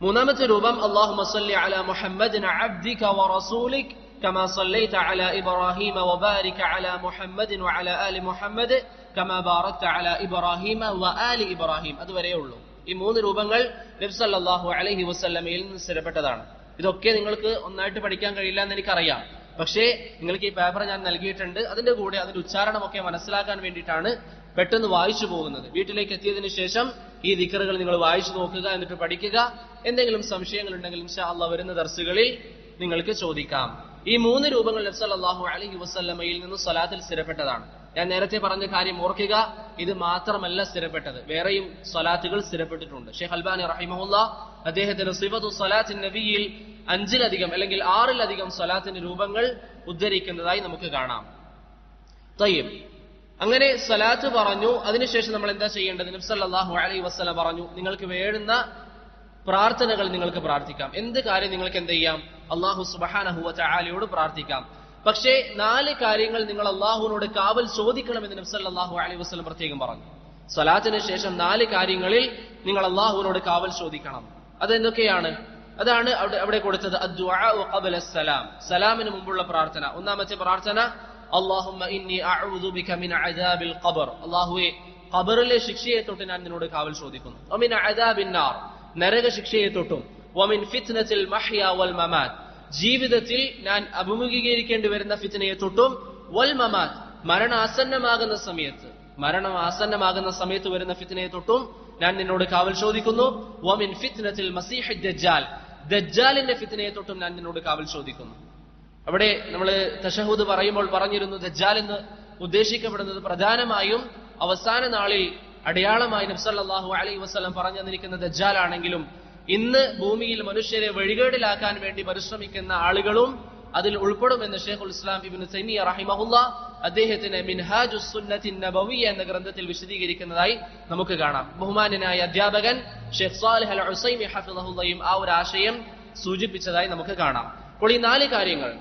മൂന്നാമത്തെ രൂപം اللهم صل على محمد عبدك ورسولك كما صليت على إبراهيم وبارك على محمد وعلى آل محمد كما باركت على إبراهيم وآل إبراهيم. അതുവരെയുള്ളൂ. ഈ മൂന്ന് രൂപങ്ങൾ നബി സല്ലല്ലാഹു അലൈഹി വസല്ലമയിൽ നിന്ന് സ്ഥിരപ്പെട്ടതാണ്. ഇതൊക്കെ നിങ്ങൾക്ക് ഒന്നായിട്ട് പഠിക്കാൻ കഴിയില്ല എന്ന് എനിക്കറിയാം. പക്ഷേ നിങ്ങൾക്ക് ഈ പേപ്പർ ഞാൻ നൽകിയിട്ടുണ്ട്. അതിന്റെ കൂടെ അതിന്റെ ഉച്ചാരണമൊക്കെ മനസ്സിലാക്കാൻ വേണ്ടിയിട്ടാണ് പെട്ടെന്ന് വായിച്ചു പോകുന്നത്. വീട്ടിലേക്ക് എത്തിയതിനു ശേഷം ഈ ദിക്റുകൾ നിങ്ങൾ വായിച്ചു നോക്കുക, എന്നിട്ട് പഠിക്കുക. എന്തെങ്കിലും സംശയങ്ങൾ ഉണ്ടെങ്കിൽ ഇൻഷാ അല്ലാഹ് വരുന്ന ദർസുകളിൽ നിങ്ങൾക്ക് ചോദിക്കാം. ഈ മൂന്ന് രൂപങ്ങൾ നബി സല്ലല്ലാഹു അലൈഹി വസല്ലമയിൽ നിന്ന് സ്വലാത്തിൽ സ്ഥിരപ്പെട്ടതാണ്. ഞാൻ നേരത്തെ പറഞ്ഞ കാര്യം ഓർക്കുക. ഇത് മാത്രമല്ല സ്ഥിരപ്പെട്ടത്, വേറെയും സ്വലാത്തുകൾ സ്ഥിരപ്പെട്ടിട്ടുണ്ട്. ഷെയ്ഖ് അൽബാനി റഹിമഹുല്ലാഹ് അദ്ദേഹത്തിന്റെ സിഫത്തു സ്വലാത്തിൻ നബിയിൽ 5-ലധികം അല്ലെങ്കിൽ 6-ലധികം സ്വലാത്തിന്റെ രൂപങ്ങൾ ഉദ്ധരിക്കുന്നതായി നമുക്ക് കാണാം. തയ്യിബ്, അങ്ങനെ സ്വലാത്ത് പറഞ്ഞു. അതിനുശേഷം നമ്മൾ എന്താ ചെയ്യേണ്ടത്? നബി സല്ലല്ലാഹു അലൈഹി വസല്ലം പറഞ്ഞു, നിങ്ങൾക്ക് വേണ്ടുന്ന പ്രാർത്ഥനകൾ നിങ്ങൾക്ക് പ്രാർത്ഥിക്കാം. എന്ത് കാര്യം നിങ്ങൾക്ക് എന്ത് ചെയ്യാം? അല്ലാഹു സുബ്ഹാനഹു വ തആലയോട് പ്രാർത്ഥിക്കാം. പക്ഷേ 4 കാര്യങ്ങൾ നിങ്ങൾ അല്ലാഹുവിനോട് കാവൽ ചോദിക്കണമെന്ന് നബി സല്ലല്ലാഹു അലൈഹി വസല്ലം പ്രത്യേകം പറഞ്ഞു. സ്വലാത്തിന് ശേഷം 4 കാര്യങ്ങളിൽ നിങ്ങൾ അല്ലാഹുവിനോട് കാവൽ ചോദിക്കണം. അതെന്തൊക്കെയാണ്? അതാണ് അവിടെ കൊടുത്തത്. അദ്ദുആഉ ഖബ്ല അസ്സലാം, സലാമിന് മുമ്പുള്ള പ്രാർത്ഥന. ഒന്നാമത്തെ പ്രാർത്ഥന അല്ലാഹുമ്മ ഇന്നി അഊദു ബിക മിൻ അദാബിൽ ഖബർ, അല്ലാഹുവേ ഖബറിലെ ശിക്ഷയെ തൊട്ട് ഞാൻ നിന്നോട് കാവൽ ചോദിക്കുന്നു. വമിൻ അദാബിൻ നാർ, നരക ശിക്ഷയെ തൊട്ടും. വമിൻ ഫിത്നത്തിൽ മഹ്യ വൽ മമാത്, ജീവിതത്തിൽ ഞാൻ അഭിമുഖീകരിക്കേണ്ടി വരുന്ന ഫിത്നയെ തൊട്ടും. വൽ മമാത്, മരണം ആസന്നമാകുന്ന സമയത്ത് വരുന്ന ഫിത്നയെ തൊട്ടും ഞാൻ നിന്നോട് കാവൽ ചോദിക്കുന്നു. വമിൻ ഫിത്നത്തിൽ മസീഹ് ദജ്ജാൽ, ദജ്ജാലിന്റെ ഫിത്നയെ തൊട്ടും ഞാൻ നിന്നോട് കാവൽ ചോദിക്കുന്നു. അവിടെ നമ്മൾ തശഹൂദ് പറയുമ്പോൾ പറഞ്ഞിരുന്നു, ദജ്ജാൽ എന്ന് ഉദ്ദേശിക്കപ്പെടുന്നത് പ്രധാനമായും അവസാന നാളിൽ അടയാളമായി നബി സല്ലല്ലാഹു അലൈഹി വസല്ലം പറഞ്ഞു തന്നിരിക്കുന്ന ദജ്ജാൽ ആണെങ്കിലും ഇന്ന് ഭൂമിയിൽ മനുഷ്യരെ വഴികേടിലാക്കാൻ വേണ്ടി പരിശ്രമിക്കുന്ന ആളുകളും അതിൽ ഉൾപ്പെടുമെന്ന് ഷെയ്ഖുൽ ഇസ്ലാം ഇബ്നു തൈമിയ്യ റഹിമഹുല്ലാഹ് അദ്ദേഹത്തിന് മിൻഹാജുസ് സുന്നത്തിൻ നബവിയ്യ എന്ന ഗ്രന്ഥത്തിൽ വിശദീകരിക്കുന്നതായി നമുക്ക് കാണാം. ബഹുമാന്യനായ അധ്യാപകൻ ഷെയ്ഖ് സാലിഹ് അൽ ഉസൈമി ഹഫിളഹുല്ലാഹും ആ ഒരു ആശയം സൂചിപ്പിച്ചതായി നമുക്ക് കാണാം. അപ്പോൾ ഈ 4 കാര്യങ്ങൾ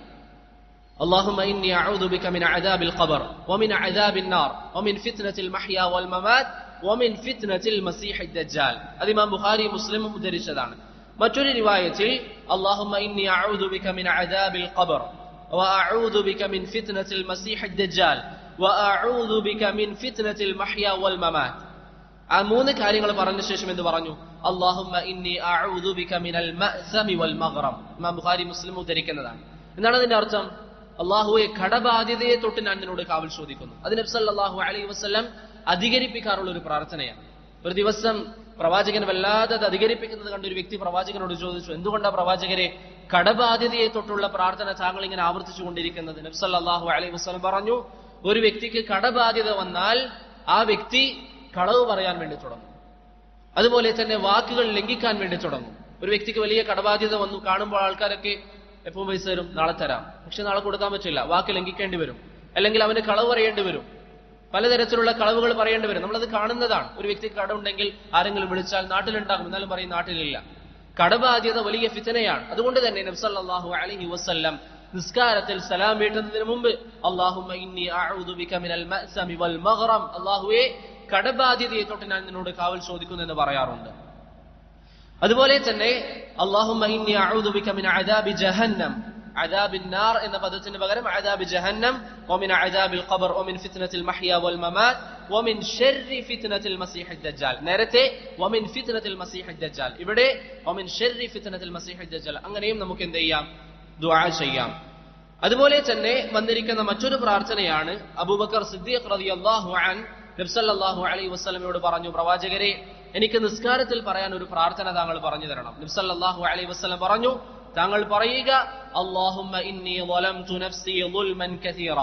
اللهم إني أعوذ بك من عذاب القبر ومن عذاب النار ومن فتنة المحيا والممات ومن فتنة المسيح الدجال. അത് ഇമാം ബുഖാരി മുസ്ലിമും ഉദ്ധരിച്ചതാണ്. മറ്റൊരു റിവായത്തിൽ اللهم إني أعوذ بك من عذاب القبر وأعوذ بك من فتنة المسيح الدجال وأعوذ بك من فتنة المحيا والممات. ആ 3 കാര്യങ്ങൾ പറഞ്ഞ ശേഷം എന്ത് പറഞ്ഞു? اللهم إني أعوذ بك من المأثم والمغرم. ഇമാം ബുഖാരി മുസ്ലിം ഉദ്ധരിക്കുന്നതാണ്. എന്താണ് അതിന്റെ അർത്ഥം? അല്ലാഹുവേ കടബാധ്യതയെ തൊട്ട് ഞാൻ നിന്നോട് കാവൽ ചോദിക്കുന്നു. അത് നബി സല്ലല്ലാഹു അലൈഹി വസല്ലം അധികരിപ്പിക്കാറുള്ള ഒരു പ്രാർത്ഥനയാണ്. ഒരു ദിവസം പ്രവാചകൻ വല്ലാതെ അത് അധികരിപ്പിക്കുന്നത് കണ്ട ഒരു വ്യക്തി പ്രവാചകനോട് ചോദിച്ചു, എന്തുകൊണ്ടാണ് പ്രവാചകരെ കടബാധ്യതയെ തൊട്ടുള്ള പ്രാർത്ഥന താങ്കൾ ഇങ്ങനെ ആവർത്തിച്ചു കൊണ്ടിരിക്കുന്നത്? നബി സല്ലല്ലാഹു അലൈഹി വസല്ലം പറഞ്ഞു, ഒരു വ്യക്തിക്ക് കടബാധ്യത വന്നാൽ ആ വ്യക്തി കളവ് പറയാൻ വേണ്ടി തുടങ്ങും. അതുപോലെ തന്നെ വാക്കുകൾ ലംഘിക്കാൻ വേണ്ടി തുടങ്ങും. ഒരു വ്യക്തിക്ക് വലിയ കടബാധ്യത വന്നു, കാണുമ്പോൾ ആൾക്കാരൊക്കെ എപ്പോൾ പൈസ തരും, നാളെ തരാം, പക്ഷെ നാളെ കൊടുക്കാൻ പറ്റില്ല, വാക്ക് ലംഘിക്കേണ്ടി വരും. അല്ലെങ്കിൽ അവന് കളവ് പറയേണ്ടി വരും, പലതരത്തിലുള്ള കളവുകൾ പറയേണ്ടി വരും. നമ്മളത് കാണുന്നതാണ്. ഒരു വ്യക്തിക്ക് കടമുണ്ടെങ്കിൽ ആരെങ്കിലും വിളിച്ചാൽ നാട്ടിലുണ്ടാകും, എന്നാലും പറയും നാട്ടിലില്ല. കടബാധ്യത വലിയ ഫിത്നയാണ്. അതുകൊണ്ട് തന്നെ നബി സല്ലല്ലാഹു അലൈഹി വസല്ലം നിസ്കാരത്തിൽ സലാം വീട്ടുന്നതിന് മുമ്പ് അല്ലാഹുമ്മ ഇന്നി അഊദു ബിക മിനൽ മഅ്സമി വൽ മഗ്റം, അല്ലാഹുവേ കടബാധ്യതയെ തൊട്ട് ഞാൻ നിന്നോട് കാവൽ ചോദിക്കുന്നു എന്ന് പറയാറുണ്ട്. അതുപോലെ തന്നെ അല്ലാഹുമ്മ ഇന്നി അഊദു ബിക മിൻ അദാബി ജഹന്നം, അദാബിൻ നാർ എന്ന പദത്തിന് പകരം അദാബി ജഹന്നം, വമിൻ അദാബിൽ ഖബർ, വമിൻ ഫിത്നത്തിൽ മഹ്യ വൽ മമാത്, വമിൻ ശർരി ഫിത്നത്തിൽ മസീഹിദ് ദജ്ജാൽ. നേരത്തെ വമിൻ ഫിത്നത്തിൽ മസീഹിദ് ദജ്ജാൽ, ഇവിടെ വമിൻ ശർരി ഫിത്നത്തിൽ മസീഹിദ് ദജ്ജാൽ. അങ്ങനെയും നമുക്ക് എന്ത് ചെയ്യാം? ദുആ ചെയ്യാം. അതുപോലെ തന്നെ വന്നിരിക്കുന്ന മറ്റൊരു പ്രാർത്ഥനയാണ് അബൂബക്കർ സിദ്ദീഖ് റളിയല്ലാഹു അൻഹു നബി സല്ലല്ലാഹു അലൈഹി വസല്ലമയോട് പറഞ്ഞു, പ്രവാചകരെ, എനിക്ക് നിസ്കാരത്തിൽ പറയാൻ ഒരു പ്രാർത്ഥന താങ്കൾ പറഞ്ഞു തരണം. നബി സല്ലല്ലാഹു അലൈഹി വസല്ലം പറഞ്ഞു, താങ്കൾ പറയുക, അല്ലാഹുമ്മ ഇന്നി ളലംതു നഫ്സി ളുൽമൻ കസീറ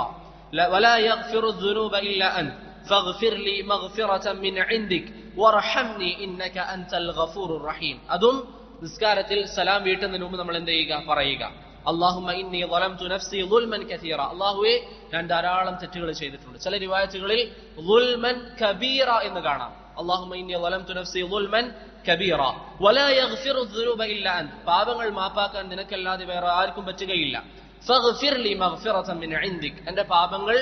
വലാ യഗ്ഫിറു ദുനൂബ ഇല്ലാ അൻത ഫഗ്ഫിർ ലി മഗ്ഫിറതൻ മിൻ ഇൻദിക് വർഹംനി ഇന്നക അൻതൽ ഗഫൂറുർ റഹീം. അതും നിസ്കാരത്തിൽ സലാം വീട്ടുന്നതിന് മുമ്പ് നമ്മൾ എന്ത് ചെയ്യുക? പറയുക, അല്ലാഹുമ്മ ഇന്നി ളലംതു നഫ്സി ളുൽമൻ കസീറ, അല്ലാഹുവേ, ഞാൻ ധാരാളം തെറ്റുകൾ ചെയ്തിട്ടുണ്ട്. ചില റിവായത്തുകളിൽ ളുൽമൻ കബീറ എന്ന് കാണാം. അല്ലാഹുമ്മ ഇന്നി ളലംതു നഫ്സി ളുൽമൻ കബീറ വലാ യഗ്ഫിറു ദുനൂബ ഇല്ലാ അൻത, പാപങ്ങൾ മാപ്പാക്കാൻ നിനക്കല്ലാതെ വേറെ ആർക്കും പറ്റുകയില്ല. ഫഗ്ഫിർ ലി മഗ്ഫിറതൻ മിൻ ഇൻദിക്, എന്റെ പാപങ്ങൾ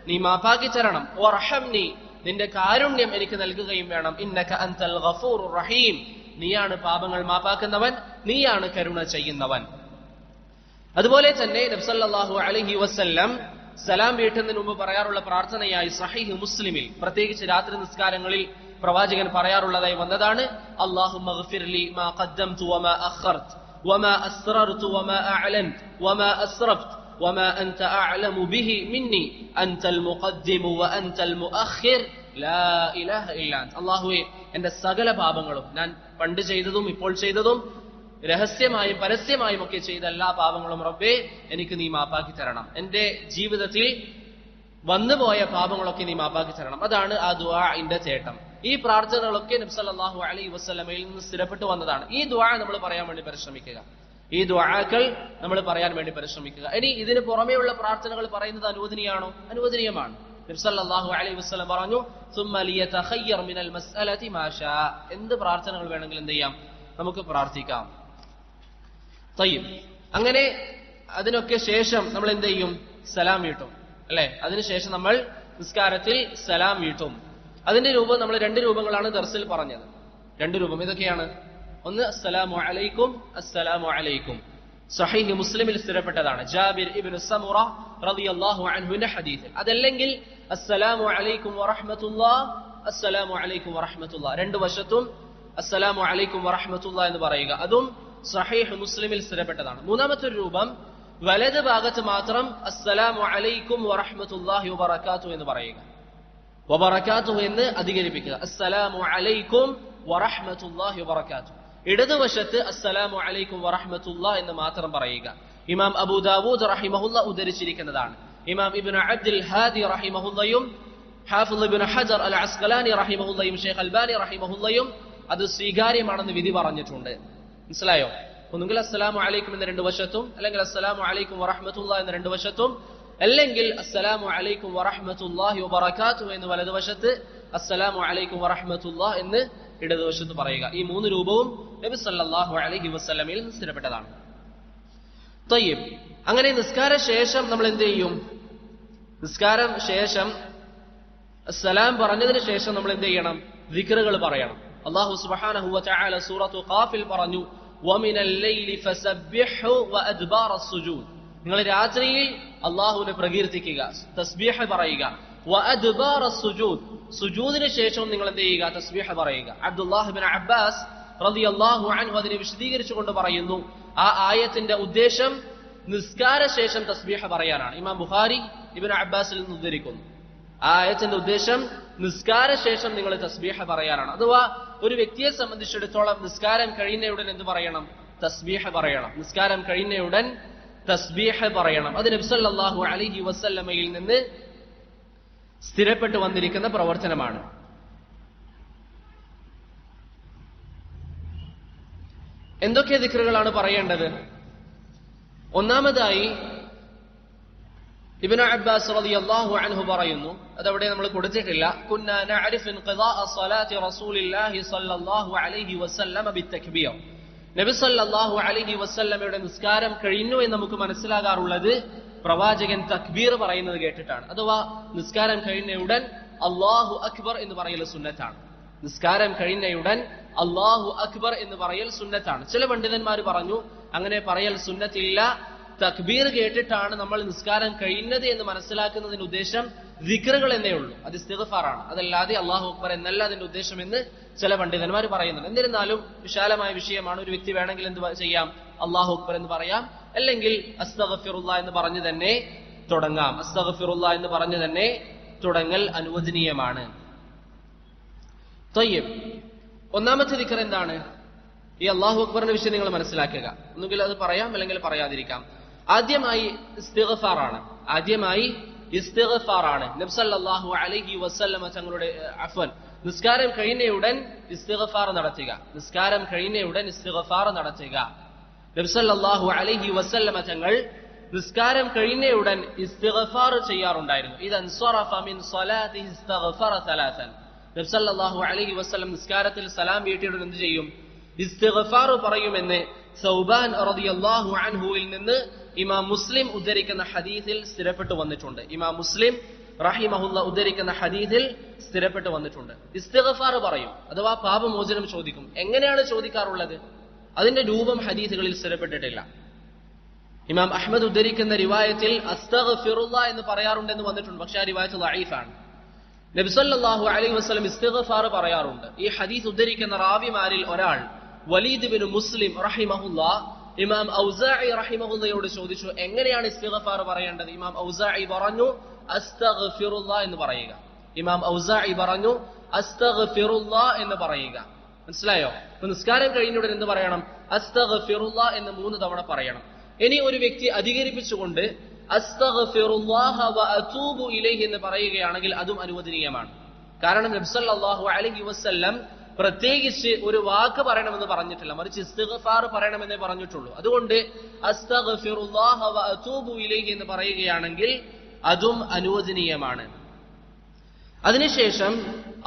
നീ മാപ്പാക്കി തരണം. വർഹംനി, നിന്റെ കാരുണ്യം എനിക്ക് നൽകുകയും വേണം. ഇന്നക അൻതൽ ഗഫൂറുർ റഹീം, നീയാണ് പാപങ്ങൾ മാപ്പാക്കുന്നവൻ, നീയാണ് കരുണ ചെയ്യുന്നവൻ. അതുപോലെ തന്നെ നബി സല്ലല്ലാഹു അലൈഹി വസല്ലം സലാം വീട്ടുന്നതിന് മുമ്പ് പറയാറുള്ള പ്രാർത്ഥനയായി സഹീഹ് മുസ്ലിമിൽ, പ്രത്യേകിച്ച് രാത്രി നിസ്കാരങ്ങളിൽ പ്രവാചകൻ പറയാറുള്ളതായി വന്നതാണ്, അല്ലാഹുമ്മ ഗ്ഫിർ ലി മാ ഖദ്ദംതു വമാ അഖർതു വമാ അസ്റർതു വമാ അഅലൻതു വമാ അസ്റഫ്തു വമാ അൻത അഅലമു ബിഹി മിന്നി അൻതൽ മുഖദ്ദിമു വഅൻതൽ മുഅഖിർ ലാ ഇലാഹ ഇല്ലാ അൻത. അല്ലാഹുവേ, എന്റെ സകല പാപങ്ങളും, ഞാൻ പണ്ട് ചെയ്തതും ഇപ്പോൾ ചെയ്തതും രഹസ്യമായും പരസ്യമായും ഒക്കെ ചെയ്ത എല്ലാ പാപങ്ങളും റബ്ബേ എനിക്ക് നീ മാപ്പാക്കി തരണം. എന്റെ ജീവിതത്തിൽ വന്നുപോയ പാപങ്ങളൊക്കെ നീ മാപ്പാക്കി തരണം. അതാണ് ആ ദുആഇന്റെ തേട്ടം. ഈ പ്രാർത്ഥനകളൊക്കെ നബി സല്ലല്ലാഹു അലൈഹി വസല്ലമയിൽ നിന്ന് സ്ഥിരപ്പെട്ടു വന്നതാണ്. ഈ ദുആ നമ്മൾ പറയാൻ വേണ്ടി പരിശ്രമിക്കുക, ഈ ദുആകൾ നമ്മൾ പറയാൻ വേണ്ടി പരിശ്രമിക്കുക. ഇനി ഇതിന് പുറമേയുള്ള പ്രാർത്ഥനകൾ പറയുന്നത് അനുവദനീയമാണോ? അനുവദനീയമാണ്. നബി സല്ലല്ലാഹു അലൈഹി വസല്ലം പറഞ്ഞു, സുമ്മ ലിയതഖയ്യർ മിനൽ മസ്അലതി മാ ഷാ, എന്ത് പ്രാർത്ഥനകൾ വേണമെങ്കിലും എന്ത് ചെയ്യാം? നമുക്ക് പ്രാർത്ഥിക്കാം. തയ്യിബ്. അങ്ങനെ അതിനൊക്കെ ശേഷം നമ്മൾ എന്ത് ചെയ്യും? സലാം വീട്ടും, അല്ലെ? അതിനുശേഷം നമ്മൾ നിസ്കാരത്തിൽ സലാം വീട്ടും. അതിന്റെ രൂപം നമ്മൾ രണ്ട് രൂപങ്ങളാണ് ദർസിൽ പറഞ്ഞത്. രണ്ട് രൂപം ഇതൊക്കെയാണ്. ഒന്ന് അസ്സലാമു അലൈക്കും, അസ്സലാമു അലൈക്കും. സഹീഹ് മുസ്ലിമിൽ സ്ഥിരപ്പെട്ടതാണ്, ജാബിർ ഇബ്നു സമുറ റളിയല്ലാഹു അൻഹുവിന്റെ ഹദീസിൽ. അതല്ലെങ്കിൽ അസ്സലാമു അലൈക്കും വറഹ്മത്തുള്ളാഹ്, അസ്സലാമു അലൈക്കും വറഹ്മത്തുള്ളാഹ്, രണ്ടു വശത്തും അസ്സലാമു അലൈക്കും വറഹ്മത്തുള്ളാഹ് എന്ന് പറയുക. അതും സഹീഹ് മുസ്ലിമിൽ സ്ഥിരപ്പെട്ടതാണ്. മൂന്നാമത്തെ ഒരു രൂപം, വലത് ഭാഗത്ത് മാത്രം അസ്സലാമു അലൈക്കും വറഹ്മത്തുള്ളാഹി വബറകാതുഹു എന്ന് പറയുക, വബറകാതുഹു എന്ന് അധികരിപ്പിക്കുക. അസ്സലാമു അലൈക്കും വറഹ്മത്തുള്ളാഹി വബറകാതുഹു. ഇടതുവശത്ത് അസ്സലാമു അലൈക്കും വറഹ്മത്തുള്ളാഹി എന്ന് മാത്രം പറയുക. ഇമാം അബൂ ദാവൂദ് റഹിമഹുല്ലാഹ് ഉദ്ധരിച്ചിരിക്കുന്നതാണ്. ഇമാം ഇബ്നു അബ്ദുൽ ഹാദി റഹിമഹുല്ലയും ഹാഫിദ് ഇബ്നു ഹജർ അൽ അസ്ഖലാനി റഹിമഹുല്ലയും ഷെയ്ഖ് അൽബാനി റഹിമഹുല്ലയും അത് സ്വീകാര്യമാണെന്ന് വിധി പറഞ്ഞിട്ടുണ്ട്. മനസ്സിലായോ? ഒന്നുകിൽ അസ്സലാമു അലൈക്കും എന്ന രണ്ട് വശത്തും, അല്ലെങ്കിൽ അസ്സലാമു അലൈക്കും വറഹ്മത്തുള്ളാഹി എന്ന രണ്ട് വശത്തും, അല്ലെങ്കിൽ അസ്സലാമു അലൈക്കും വറഹ്മത്തുള്ളാഹി വബറകാതുഹു എന്ന് വലതുവശത്ത്, അസ്സലാമു അലൈക്കും വറഹ്മത്തുള്ളാഹി എന്ന് ഇടതുവശത്ത് പറയുക. ഈ മൂന്ന് രൂപവും നബി സല്ലല്ലാഹു അലൈഹി വസല്ലമയിൽ നിന്ന് സ്ഥിരപ്പെട്ടതാണ്. തയ്യിബ്. അങ്ങനെ നിസ്കാര ശേഷം നമ്മൾ എന്ത് ചെയ്യും? നിസ്കാരം ശേഷം സലാം പറഞ്ഞതിന് ശേഷം നമ്മൾ എന്ത് ചെയ്യണം? ദിക്റുകൾ പറയണം. അല്ലാഹു സുബ്ഹാനഹു വ തആല സൂറത്തു ഖാഫിൽ പറഞ്ഞു, വമിനൽ ലൈലി ഫസബ്ബിഹു വഅദ്ബാറ സുജൂദ്. നിങ്ങൾ രാത്രിയിൽ അല്ലാഹുവിനെ പ്രകീർത്തിക്കുക, തസ്ബീഹ് പറയുക. വഅദ്ബാറ സുജൂദ്, സുജൂദിന് ശേഷം നിങ്ങൾ എന്ത് ചെയ്യുക? തസ്ബീഹ് പറയുക. അബ്ദുല്ലാഹ് ഇബ്നു അബ്ബാസ് റളിയല്ലാഹു അൻഹു അതിനെ വിശദീകരിച്ചുകൊണ്ട് പറയുന്നു, ആ ആയത്തിന്റെ ഉദ്ദേശം നിസ്കാര ശേഷം തസ്ബീഹ് പറയാനാണ്. ഇമാം ബുഖാരി ഇബ്നു അബ്ബാസിൽ നിന്ന് ഉദ്ധരിക്കുന്നു, ആ ആയത്തിന്റെ ഉദ്ദേശം നിസ്കാര ശേഷം നിങ്ങൾ തസ്ബീഹ് പറയാനാണ്. അഥവാ ഒരു വ്യക്തിയെ സംബന്ധിച്ചിടത്തോളം നിസ്കാരം കഴിയുന്നയുടൻ എന്ത് പറയണം? തസ്ബീഹ് പറയണം. നിസ്കാരം കഴിയുന്നയുടൻ തസ്ബീഹ് പറയണം. അത് നബി സല്ലല്ലാഹു അലൈഹി വസല്ലമയിൽ നിന്ന് സ്ഥിരപ്പെട്ടു വന്നിരിക്കുന്ന പ്രവർത്തനമാണ്. എന്തൊക്കെ ദിക്റുകളാണ് പറയേണ്ടത്? ഒന്നാമതായി ഇബ്നു അബ്ബാസ് റളിയല്ലാഹു അൻഹു പറയുന്നു, അതവിടെ നമ്മൾ കൊടുത്തിട്ടില്ല, കുന്നാ നഅരിഫു ഇൻഖിദാഅ സ്വലാത്തി റസൂലില്ലാഹി സ്വല്ലല്ലാഹു അലൈഹി വസല്ലമ ബിത്തക്ബീർ. നബി സല്ലല്ലാഹു അലൈഹി വസല്ലമയുടെ നിസ്കാരം കഴിഞ്ഞു എന്ന് നമുക്ക് മനസ്സിലാകാറുള്ളത് പ്രവാചകൻ തക്ബീർ പറയുന്നത് കേട്ടിട്ടാണ്. അഥവാ നിസ്കാരം കഴിഞ്ഞയുടൻ അല്ലാഹു അക്ബർ എന്ന് പറയൽ സുന്നത്താണ്. നിസ്കാരം കഴിഞ്ഞയുടൻ അല്ലാഹു അക്ബർ എന്ന് പറയൽ സുന്നത്താണ്. ചില പണ്ഡിതന്മാർ പറഞ്ഞു അങ്ങനെ പറയൽ സുന്നത്തില്ല, തക്ബീർ കേട്ടിട്ടാണ് നമ്മൾ നിസ്കാരം കഴിഞ്ഞത് എന്ന് മനസ്സിലാക്കുന്നതിന്റെ ഉദ്ദേശം ദിക്റുകൾ എന്നേ ഉള്ളൂ, അത് ഇസ്തിഗ്ഫാറാണ്, അതല്ലാതെ അല്ലാഹു അക്ബർ എന്നല്ല അതിന്റെ ഉദ്ദേശം എന്ന് ചില പണ്ഡിതന്മാർ പറയുന്നുണ്ട്. എന്നിരുന്നാലും വിശാലമായ വിഷയമാണ്. ഒരു വ്യക്തി വേണമെങ്കിൽ എന്ത് ചെയ്യാം, അല്ലാഹു അക്ബർ എന്ന് പറയാം, അല്ലെങ്കിൽ അസ്തഗ്ഫിറുല്ലാഹ് എന്ന് പറഞ്ഞു തന്നെ തുടങ്ങാം. അസ്തഗ്ഫിറുല്ലാഹ് എന്ന് പറഞ്ഞു തന്നെ തുടങ്ങൽ അനുവദനീയമാണ്. തയ്യിബ്, ഒന്നാമത്തെ ദിക്ർ എന്താണ്? ഈ അല്ലാഹു അക്ബറിന്റെ വിഷയം നിങ്ങൾ മനസ്സിലാക്കുക. ഒന്നുകിൽ അത് പറയാം, അല്ലെങ്കിൽ പറയാതിരിക്കാം. ആദ്യമായി ഇസ്തിഗ്ഫാറാണ്. നബി സല്ലല്ലാഹു അലൈഹി വസല്ലമ തങ്ങളുടെ നിസ്കാരം കഴിഞ്ഞയുടൻ ഇസ്തിഗ്ഫാർ നടത്തുക. നബി സല്ലല്ലാഹു അലൈഹി വസല്ലമ തങ്ങൾ നിസ്കാരം കഴിഞ്ഞയുടൻ ഇസ്തിഗ്ഫാർ ചെയ്യാറുണ്ടായിരുന്നു. ഇദൻ സറഫ മിൻ സ്വലാത്തിഹി ഇസ്തഗ്ഫറ സലാസൻ. നബി സല്ലല്ലാഹു അലൈഹി വസല്ലം നിസ്കാരത്തിൽ സലാം വീട്ടിയുടൻ എന്ത് ചെയ്യും? ഇസ്തിഗ്ഫാർ പറയുമെന്ന് സൗബാൻ റളിയല്ലാഹു അൻഹുവിൽ നിന്ന് ഇമാം മുസ്ലിം ഉദ്ധരിക്കുന്ന ഹദീസിൽ സ്ഥിരപ്പെട്ടു വന്നിട്ടുണ്ട്. ഇമാം മുസ്ലിം റഹിമഹുല്ല ഉദ്ധരിക്കുന്ന ഹദീസിൽ സ്ഥിരപ്പെട്ടു വന്നിട്ടുണ്ട്. ഇസ്തിഗ്ഫാർ പറയും, അഥവാ പാപമോചനം ചോദിക്കും. എങ്ങനെയാണ് ചോദിക്കാറുള്ളത്? അതിന്റെ രൂപം ഹദീസുകളിൽ സ്ഥിരപ്പെട്ടിട്ടില്ല. ഇമാം അഹ്മദ് ഉദ്ധരിക്കുന്ന റിവായത്തിൽ അസ്തഗ്ഫിറുല്ലാഹ് എന്ന് പറയാറുണ്ടെന്ന് വന്നിട്ടുണ്ട്, പക്ഷെ ആ റിവായത്ത് ദഈഫാണ്. നബി സല്ലല്ലാഹു അലൈഹി വസല്ലം ഇസ്തിഗ്ഫാർ പറയാറുണ്ട്. ഈ ഹദീസ് ഉദ്ധരിക്കുന്ന റാവിമാരിൽ ഒരാൾ വലീദ് ബിൻ മുസ്ലിം റഹിമഹുല്ലാഹ് ഇമാം ഔസാഇ റഹിമഹുല്ലയോട് ചോദിച്ചു, എങ്ങനെയാണ് ഇസ്തിഗ്ഫാർ പറയേണ്ടത്? ഇമാം ഔസാഇ പറഞ്ഞു, അസ്തഗ്ഫിറുല്ലാഹ് എന്ന് പറയുക. എന്ന് പറയുക. മനസ്സിലായോ? അപ്പൊ നിസ്കാരം കഴിഞ്ഞുടൻ എന്ത് പറയണം? അസ്തഗ്ഫിറുല്ലാഹ് എന്ന് 3 തവണ പറയണം. ഇനി ഒരു വ്യക്തി അധികരിപ്പിച്ചുകൊണ്ട് അസ്തഗ്ഫിറുല്ലാഹ വ അതൂബു ഇലൈഹി എന്ന് പറയുകയാണെങ്കിൽ അതും അനുവദനീയമാണ്. കാരണം നബി സല്ലല്ലാഹു അലൈഹി വസല്ലം പ്രത്യേകിച്ച് ഒരു വാക്ക് പറയണമെന്ന് പറഞ്ഞിട്ടില്ല, മറിച്ച് ഇസ്തിഗ്ഫാർ പറയണമെന്നേ പറഞ്ഞിട്ടുള്ളൂ. അതുകൊണ്ട് അസ്തഗ്ഫിറുല്ലാഹ വ അതൂബു ഇലൈഹി എന്ന് പറയുകയാണെങ്കിൽ അതും അനുവദനീയമാണ്. അതിനുശേഷം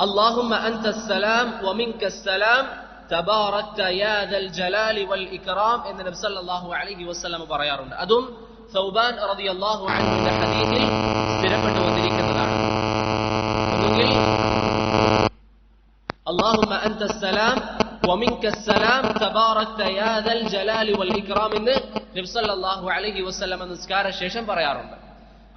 അല്ലാഹുമ്മ അൻതസ്സലാം വ മിൻകസ്സലാം തബാറക്ത യാ ദൽ ജലാലി വൽ ഇക്റാം എന്ന് നബി സല്ലല്ലാഹു അലൈഹി വസല്ലം പറയാറുണ്ട്. അതും സൗബാൻ റളിയല്ലാഹു അൻഹുവിന്റെ ഹദീസിൽ സ്ഥിരപ്പെട്ടു വന്നിരിക്കുന്നതാണ്. ഒന്നുകിൽ അല്ലാഹുമ്മ അൻതസ്സലാം വ മിൻകസ്സലാം തബാറക്ത യാ ദൽ ജലാലി വൽ ഇക്റാം എന്ന് നബി സല്ലല്ലാഹു അലൈഹി വസല്ലം നിസ്കാര ശേഷം പറയാറുണ്ട്.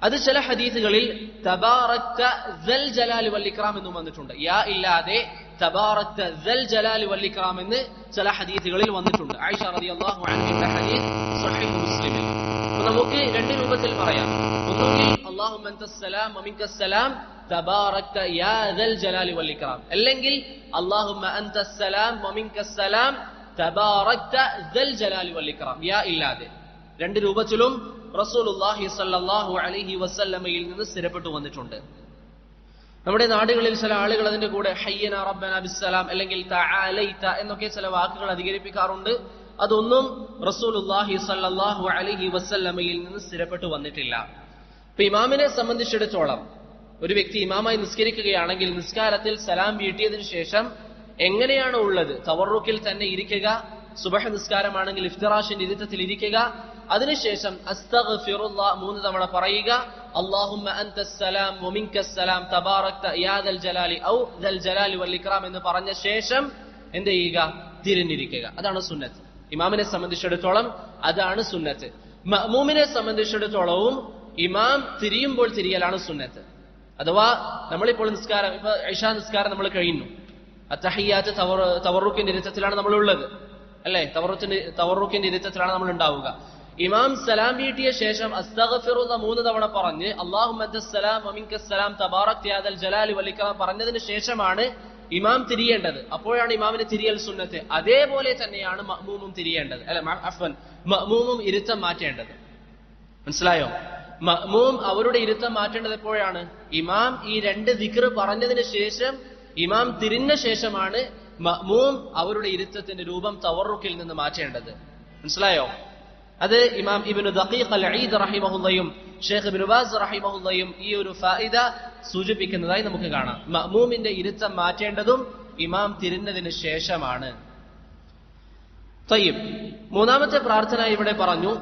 അത് ചില ഹദീസുകളിൽ തബാറക്ത ദൽ ജലാലി വൽ ഇക്റാം എന്നും വന്നിട്ടുണ്ട്. യാ ഇല്ലാതെ തബാറക്ത ദൽ ജലാലി വൽ ഇക്റാം എന്ന് ചില ഹദീസുകളിൽ വന്നിട്ടുണ്ട്. ആയിഷ റളിയല്ലാഹു അൻഹയുടെ ഹദീസ് സ്വഹീഹ് മുസ്ലിമിൽ. നമുക്ക് 2 രൂപത്തിൽ പറയാം. ഒന്നുകിൽ അല്ലാഹുമ്മ അൻതസ്സലാം വ മിൻകസ്സലാം തബാറക്ത യാ ദൽ ജലാലി വൽ ഇക്റാം, അല്ലെങ്കിൽ അല്ലാഹുമ്മ അൻതസ്സലാം വ മിൻകസ്സലാം തബാറക്ത ദൽ ജലാലി വൽ ഇക്റാം. യാ ഇല്ലാതെ 2 രൂപത്തിലും റസൂലുള്ളാഹി സ്വല്ലല്ലാഹു അലൈഹി വസല്ലമയിൽ നിന്ന് സ്ഥിരപ്പെട്ടു വന്നിട്ടുണ്ട്. നമ്മുടെ നാടുകളിൽ ചില ആളുകൾ അതിന്റെ കൂടെ ഹയ്യന റബ്ബന ബിസ്സലാം അല്ലെങ്കിൽ തആലൈത എന്നൊക്കെ ചില വാക്കുകൾ അധികരിപ്പിക്കാറുണ്ട്. അതൊന്നും റസൂലുള്ളാഹി സ്വല്ലല്ലാഹു അലൈഹി വസല്ലമയിൽ നിന്ന് സ്ഥിരപ്പെട്ടു വന്നിട്ടില്ല. ഇപ്പൊ ഇമാമിനെ സംബന്ധിച്ചിടത്തോളം ഒരു വ്യക്തി ഇമാമായി നിസ്കരിക്കുകയാണെങ്കിൽ നിസ്കാരത്തിൽ സലാം വീട്ടിയതിനു ശേഷം എങ്ങനെയാണ് ഉള്ളത്? തവറുക്കിൽ തന്നെ ഇരിക്കുക. സുബഹ് നിസ്കാരമാണെങ്കിൽ ഇഫ്തിറാഷിന്റെ ഇരുത്തത്തിൽ ഇരിക്കുക. അതിനുശേഷം അസ്തഗ്ഫിറുല്ലാഹ് 3 തവണ പറയുക. അല്ലാഹുമ്മ അൻതസ്സലാം വ മിൻകസ്സലാം തബാറക്ത യാ ദൽ ജലാലി ഔ ദൽ ജലാലി വൽ ഇക്റാം എന്ന് പറഞ്ഞ ശേഷം എന്ത് ചെയ്യുക? തിരിഞ്ഞിരിക്കുക. അതാണ് സുന്നത്ത്. ഇമാമിനെ സംബന്ധിച്ചിടത്തോളം അതാണ് സുന്നത്ത്. മഅ്മൂമിനെ സംബന്ധിച്ചിടത്തോളവും ഇമാം തിരിയുമ്പോൾ തിരിയലാണ് സുന്നത്ത്. അഥവാ നമ്മളിപ്പോൾ നിസ്കാരം, ഇപ്പൊ ഇശാ നിസ്കാരം നമ്മൾ കഴിഞ്ഞു, അത്തഹിയ്യാത്ത് തവറുക്കിന്റെ ഇരുത്തത്തിലാണ് നമ്മൾ ഉള്ളത്, അല്ലെ? തവറുക്കിന്റെ ഇരുത്തത്തിലാണ് നമ്മൾ ഉണ്ടാവുക. ഇമാം സലാം വീട്ടിയ ശേഷം അസ്തഗ്ഫിറുല്ലാഹ് 3 തവണ പറഞ്ഞ് അല്ലാഹുമ്മ അൻതസ്സലാം വ മിൻകസ്സലാം തബാറക്ത യാ ദൽ ജലാലി വൽ ഇക്റാം പറഞ്ഞതിന് ശേഷമാണ് ഇമാം തിരിയേണ്ടത്. അപ്പോഴാണ് ഇമാമിന് തിരിയൽ സുന്നത്ത്. അതേപോലെ തന്നെയാണ് മഅ്മൂമും തിരിയേണ്ടത്, അല്ലെ? മഅ്മൂമും ഇരുത്തം മാറ്റേണ്ടത്. മനസ്സിലായോ? മഅ്മൂം അവരുടെ ഇരുത്തം മാറ്റേണ്ടത് എപ്പോഴാണ്? ഇമാം ഈ 2 ദിക്ർ പറഞ്ഞതിന് ശേഷം, ഇമാം തിരിഞ്ഞ ശേഷമാണ് മഅ്മൂം അവരുടെ ഇരുത്തത്തിന്റെ രൂപം തവറുക്കിൽ നിന്ന് മാറ്റേണ്ടത്. മനസ്സിലായോ? അത് ഇമാം ഇബ്നു ദഖീഖ് അൽ-ഈദ് റഹിമഹുല്ലയും ഷെയ്ഖ് ഇബ്നു ബാസ് റഹിമഹുല്ലയും ഈ ഒരു ഫായിദ സൂചിപ്പിക്കുന്നതായി നമുക്ക് കാണാം. മഅ്മൂമിന്റെ ഇരുത്തം മാറ്റേണ്ടതും ഇമാം തിരിഞ്ഞതിന് ശേഷമാണ്. തയ്യിബ്, 3ാമത്തെ പ്രാർത്ഥന ഇവിടെ പറഞ്ഞു,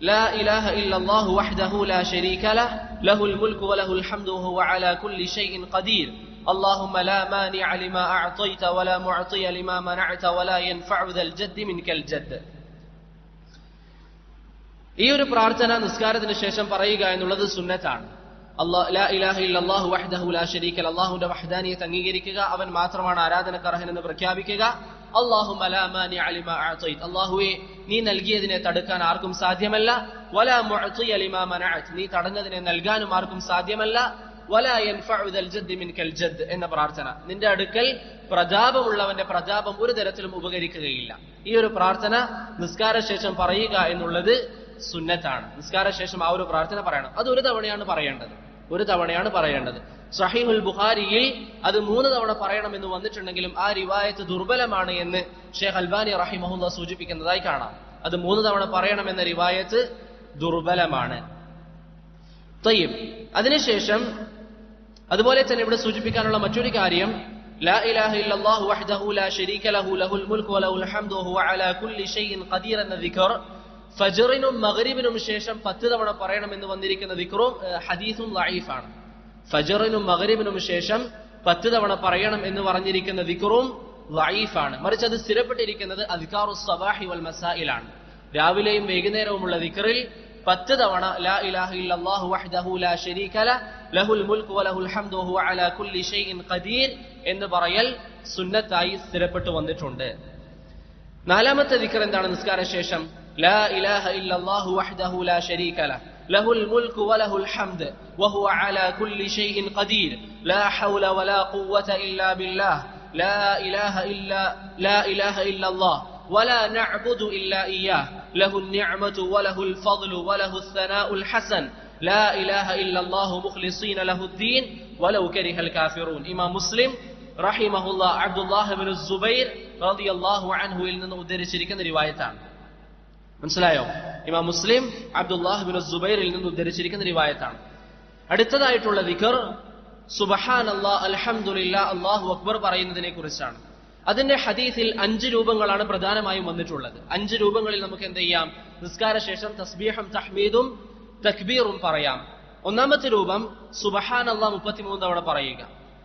ലാ ഇലാഹ ഇല്ലല്ലാഹു വഹ്ദഹു ലാ ശരീക ലഹു ലഹുൽ മുൽക്കു വലഹുൽ ഹംദു വഹുവ അലാ കുല്ലി ഷൈഇൻ ഖദീർ اللهم لا مانع لما أعطيت ولا معطي لما منعت ولا ينفع ذا الجد منك الجد. ഈ ഒരു പ്രാർത്ഥന നിസ്കാരത്തിന് ശേഷം പറയുക എന്നുള്ളത് സുന്നത്താണ്. ലാ ഇലാഹ ഇല്ലല്ലാഹു വഹ്ദഹു ലാ ശരീക ലഹു, അല്ലാഹുവിന്റെ വഹ്ദാനിയത്ത് അംഗീകരിക്കുക, അവൻ മാത്രമാണ് ആരാധനക്കർഹൻ എന്ന് പ്രഖ്യാപിക്കുക. അല്ലാഹുമ്മ ലാ മാനിഅ ലിമാ അഅതൈത, അല്ലാഹുവേ നീ നൽകിയതിനെ തടുക്കാൻ ആർക്കും സാധ്യമല്ല. വലാ മുഅതിയ ലിമാ മനഅത, നീ തടഞ്ഞതിനെ നൽകാനും ആർക്കും സാധ്യമല്ല. വലാ യൻഫഉ ദൽ ജദ്ദി മിൻകൽ ജദ്ദ് എന്ന പ്രാർത്ഥന, നിന്റെ അടുക്കൽ പ്രതാപമുള്ളവന്റെ പ്രതാപം ഒരു തരത്തിലും ഉപകരിക്കുകയില്ല. ഈ ഒരു പ്രാർത്ഥന നിസ്കാരശേഷം പറയുക എന്നുള്ളത് സുന്നത്താണ്. നിസ്കാരശേഷം ആ ഒരു പ്രാർത്ഥന പറയണം. അത് ഒരു തവണയാണ് പറയേണ്ടത്. സഹീഹുൽ ബുഖാരിയിൽ അത് 3 തവണ പറയണമെന്ന് വന്നിട്ടുണ്ടെങ്കിലും ആ റിവായത്ത് ദുർബലമാണ് എന്ന് ഷെയ്ഖ് അൽബാനി റഹിമഹുല്ലാ സൂചിപ്പിക്കുന്നതായി കാണാം. അത് 3 തവണ പറയണമെന്ന റിവായത്ത് ദുർബലമാണ്. തയ്യിബ്, അതിനുശേഷം അതുപോലെ തന്നെ ഇവിടെ സൂചിപ്പിക്കാനുള്ള മറ്റൊരു കാര്യം, ലാ ഇലാഹ ഇല്ലല്ലാഹു വഹ്ദഹു ലാ ശരീക ലഹു ലഹുൽ മുൽക്കു വലഹുൽ ഹംദു വഹുവ അലാ കുല്ലി ഷൈഇൻ ഖദീർ എന്ന ദിക്ർ ഫജ്റിനും മഗ്രിബിനും ശേഷം 10 തവണ പറയണമെന്ന് വന്നിരിക്കുന്ന ദിക്റും ഹദീസും ലഈഫാണ്. ഫജ്റിനും മഗ്രിബിനും ശേഷം 10 തവണ പറയണം എന്ന് പറഞ്ഞിരിക്കുന്ന ദിക്റും ലഈഫാണ്. മറിച്ച് അത് സ്ഥിരപ്പെട്ടിരിക്കുന്നത് അദ്കാറുസ് സബാഹി വൽ മസായിലാണ്. രാവിലെയും വൈകുന്നേരവുമുള്ള ദിക്റിൽ 10 തവണ ലാ ഇലാഹ ഇല്ലല്ലാഹു വഹ്ദഹു ലാ ശരീക ലഹുൽ മുൽക്കു വലഹുൽ ഹംദു വഹുവ അലാ കുല്ലി ഷൈഇൻ ഖദീർ എന്ന് പറയൽ സുന്നത്തായി സ്ഥിരപ്പെട്ടു വന്നിട്ടുണ്ട്. 4ാമത്തെ ദിക്ർ എന്താണ് നിസ്കാരശേഷം? ലാ ഇലാഹ ഇല്ലല്ലാഹു വഹ്ദഹു ലാ ശരീക ലഹുൽ മുൽക്കു വലഹുൽ ഹംദ് വഹുവ അലാ കുല്ലി ഷൈഇൻ ഖദീർ ലാ ഹൗല വലാ ഖുവത ഇല്ലാ ബില്ലാഹ് ലാ ഇലാഹ ഇല്ലല്ലാഹ് ولا نعبد إلا إياه له النعمة وله الفضل وله الثناء الحسن لا إله إلا الله مخلصين له الدين ولو كره الكافرون. ഇമാം മുസ്ലിം റഹിമഹുല്ലാ അബ്ദുല്ലാഹ് ഇബ്നു സുബൈർ റളിയല്ലാഹു അൻഹുവിൽ നിന്ന് ഉദ്ധരിച്ചിരിക്കുന്ന റിവായത്താണ്. മനസ്സിലായോ? ഇമാം മുസ്ലിം അബ്ദുല്ലാഹ് ഇബ്നു സുബൈറിൽ നിന്ന് ഉദ്ധരിച്ചിരിക്കുന്ന റിവായത്താണ്. അടുത്തതായിട്ടുള്ള ദിക്ർ സുബ്ഹാനല്ലാഹ് അൽഹംദുലില്ലാഹ് അല്ലാഹു അക്ബർ പറയുന്നതിനെ കുറിച്ചാണ്. അതിന്റെ ഹദീസിൽ 5 രൂപങ്ങളാണ് പ്രധാനമായും വന്നിട്ടുള്ളത്. 5 രൂപങ്ങളിൽ നമുക്ക് എന്ത് ചെയ്യാം? നിസ്കാരശേഷം തസ്ബീഹും തഹ്മീദും തക്ബീറും പറയാം. 1ാമത്തെ രൂപം സുബ്ഹാനല്ലാഹ് 33 തവണ പറയുക,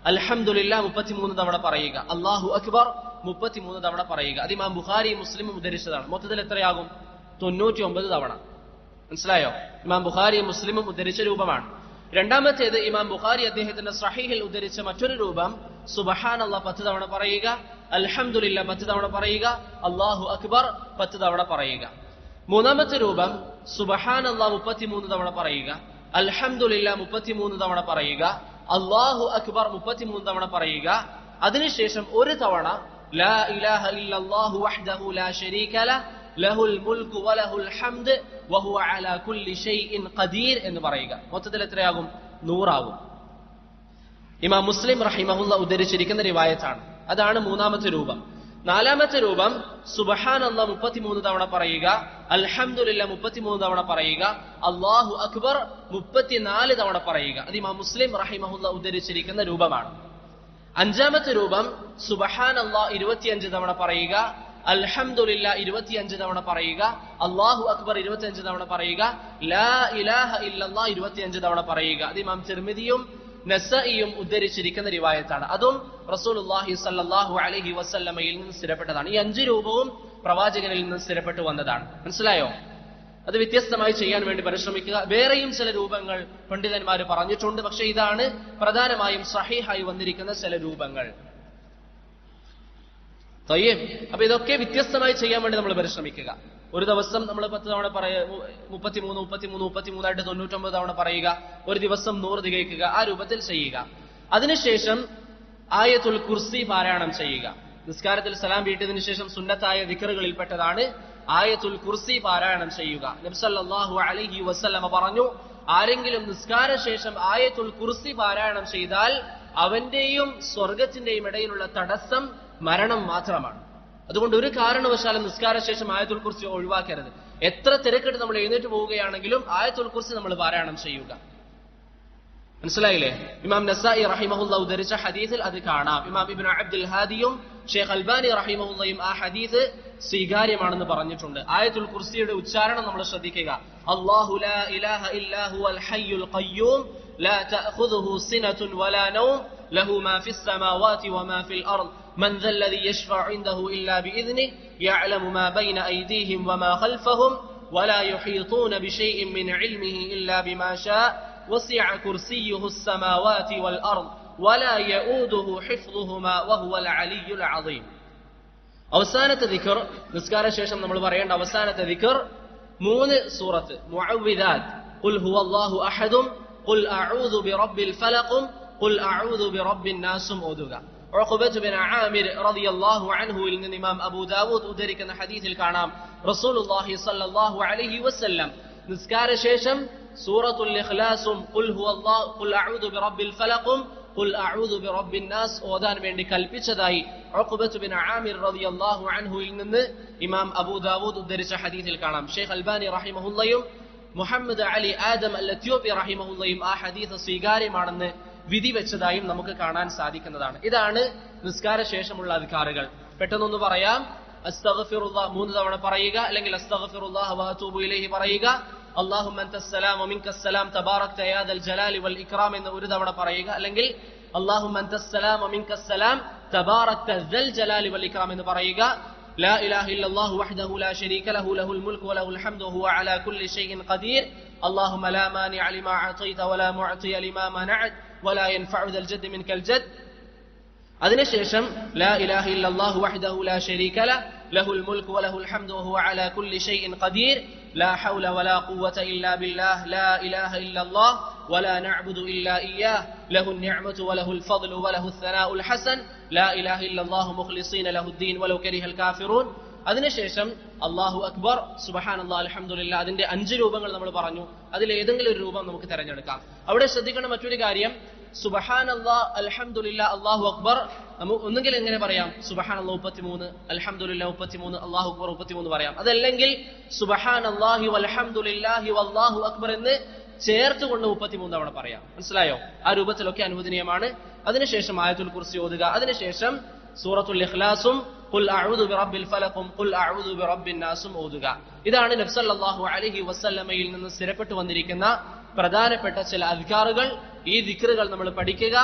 അൽഹംദുലില്ലാഹ് 33 തവണ പറയുക, അല്ലാഹു അക്ബർ 33 തവണ പറയുക. അത് ഇമാം ബുഖാരി മുസ്ലിമും ഉദ്ധരിച്ചതാണ്. മൊത്തത്തിൽ എത്രയാകും? 99 തവണ. മനസ്സിലായോ? ഇമാം ബുഖാരി മുസ്ലിമും ഉദ്ധരിച്ച രൂപമാണ്. 2ാമത്തേത് ഇമാം ബുഖാരി അദ്ദേഹത്തിന്റെ സഹീഹിൽ ഉദ്ധരിച്ച മറ്റൊരു രൂപം സുബ്ഹാനല്ലാഹ് 10 തവണ പറയുക, അൽഹംദുലില്ലാഹ് 10 തവണ പറയുക, അല്ലാഹു അക്ബർ 10 തവണ പറയുക. 3ാമത്തെ രൂപം സുബ്ഹാനല്ലാഹ് 33 തവണ പറയുക, അൽഹംദുലില്ലാഹ് 33 തവണ പറയുക, അല്ലാഹു അക്ബർ 33 തവണ പറയുക. അതിനുശേഷം ഒരു തവണ ലാ ഇലാഹ ഇല്ലല്ലാഹു വഹ്ദഹു ലാ ശരീക ലഹുൽ മുൽക്കു വലഹുൽ ഹംദ് വഹുവ അലാ കുല്ലി ഷൈഇൻ ഖദീർ എന്ന് പറയുക. മൊത്തത്തിൽ എത്രയാകും? 100 ആകും. ഇമാം മുസ്ലിം റഹിമഹുല്ലാ ഉദ്ധരിച്ചിരിക്കുന്ന റിവായത്താണ്. അതാണ് 3ാമത്തെ രൂപം. 4ാമത്തെ രൂപം സുബ്ഹാനല്ലാഹ് 33 തവണ പറയുക, അൽഹംദുലില്ലാഹ് 33 തവണ പറയുക, അല്ലാഹു അക്ബർ 34 തവണ പറയുക. അത് ഇമാം മുസ്ലിം റഹിമഹുല്ലാ ഉദ്ധരിച്ചിരിക്കുന്ന രൂപമാണ്. 5ാമത്തെ രൂപം സുബ്ഹാനല്ലാഹ് 25 തവണ പറയുക, അൽഹംദുലില്ലാഹ് 25 തവണ പറയുക, അല്ലാഹു അക്ബർ 25 തവണ പറയുക, ലാ ഇലാഹ ഇല്ലല്ലാഹ് 25 തവണ പറയുക. അത് ഇമാം തിർമിദിയും നസഈയും ഉദ്ധരിച്ചിരിക്കുന്ന റിവായത്താണ്. അതും റസൂലുള്ളാഹി സ്വല്ലല്ലാഹു അലൈഹി വസല്ലമയിൽ നിന്ന് സ്ഥിരപ്പെട്ടതാണ്. ഈ 5 രൂപവും പ്രവാചകനിൽ നിന്ന് സ്ഥിരപ്പെട്ടു വന്നതാണ്. മനസ്സിലായോ? അത് വ്യത്യസ്തമായി ചെയ്യാൻ വേണ്ടി പരിശ്രമിക്കുക. വേറെയും ചില രൂപങ്ങൾ പണ്ഡിതന്മാർ പറഞ്ഞിട്ടുണ്ട്. പക്ഷെ ഇതാണ് പ്രധാനമായും സഹീഹായി വന്നിരിക്കുന്ന ചില രൂപങ്ങൾ. അപ്പൊ ഇതൊക്കെ വ്യത്യസ്തമായി ചെയ്യാൻ വേണ്ടി നമ്മൾ പരിശ്രമിക്കുക. ഒരു ദിവസം നമ്മൾ 10 തവണ 33 ആയിട്ട് 99 തവണ പറയുക. ഒരു ദിവസം 100 തികയ്ക്കുക. ആ രൂപത്തിൽ ചെയ്യുക. അതിനുശേഷം ആയത്തുൽ കുർസി പാരായണം ചെയ്യുക. നിസ്കാരത്തിൽ സലാം വീട്ടിയതിനു ശേഷം സുന്നത്തായ ദിക്റുകളിൽപ്പെട്ടതാണ് ആയത്തുൽ കുർസി പാരായണം ചെയ്യുക. നബി സല്ലല്ലാഹു അലൈഹി വസല്ലമ പറഞ്ഞു, ആരെങ്കിലും നിസ്കാരശേഷം ആയത്തുൽ കുർസി പാരായണം ചെയ്താൽ അവന്റെയും സ്വർഗത്തിന്റെയും ഇടയിലുള്ള തടസ്സം മരണം മാത്രമാണ്. അതുകൊണ്ട് ഒരു കാരണവശാലും നിസ്കാരശേഷം ആയത്തുൽ കുർസി ഒഴിവാക്കരുത്. എത്ര തിരക്കിട്ട് നമ്മൾ എഴുന്നേറ്റ് പോവുകയാണെങ്കിലും ആയത്തുൽ കുർസി നമ്മൾ പാരായണം ചെയ്യുക. മനസ്സിലായില്ലേ? ഇമാം നസായി റഹിമഹുല്ലാഹ് ഉദ്ധരിച്ച ഹദീസിൽ അത് കാണാം. ഇമാം ഇബ്നു അബ്ദുൽ ഹാദിയും ഷെയ്ഖ് അൽബാനി റഹിമഹുല്ലാഹയും ആ ഹദീസ് സ്വീകാര്യമാണെന്ന് പറഞ്ഞിട്ടുണ്ട്. ആയത്തുൽ കുർസിയുടെ ഉച്ചാരണം നമ്മൾ ശ്രദ്ധിക്കുക. അല്ലാഹു ലാ ഇലാഹ ഇല്ലാ ഹുവൽ ഹയ്യുൽ ഖയ്യൂം ലാ തഅഖുദുഹു സിനതുൻ വലാ നൗം له ما في السماوات وما في الأرض من ذا الذي يشفع عنده إلا بإذنه يعلم ما بين أيديهم وما خلفهم ولا يحيطون بشيء من علمه إلا بما شاء وسع كرسيه السماوات والأرض ولا يؤوده حفظهما وهو العلي العظيم. അവസാനത്തെ ദിക്ർ, നിസ്കാര ശേഷം നമ്മൾ പറയേണ്ട അവസാനത്തെ ദിക്ർ 3 സൂറത്ത് മുഅവ്വിദാത്ത്, ഖുൽ ഹുവല്ലാഹു അഹദും, ഖുൽ അഊദു ബിറബ്ബിൽ ഫലഖും, ഖുൽ അഊദു ബിറബ്ബിൻ നാസും ഓതുക. ഉഖബത്ത് ബിൻ ആമിർ റളിയല്ലാഹു അൻഹുവിൽ നിന്ന് ഇമാം അബൂ ദാവൂദ് ഉദ്ധരിക്കുന്ന ഹദീസിൽ കാണാം, റസൂലുള്ളാഹി സ്വല്ലല്ലാഹു അലൈഹി വസല്ലം നിസ്കാര ശേഷം സൂറത്തുൽ ഇഖ്ലാസും ഖുൽ ഹുവല്ലാഹു ഖുൽ അഊദു ബിറബ്ബിൽ ഫലഖും ഖുൽ അഊദു ബിറബ്ബിൻ നാസ് ഓതാൻ വേണ്ടി കൽപ്പിച്ചതായി ഉഖബത്ത് ബിൻ ആമിർ റളിയല്ലാഹു അൻഹുവിൽ നിന്ന് ഇമാം അബൂ ദാവൂദ് ഉദ്ധരിച്ച ഹദീസിൽ കാണാം. ഷെയ്ഖ് അൽബാനി റഹിമഹുല്ലയും മുഹമ്മദ് അലി ആദം അൽ എത്യോപ്യ റഹിമഹുല്ലയും ആ ഹദീസ് സ്വീകാര്യമാണെന്ന് വിധി വെച്ചതായും നമുക്ക് കാണാൻ സാധിക്കുന്നതാണ്. ഇതാണ് നിസ്കാര ശേഷമുള്ള അദ്കാറുകൾ. പെട്ടെന്നൊന്ന് പറയാം. അസ്തഗ്ഫിറുല്ലാഹ് 3 തവണ പറയുക, അല്ലെങ്കിൽ അസ്തഗ്ഫിറുല്ലാഹ വ അതൂബു ഇലൈഹി പറയുക. അല്ലാഹുമ്മ അൻതസ്സലാം വ മിൻകസ്സലാം തബാറക്ത യാ ദൽ ജലാലി വൽ ഇക്റാം എന്ന് 1 തവണ പറയുക, അല്ലെങ്കിൽ അല്ലാഹുമ്മ അൻതസ്സലാം വ മിൻകസ്സലാം തബാറക്ത ദൽ ജലാലി വൽ ഇക്റാം എന്ന് പറയുക. ലാ ഇലാഹ ഇല്ലല്ലാഹു വഹ്ദഹു ലാ ശരീക ലഹു ലഹുൽ മുൽക്കു വലഹുൽ ഹംദു വഹുവ അലാ കുല്ലി ഷൈഇൻ ഖദീർ. അല്ലാഹുമ്മ ലാ മാനിഅ ലിമാ അഅതൈത വലാ മുഅതിയ ലിമാ മനഅത വലാ യൻഫഉ ദൽ ജദ്ദി മിൻകൽ ജദ്ദ്. അതിനുശേഷം ലാ ഇലാഹ ഇല്ലല്ലാഹു വഹ്ദഹു ലാ ശരീക ലഹു ലഹുൽ മുൽക്കു വലഹുൽ ഹംദു വഹുവ അലാ കുല്ലി ഷൈഇൻ ഖദീർ. ലാ ഹൗല വലാ ഖുവത ഇല്ലാ ബില്ലാഹ് ലാ ഇലാഹ ഇല്ലല്ലാഹ് വലാ നഅ്ബുദു ഇല്ലാ ഇയ്യാഹ് ലഹുൻ നിഅമതു വലഹുൽ ഫദ്ലു വലഹുസ് സനാഉൽ ഹസൻ ലാ ഇലാഹ ഇല്ലല്ലാഹു മുഖ്ലിസീന ലഹുദ്ദീൻ വലൗ കരിഹൽ കാഫിറൂൻ. അതിനുശേഷം അല്ലാഹു അക്ബർ, സുബ്ഹാനല്ലാഹ്, അൽഹംദുലില്ലാഹ്. അതിന്റെ 5 രൂപങ്ങൾ നമ്മൾ പറഞ്ഞു. അതിൽ ഏതെങ്കിലും ഒരു രൂപം നമുക്ക് തിരഞ്ഞെടുക്കാം. അവിടെ ശ്രദ്ധിക്കേണ്ട മറ്റൊരു കാര്യം, സുബ്ഹാനല്ലാഹ്, അൽഹംദുലില്ലാഹ്, അല്ലാഹു അക്ബർ നമുക്ക് ഒന്നുകിൽ എങ്ങനെ പറയാം, സുബ്ഹാനല്ലാഹ് 33, അൽഹംദുലില്ലാഹ് 33, അല്ലാഹു അക്ബർ 33 പറയാം. അതല്ലെങ്കിൽ സുബ്ഹാനല്ലാഹി വൽഹംദുലില്ലാഹി വല്ലാഹു അക്ബർ എന്ന് ചേർത്തുകൊണ്ട് 33 തവണ പറയാം. മനസ്സിലായോ? ആ രൂപത്തിലൊക്കെ അനുവദനീയമാണ്. അതിനുശേഷം ആയത്തുൽ കുർസി ഓതുക. അതിനുശേഷം സൂറത്തുൽ ഇഖ്ലാസും ഖുൽ അഊദു ബിറബ്ബിൽ ഫലഖും ഖുൽ അഊദു ബിറബ്ബിൻ നാസും ഓതുക. ഇതാണ് നബി സല്ലല്ലാഹു അലൈഹി വസല്ലമയിൽ നിന്ന് സ്ഥിരപ്പെട്ടു വന്നിരിക്കുന്ന പ്രധാനപ്പെട്ട ചില അദ്കാറുകൾ. ഈ ദിക്റുകൾ നമ്മൾ പഠിക്കുക,